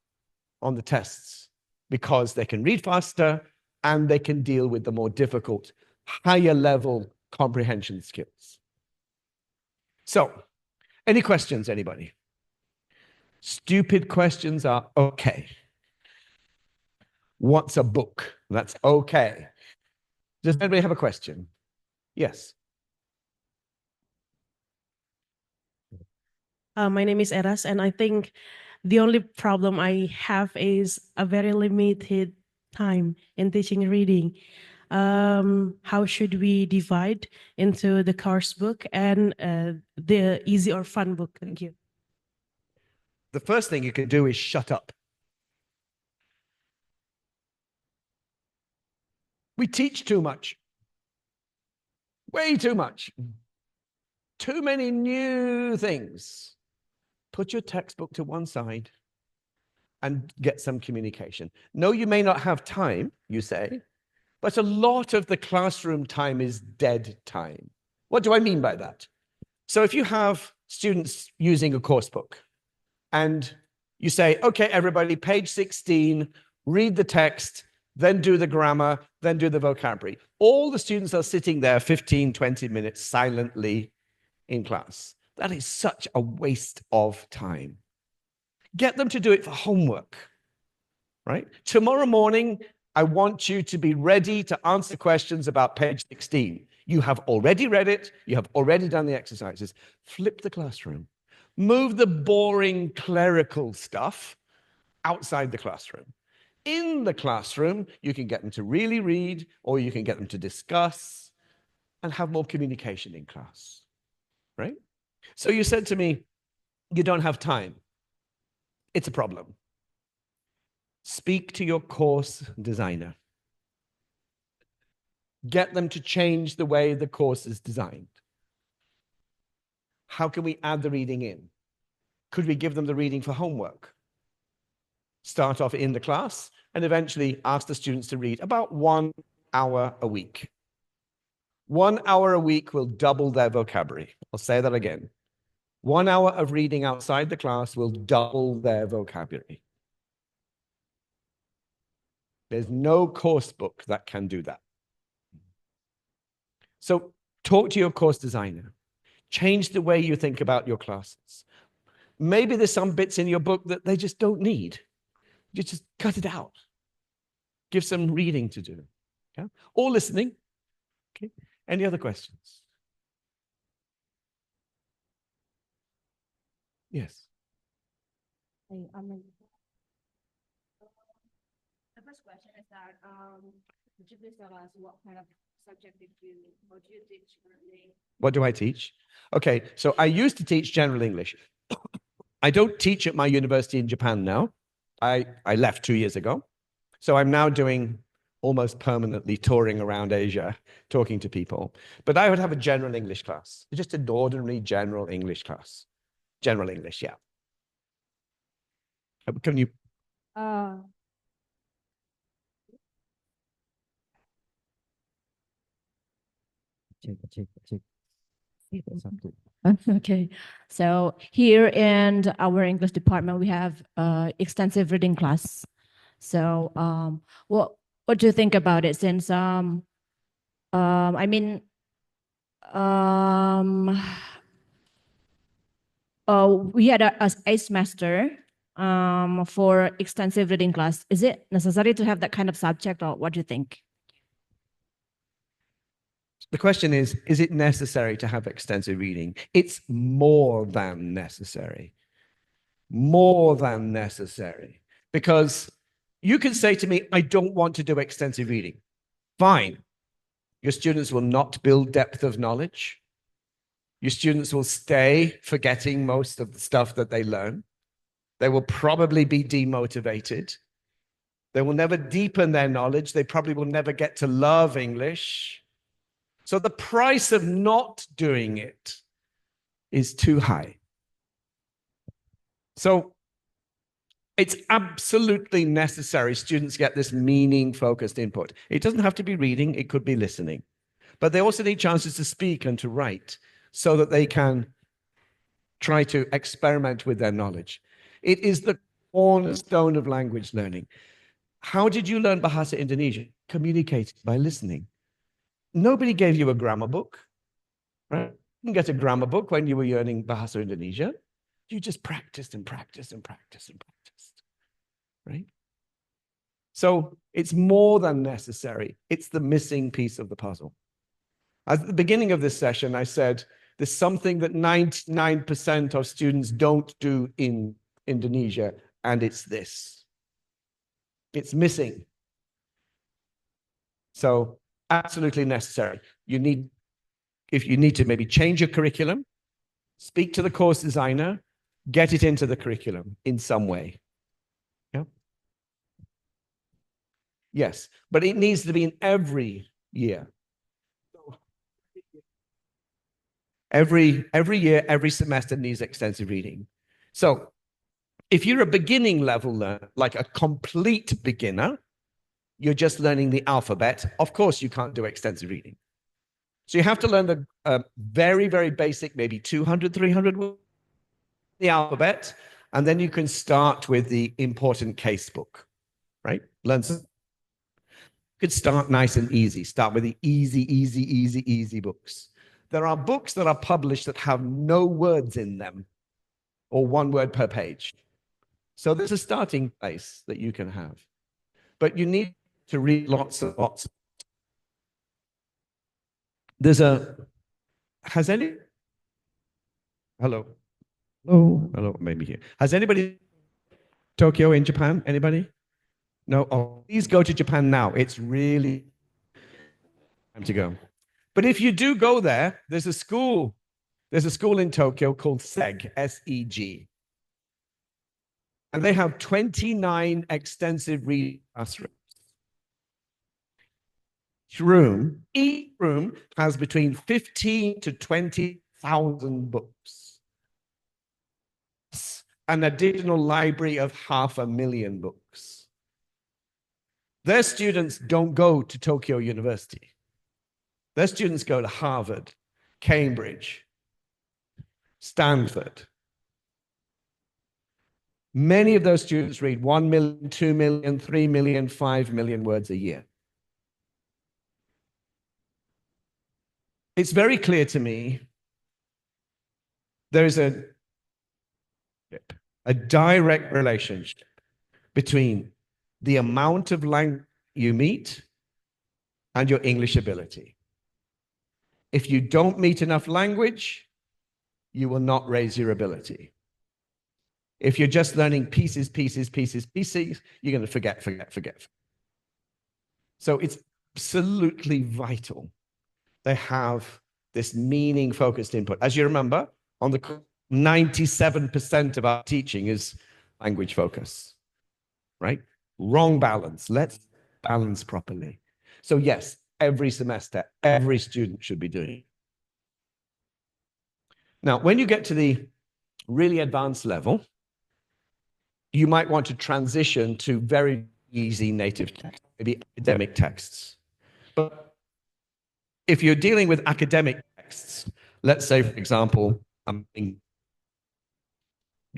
on the tests, because they can read faster and they can deal with the more difficult, higher level comprehension skills. So, any questions, anybody? Stupid questions are okay. What's a book? That's okay. Does anybody have a question? Yes. My name is Eras, and I think the only problem I have is a very limited time in teaching reading. How should we divide into the course book and the easy or fun book? Thank you. The first thing you can do is shut up. We teach too much. Way too much. Too many new things. Put your textbook to one side and get some communication. No, you may not have time, you say, but a lot of the classroom time is dead time. What do I mean by that? So if you have students using a course book and you say, okay, everybody, page 16, read the text, then do the grammar, then do the vocabulary. All the students are sitting there 15, 20 minutes silently in class. That is such a waste of time. Get them to do it for homework, right? Tomorrow morning, I want you to be ready to answer questions about page 16. You have already read it. You have already done the exercises. Flip the classroom. Move the boring clerical stuff outside the classroom. In the classroom, you can get them to really read, or you can get them to discuss and have more communication in class, right? So you said to me, you don't have time. It's a problem. Speak to your course designer. Get them to change the way the course is designed. How can we add the reading in? Could we give them the reading for homework? Start off in the class and eventually ask the students to read about 1 hour a week. 1 hour a week will double their vocabulary. I'll say that again. 1 hour of reading outside the class will double their vocabulary. There's no course book that can do that. So talk to your course designer. Change the way you think about your classes. Maybe there's some bits in your book that they just don't need. You just cut it out. Give some reading to do. Yeah? Or listening. Okay. Any other questions? Yes. The first question is that could you please tell us what kind of subject did you or do you teach currently? What do I teach? Okay, so I used to teach general English. I don't teach at my university in Japan now. I left 2 years ago. So I'm now doing almost permanently touring around Asia, talking to people. But I would have a general English class, just an ordinary general English class. General English, yeah. Can you? Check. Okay, so here in our English department, we have extensive reading class. So what do you think about it? Since I mean, we had a semester for extensive reading class. Is it necessary to have that kind of subject, or what do you think? The question is it necessary to have extensive reading? It's more than necessary. More than necessary. Because you can say to me, I don't want to do extensive reading. Fine. Your students will not build depth of knowledge. Your students will stay forgetting most of the stuff that they learn. They will probably be demotivated. They will never deepen their knowledge. They probably will never get to love English. So the price of not doing it is too high. So it's absolutely necessary students get this meaning-focused input. It doesn't have to be reading, it could be listening. But they also need chances to speak and to write so that they can try to experiment with their knowledge. It is the cornerstone of language learning. How did you learn Bahasa Indonesia? Communicate by listening. Nobody gave you a grammar book, right? You didn't get a grammar book when you were learning Bahasa Indonesia. You just practiced and practiced and practiced and practiced, right? So it's more than necessary. It's the missing piece of the puzzle. At the beginning of this session, I said there's something that 99% of students don't do in Indonesia, and it's this. It's missing. So absolutely necessary. If you need to maybe change your curriculum, speak to the course designer, get it into the curriculum in some way. Yeah. Yes, but it needs to be in every year. Every year, every semester needs extensive reading. So if you're a beginning level learner, like a complete beginner, you're just learning the alphabet, of course you can't do extensive reading. So you have to learn the very, very basic, maybe 200, 300 words, the alphabet, and then you can start with the important case book, right? You could start nice and easy. Start with the easy books. There are books that are published that have no words in them, or one word per page. So there's a starting place that you can have. But you need to read lots and lots. Hello, maybe here. Has anybody, Tokyo in Japan, anybody? No? Oh, please go to Japan now. It's really time to go. But if you do go there, there's a school in Tokyo called SEG, S-E-G. And they have 29 extensive reading classrooms. Each room has between 15 to 20,000 books. An additional library of 500,000 books. Their students don't go to Tokyo University. Their students go to Harvard, Cambridge, Stanford. Many of those students read 1 million, 2 million, 3 million, 5 million words a year. It's very clear to me there's a direct relationship between the amount of language you meet and your English ability. If you don't meet enough language, you will not raise your ability. If you're just learning pieces, you're going to forget. So it's absolutely vital they have this meaning-focused input. As you remember, on the 97% of our teaching is language focus, right? Wrong balance. Let's balance properly. So yes, every semester, every student should be doing it. Now, when you get to the really advanced level, you might want to transition to very easy native text, maybe academic texts. But if you're dealing with academic texts, let's say, for example, in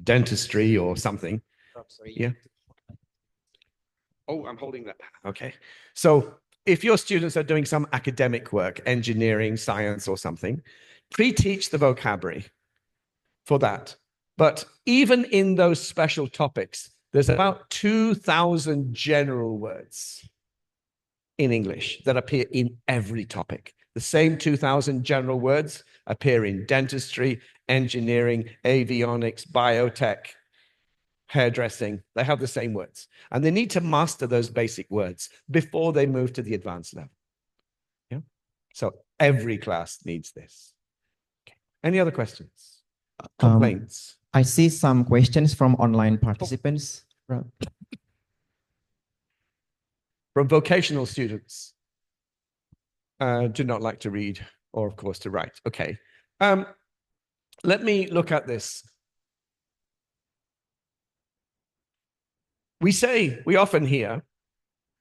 dentistry or something. Oh, sorry. Yeah. Oh, I'm holding that. Okay. So if your students are doing some academic work, engineering, science, or something, pre-teach the vocabulary for that. But even in those special topics, there's about 2,000 general words in English that appear in every topic. The same 2,000 general words appear in dentistry, engineering, avionics, biotech, hairdressing. They have the same words. And they need to master those basic words before they move to the advanced level. Yeah? So every class needs this. Okay. Any other questions? Complaints? I see some questions from online participants. From vocational students. Do not like to read or, of course, to write. Okay. Let me look at this. We often hear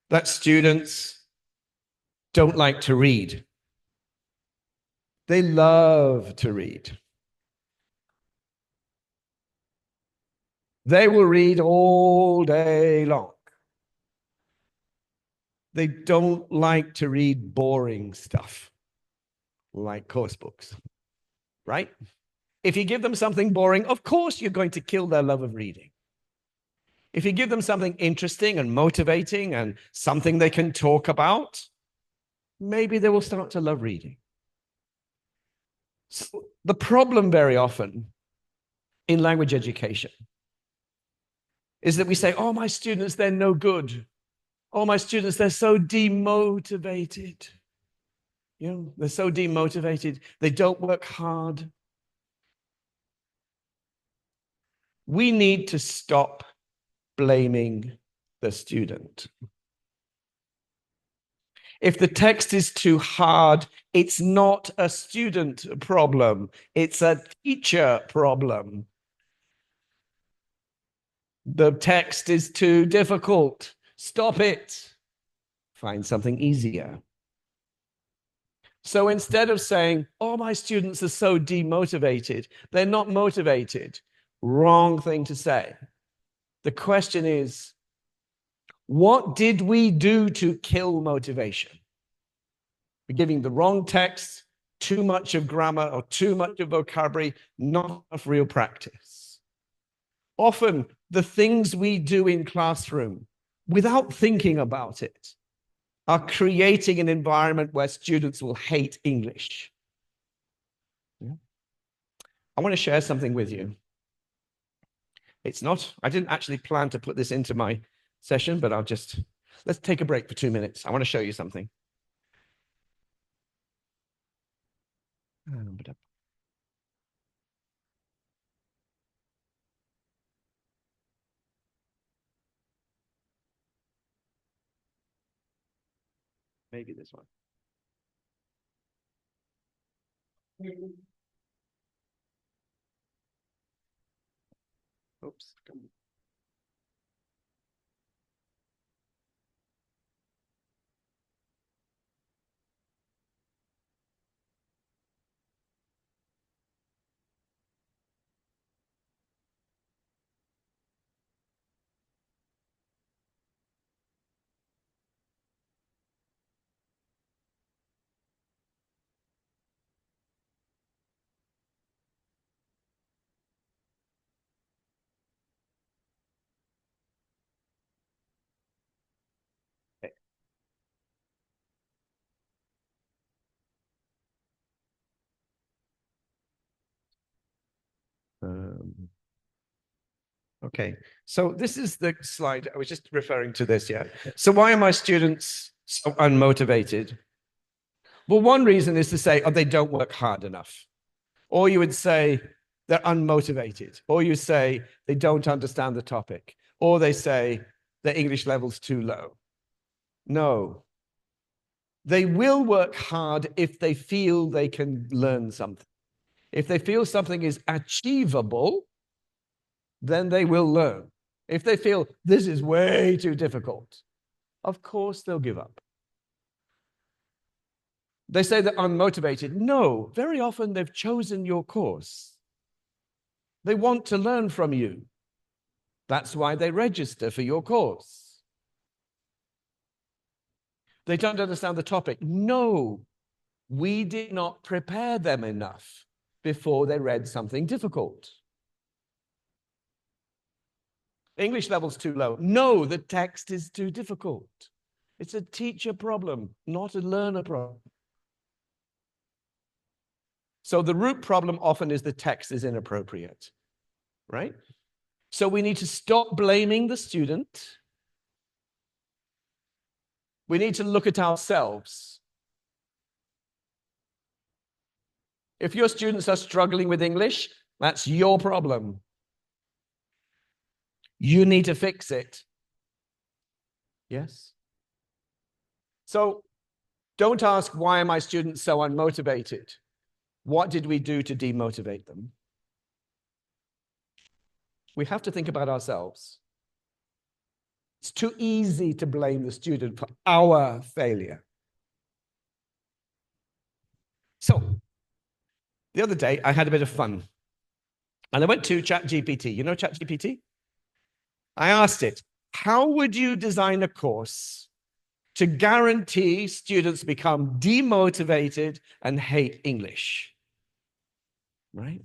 that students don't like to read. They love to read. They will read all day long. They don't like to read boring stuff like course books, right? If you give them something boring, of course you're going to kill their love of reading. If you give them something interesting and motivating and something they can talk about, maybe they will start to love reading. So the problem very often in language education is that we say, oh, my students, they're no good. Oh, my students, they're so demotivated. You know, they're so demotivated. They don't work hard. We need to stop blaming the student. If the text is too hard, it's not a student problem. It's a teacher problem. The text is too difficult. Stop it. Find something easier. So instead of saying, oh, my students are so demotivated, they're not motivated. Wrong thing to say. The question is, what did we do to kill motivation? We're giving the wrong text, too much of grammar or too much of vocabulary, not enough real practice. Often, the things we do in classroom, without thinking about it, are creating an environment where students will hate English. Yeah. I want to share something with you. I didn't actually plan to put this into my session, but let's take a break for 2 minutes. I want to show you something. Maybe this one. Oops. Okay, so this is the slide. I was just referring to this, yeah. So why are my students so unmotivated? Well, one reason is to say, oh, they don't work hard enough. Or you would say they're unmotivated. Or you say they don't understand the topic. Or they say their English level's too low. No. They will work hard if they feel they can learn something. If they feel something is achievable, then they will learn. If they feel this is way too difficult, of course they'll give up. They say they're unmotivated. No, very often they've chosen your course. They want to learn from you. That's why they register for your course. They don't understand the topic. No, we did not prepare them enough before they read something difficult. English level's too low. No, the text is too difficult. It's a teacher problem, not a learner problem. So the root problem often is the text is inappropriate, right? So we need to stop blaming the student. We need to look at ourselves. If your students are struggling with English, that's your problem. You need to fix it. Yes? So don't ask, why are my students so unmotivated? What did we do to demotivate them? We have to think about ourselves. It's too easy to blame the student for our failure. So, the other day, I had a bit of fun. And I went to ChatGPT. You know ChatGPT? I asked it, how would you design a course to guarantee students become demotivated and hate English? Right?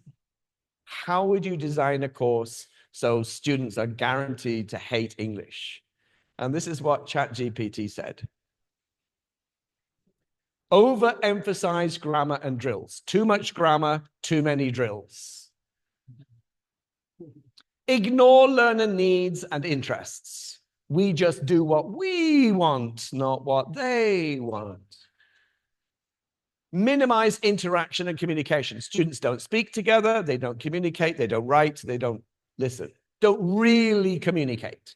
How would you design a course so students are guaranteed to hate English? And this is what ChatGPT said. Overemphasize grammar and drills. Too much grammar, too many drills. Ignore learner needs and interests. We just do what we want, not what they want. Minimize interaction and communication. Students don't speak together, they don't communicate, they don't write, they don't listen, don't really communicate.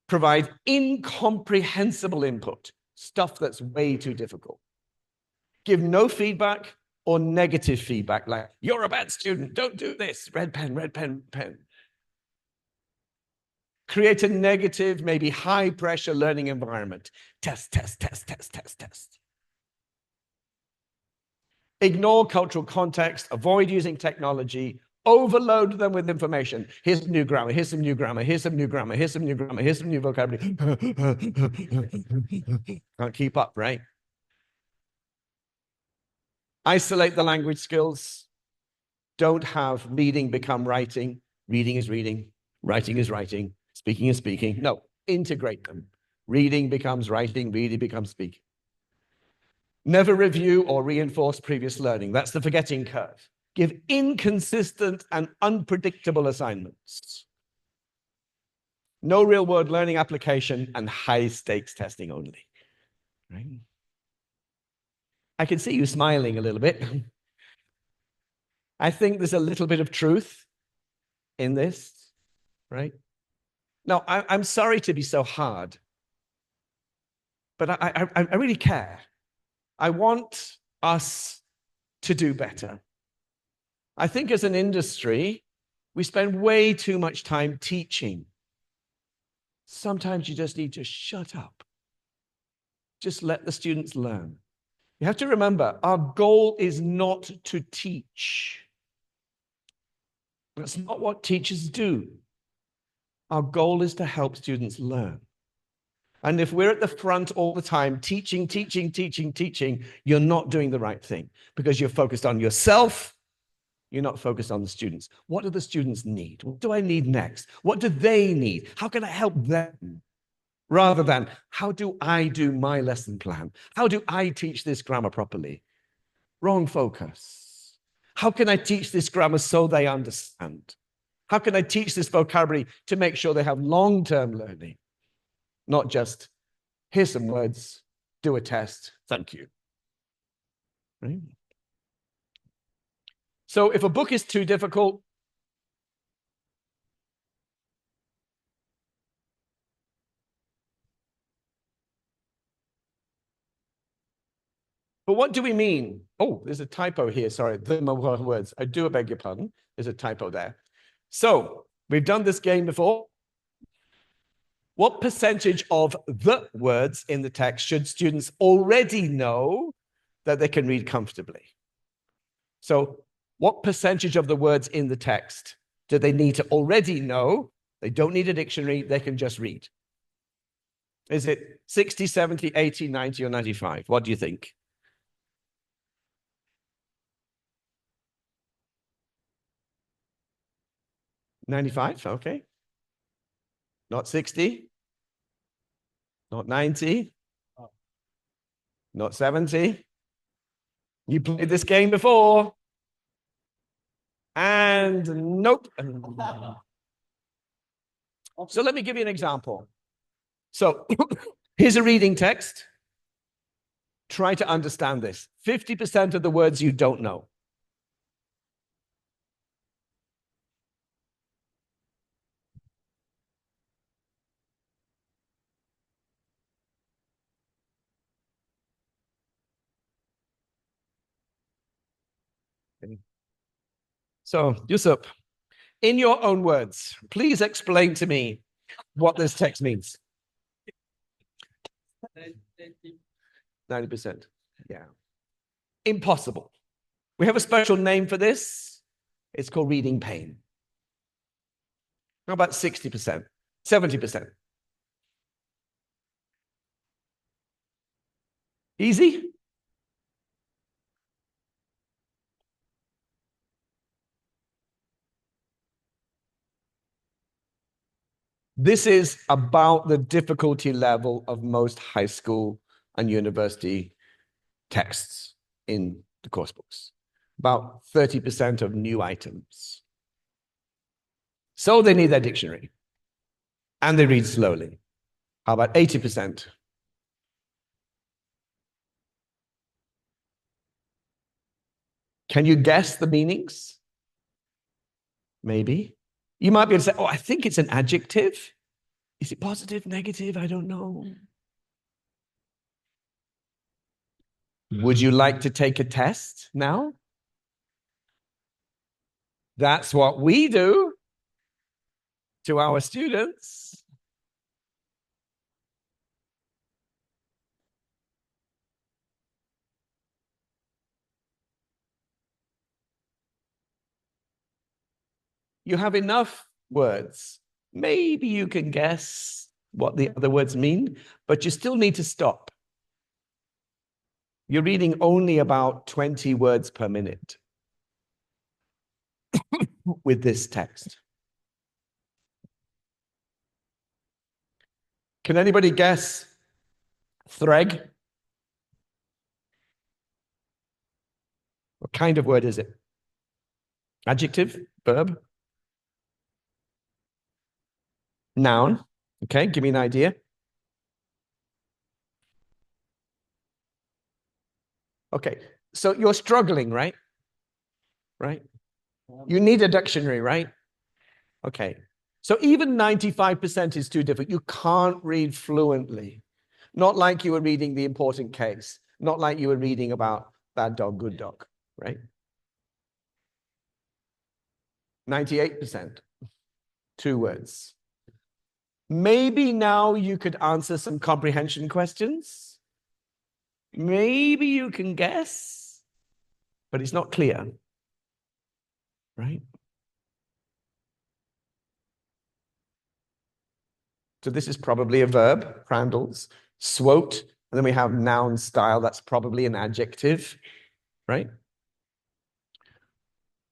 Provide incomprehensible input, stuff that's way too difficult. Give no feedback or negative feedback, like, you're a bad student, don't do this, red pen, pen. Create a negative, maybe high pressure learning environment. Test. Ignore cultural context, avoid using technology, overload them with information. Here's some new grammar, here's some new grammar, here's some new grammar, here's some new grammar, here's some new vocabulary. Can't keep up, right? Isolate the language skills. Don't have reading become writing. Reading is reading, writing is writing, speaking is speaking. No, integrate them. Reading becomes writing, reading becomes speaking. Never review or reinforce previous learning. That's the forgetting curve. Give inconsistent and unpredictable assignments. No real-world learning application and high-stakes testing only. Right? I can see you smiling a little bit. I think there's a little bit of truth in this, right? Now, I'm sorry to be so hard, but I really care. I want us to do better. I think as an industry, we spend way too much time teaching. Sometimes you just need to shut up. Just let the students learn. You have to remember, our goal is not to teach. That's not what teachers do. Our goal is to help students learn. And if we're at the front all the time, teaching, you're not doing the right thing because you're focused on yourself. You're not focused on the students. What do the students need? What do I need next? What do they need? How can I help them? Rather than, how do I do my lesson plan? How do I teach this grammar properly? Wrong focus. How can I teach this grammar so they understand? How can I teach this vocabulary to make sure they have long-term learning? Not just, here's some words, do a test, thank you. Right? So if a book is too difficult, but what do we mean? Oh, there's a typo here. Sorry, the words. I do beg your pardon. There's a typo there. So we've done this game before. What percentage of the words in the text should students already know that they can read comfortably? So what percentage of the words in the text do they need to already know? They don't need a dictionary. They can just read. Is it 60, 70, 80, 90, or 95? What do you think? 95, okay. Not 60, not 90, not 70. You played this game before. And nope. So let me give you an example. So here's a reading text. Try to understand this. 50% of the words you don't know. So, Yusuf, in your own words, please explain to me what this text means. 90%. Yeah. Impossible. We have a special name for this. It's called reading pain. How about 60%, 70%? Easy? This is about the difficulty level of most high school and university texts in the course books. About 30% of new items. So they need their dictionary. And they read slowly. How about 80%? Can you guess the meanings? Maybe. You might be able to say, oh, I think it's an adjective. Is it positive, negative? I don't know. Would you like to take a test now? That's what we do to our students. You have enough words. Maybe you can guess what the other words mean, but you still need to stop. You're reading only about 20 words per minute with this text. Can anybody guess threg? What kind of word is it? Adjective, verb, noun. Okay, give me an idea. Okay, so you're struggling, right? Right? You need a dictionary, right? Okay, so even 95% is too difficult. You can't read fluently. Not like you were reading The Important Case. Not like you were reading about Bad Dog, Good Dog, right? 98%, 2 words. Maybe now you could answer some comprehension questions. Maybe you can guess, but it's not clear, right? So this is probably a verb, crandles, swote, and then we have noun style. That's probably an adjective, right?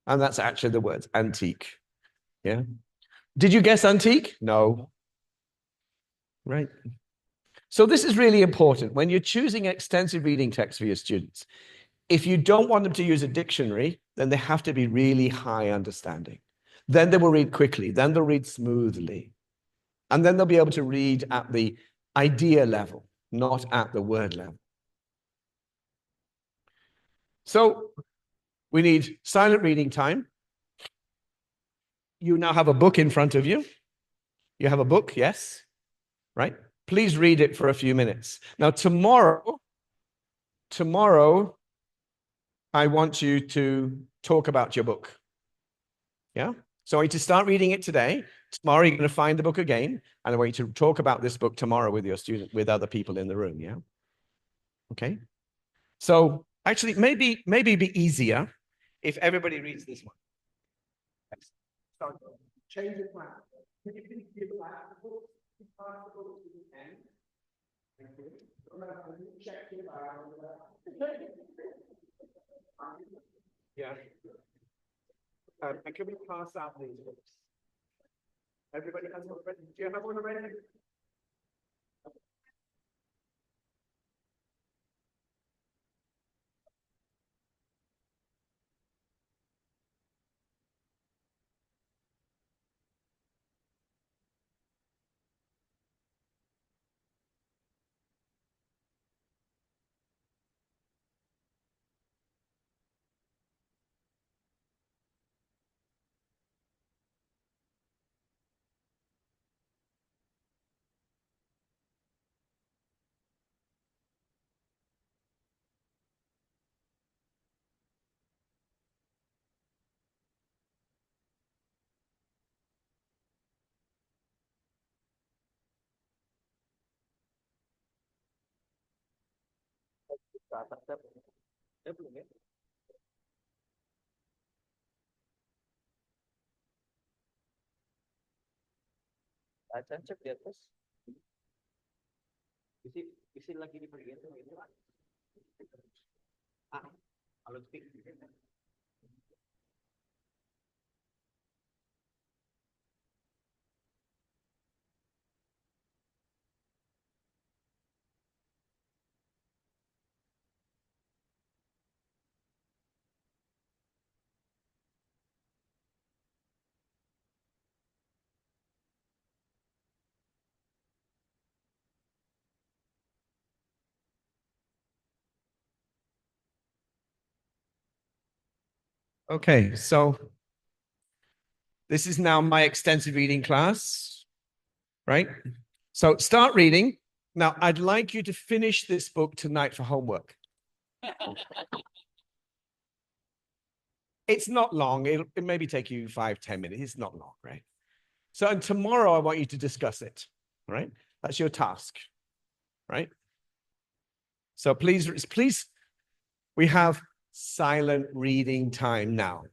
And that's actually the words antique. Yeah. Did you guess antique? No. Right. So this is really important when you're choosing extensive reading text for your students. If you don't want them to use a dictionary, then then they have to be really high understanding. Then they will read quickly, then they'll read smoothly. And then they'll be able to read at the idea level, not at the word level. So we need silent reading time. You now have a book in front of you. You have a book, yes? Right? Please read it for a few minutes. Now, tomorrow, I want you to talk about your book. Yeah? So I want you to start reading it today. Tomorrow, you're going to find the book again. And I want you to talk about this book tomorrow with your student, with other people in the room. Yeah? Okay? So actually, maybe it'd be easier if everybody reads this one. So change your plan. Can you please give back the book? Pass the book to the end. Thank you. Check it out. Yeah. And can we pass out these books? Everybody has one already? Do you have one already? Cek di atas. Isi lagi di bagian itu. Kalau speak. Okay, so this is now my extensive reading class, right? So start reading. Now, I'd like you to finish this book tonight for homework. It's not long. It maybe take you 5-10 minutes. It's not long, right? So, and tomorrow I want you to discuss it, right? That's your task, right? So please, we have silent reading time now.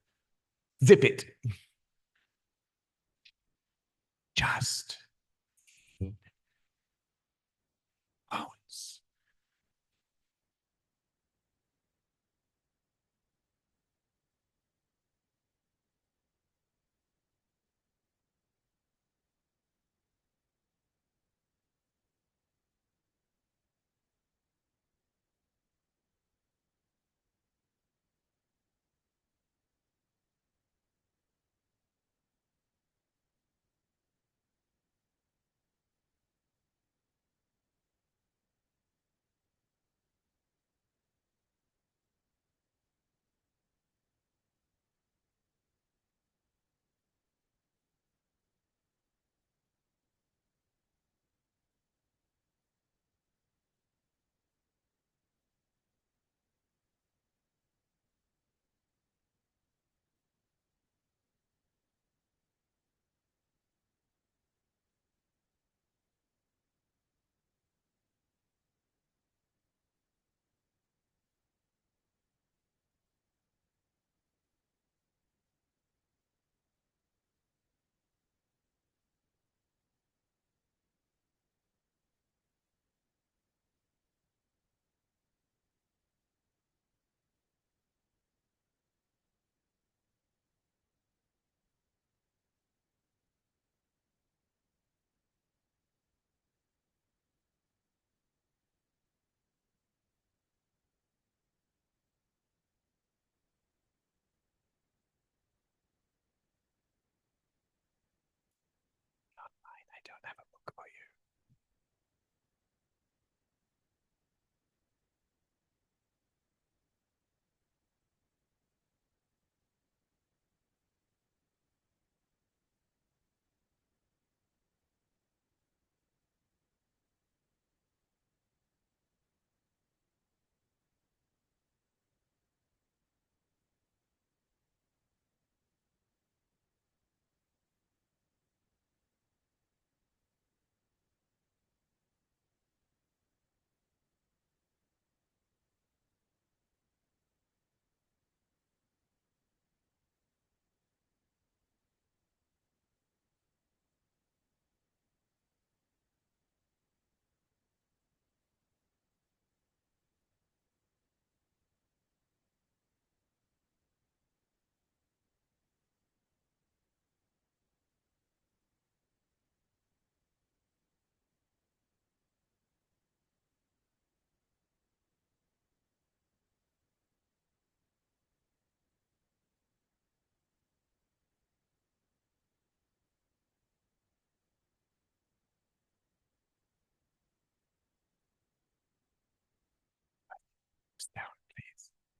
Zip it. Just phones.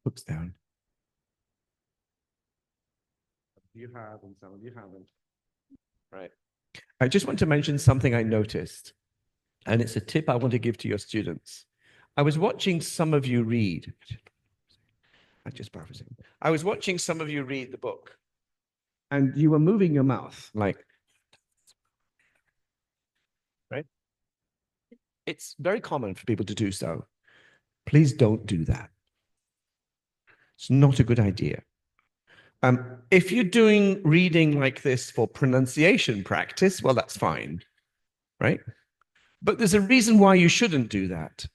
books down. You have, and some of you haven't. Right. I just want to mention something I noticed, and it's a tip I want to give to your students. I was watching some of you read. I'm just paraphrasing. I was watching some of you read the book, and you were moving your mouth like, right? It's very common for people to do so. Please don't do that. It's not a good idea. If you're doing reading like this for pronunciation practice, well, that's fine, right? But there's a reason why you shouldn't do that.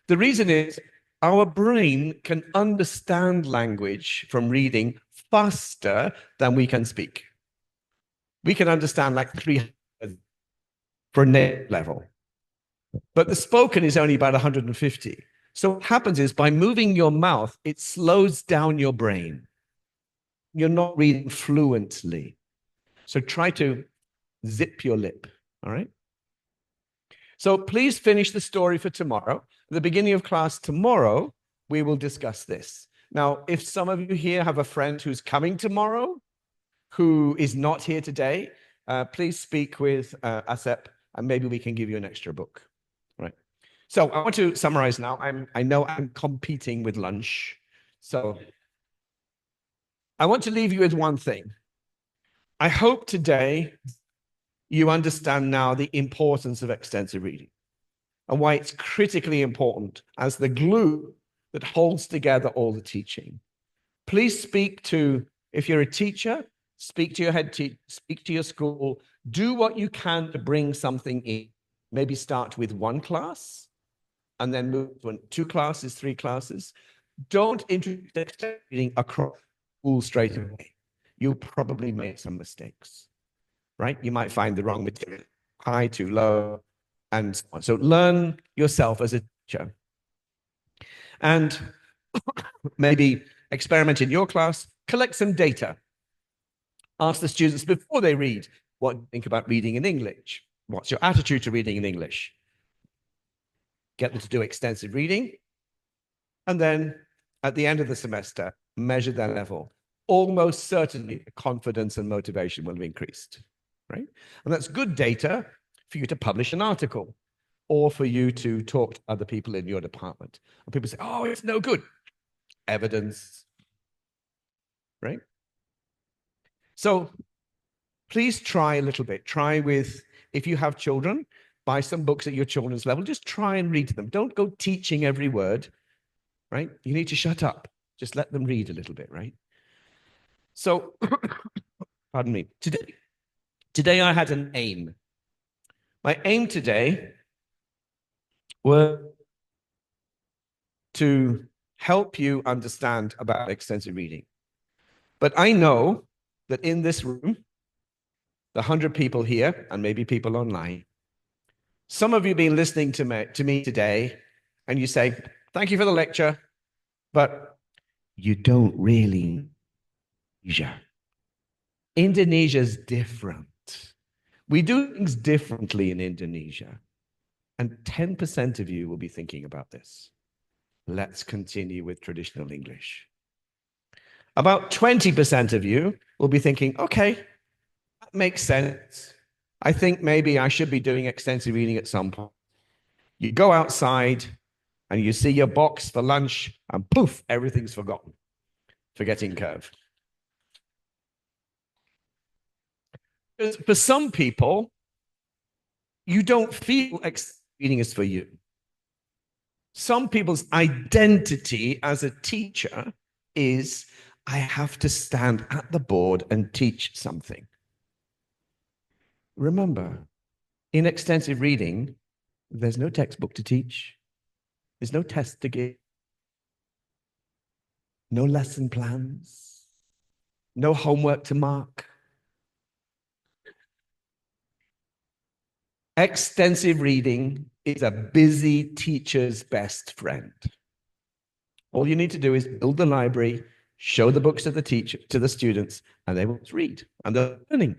The reason is our brain can understand language from reading faster than we can speak. We can understand like 300 for a native level, but the spoken is only about 150. So what happens is by moving your mouth, it slows down your brain. You're not reading fluently. So try to zip your lip, all right? So please finish the story for tomorrow. At the beginning of class tomorrow, we will discuss this. Now, if some of you here have a friend who's coming tomorrow, who is not here today, please speak with Asep, and maybe we can give you an extra book, right? So I want to summarize now. I know I'm competing with lunch, so I want to leave you with one thing. I hope today you understand now the importance of extensive reading and why it's critically important as the glue that holds together all the teaching. Please speak to, if you're a teacher, speak to your head teacher, speak to your school, do what you can to bring something in. Maybe start with one class and then move to 2 classes, 3 classes. Don't introduce extensive reading across school straight away. You'll probably make some mistakes, right? You might find the wrong material, high, too low, and so on. So learn yourself as a teacher. And maybe experiment in your class, collect some data. Ask the students before they read, what do you think about reading in English? What's your attitude to reading in English? Get them to do extensive reading. And then at the end of the semester, measure their level. Almost certainly, confidence and motivation will have increased, right? And that's good data for you to publish an article or for you to talk to other people in your department. And people say, oh, it's no good. Evidence, right? So please try a little bit. Try with, if you have children, buy some books at your children's level. Just try and read them. Don't go teaching every word, right? You need to shut up. Just let them read a little bit, right? So, pardon me. Today I had an aim. My aim today was to help you understand about extensive reading. But I know that in this room, the 100 people here, and maybe people online, some of you have been listening to me today, and you say, thank you for the lecture, but you don't really Indonesia. Indonesia's different. We do things differently in Indonesia. And 10% of you will be thinking about this. Let's continue with traditional English. About 20% of you will be thinking, okay, that makes sense. I think maybe I should be doing extensive reading at some point. You go outside and you see your box for lunch and poof, everything's forgotten. Forgetting curve. For some people, you don't feel extensive reading is for you. Some people's identity as a teacher is, I have to stand at the board and teach something. Remember, in extensive reading, there's no textbook to teach. There's no test to give. No lesson plans. No homework to mark. Extensive reading is a busy teacher's best friend. All you need to do is build the library, show the books to the teacher, to the students, and they will read. And they're learning.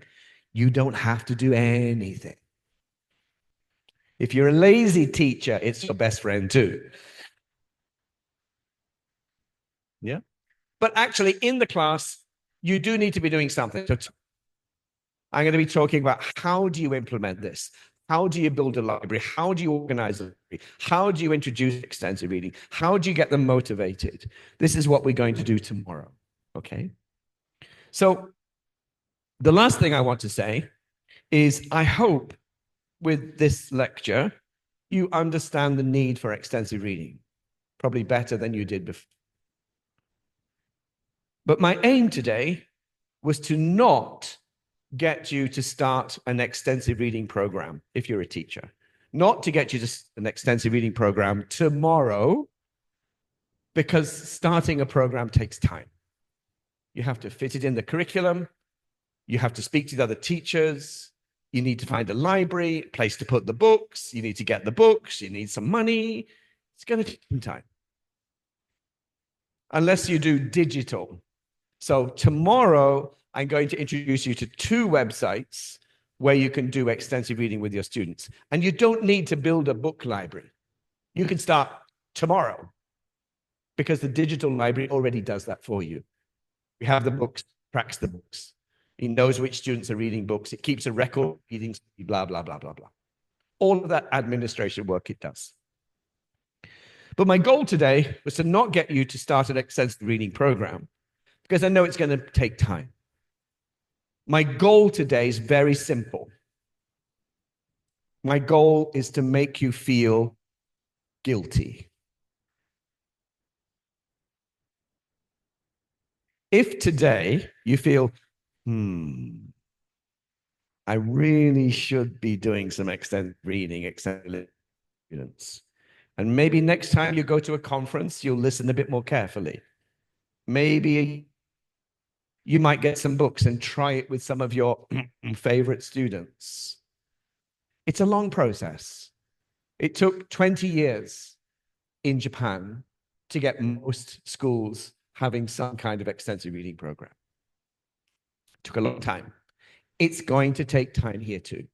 You don't have to do anything. If you're a lazy teacher, it's your best friend too. Yeah. But actually, in the class, you do need to be doing something. So I'm going to be talking about how do you implement this? How do you build a library? How do you organize a library? How do you introduce extensive reading? How do you get them motivated? This is what we're going to do tomorrow. Okay. So the last thing I want to say is I hope with this lecture, you understand the need for extensive reading, probably better than you did before. But my aim today was to not get you to start an extensive reading program if you're a teacher, not to get you to an extensive reading program tomorrow, because starting a program takes time. You have to fit it in the curriculum. You have to speak to the other teachers. You need to find a library, a place to put the books. You need to get the books. You need some money. It's going to take some time. Unless you do digital. So tomorrow, I'm going to introduce you to 2 websites where you can do extensive reading with your students. And you don't need to build a book library. You can start tomorrow because the digital library already does that for you. We have the books, tracks the books. It knows which students are reading books. It keeps a record of readings, blah, blah, blah, blah, blah. All of that administration work it does. But my goal today was to not get you to start an extensive reading program because I know it's going to take time. My goal today is very simple. My goal is to make you feel guilty. If today you feel, I really should be doing some extended reading, extended students. And maybe next time you go to a conference, you'll listen a bit more carefully. Maybe you might get some books and try it with some of your favorite students. It's a long process. It took 20 years in Japan to get most schools having some kind of extensive reading program. It took a long time. It's going to take time here too.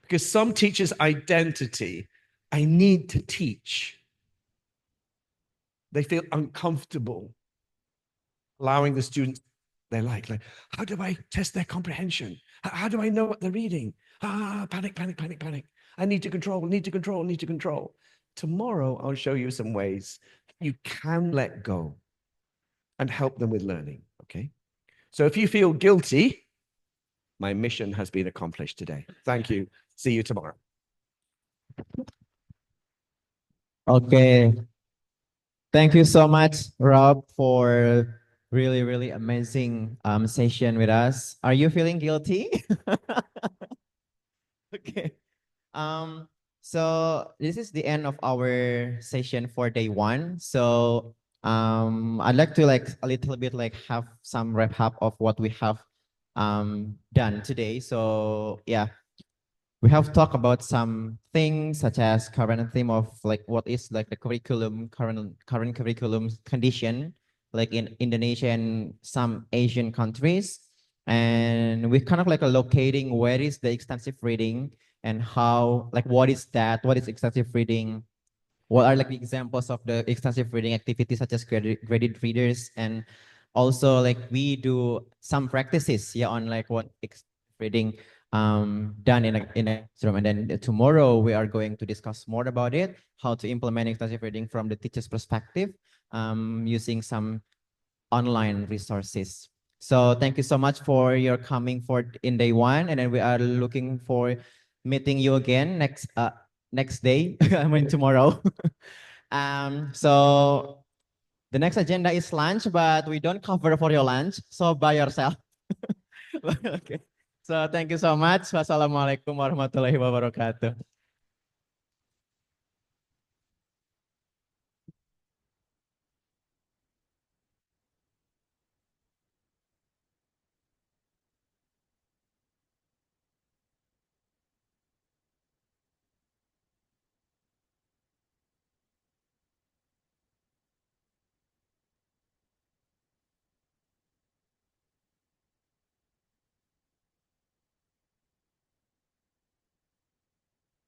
Because some teachers' identity, I need to teach. They feel uncomfortable allowing the students they like, how do I test their comprehension? How do I know what they're reading? Panic, panic, panic, panic. I need to control, need to control, need to control. Tomorrow, I'll show you some ways you can let go and help them with learning, okay? So if you feel guilty, my mission has been accomplished today. Thank you. See you tomorrow. Okay. Thank you so much, Rob, for really, really amazing session with us. Are you feeling guilty? Okay. So this is the end of our session for day 1. So I'd like to a little bit have some wrap up of what we have done today. So yeah, we have talked about some things such as current theme of what is the curriculum, current curriculum condition, like in Indonesia and some Asian countries. And we kind of locating where is the extensive reading and how, what is that, what is extensive reading, what are the examples of the extensive reading activities such as graded readers, and also we do some practices on what reading done in a room. And then tomorrow we are going to discuss more about it, how to implement extensive reading from the teacher's perspective, using some online resources. So thank you so much for your coming in day 1, and then we are looking for meeting you again next day. I mean tomorrow. So the next agenda is lunch, but we don't cover for your lunch, so by yourself. Okay. So thank you so much. Wassalamualaikum warahmatullahi wabarakatuh.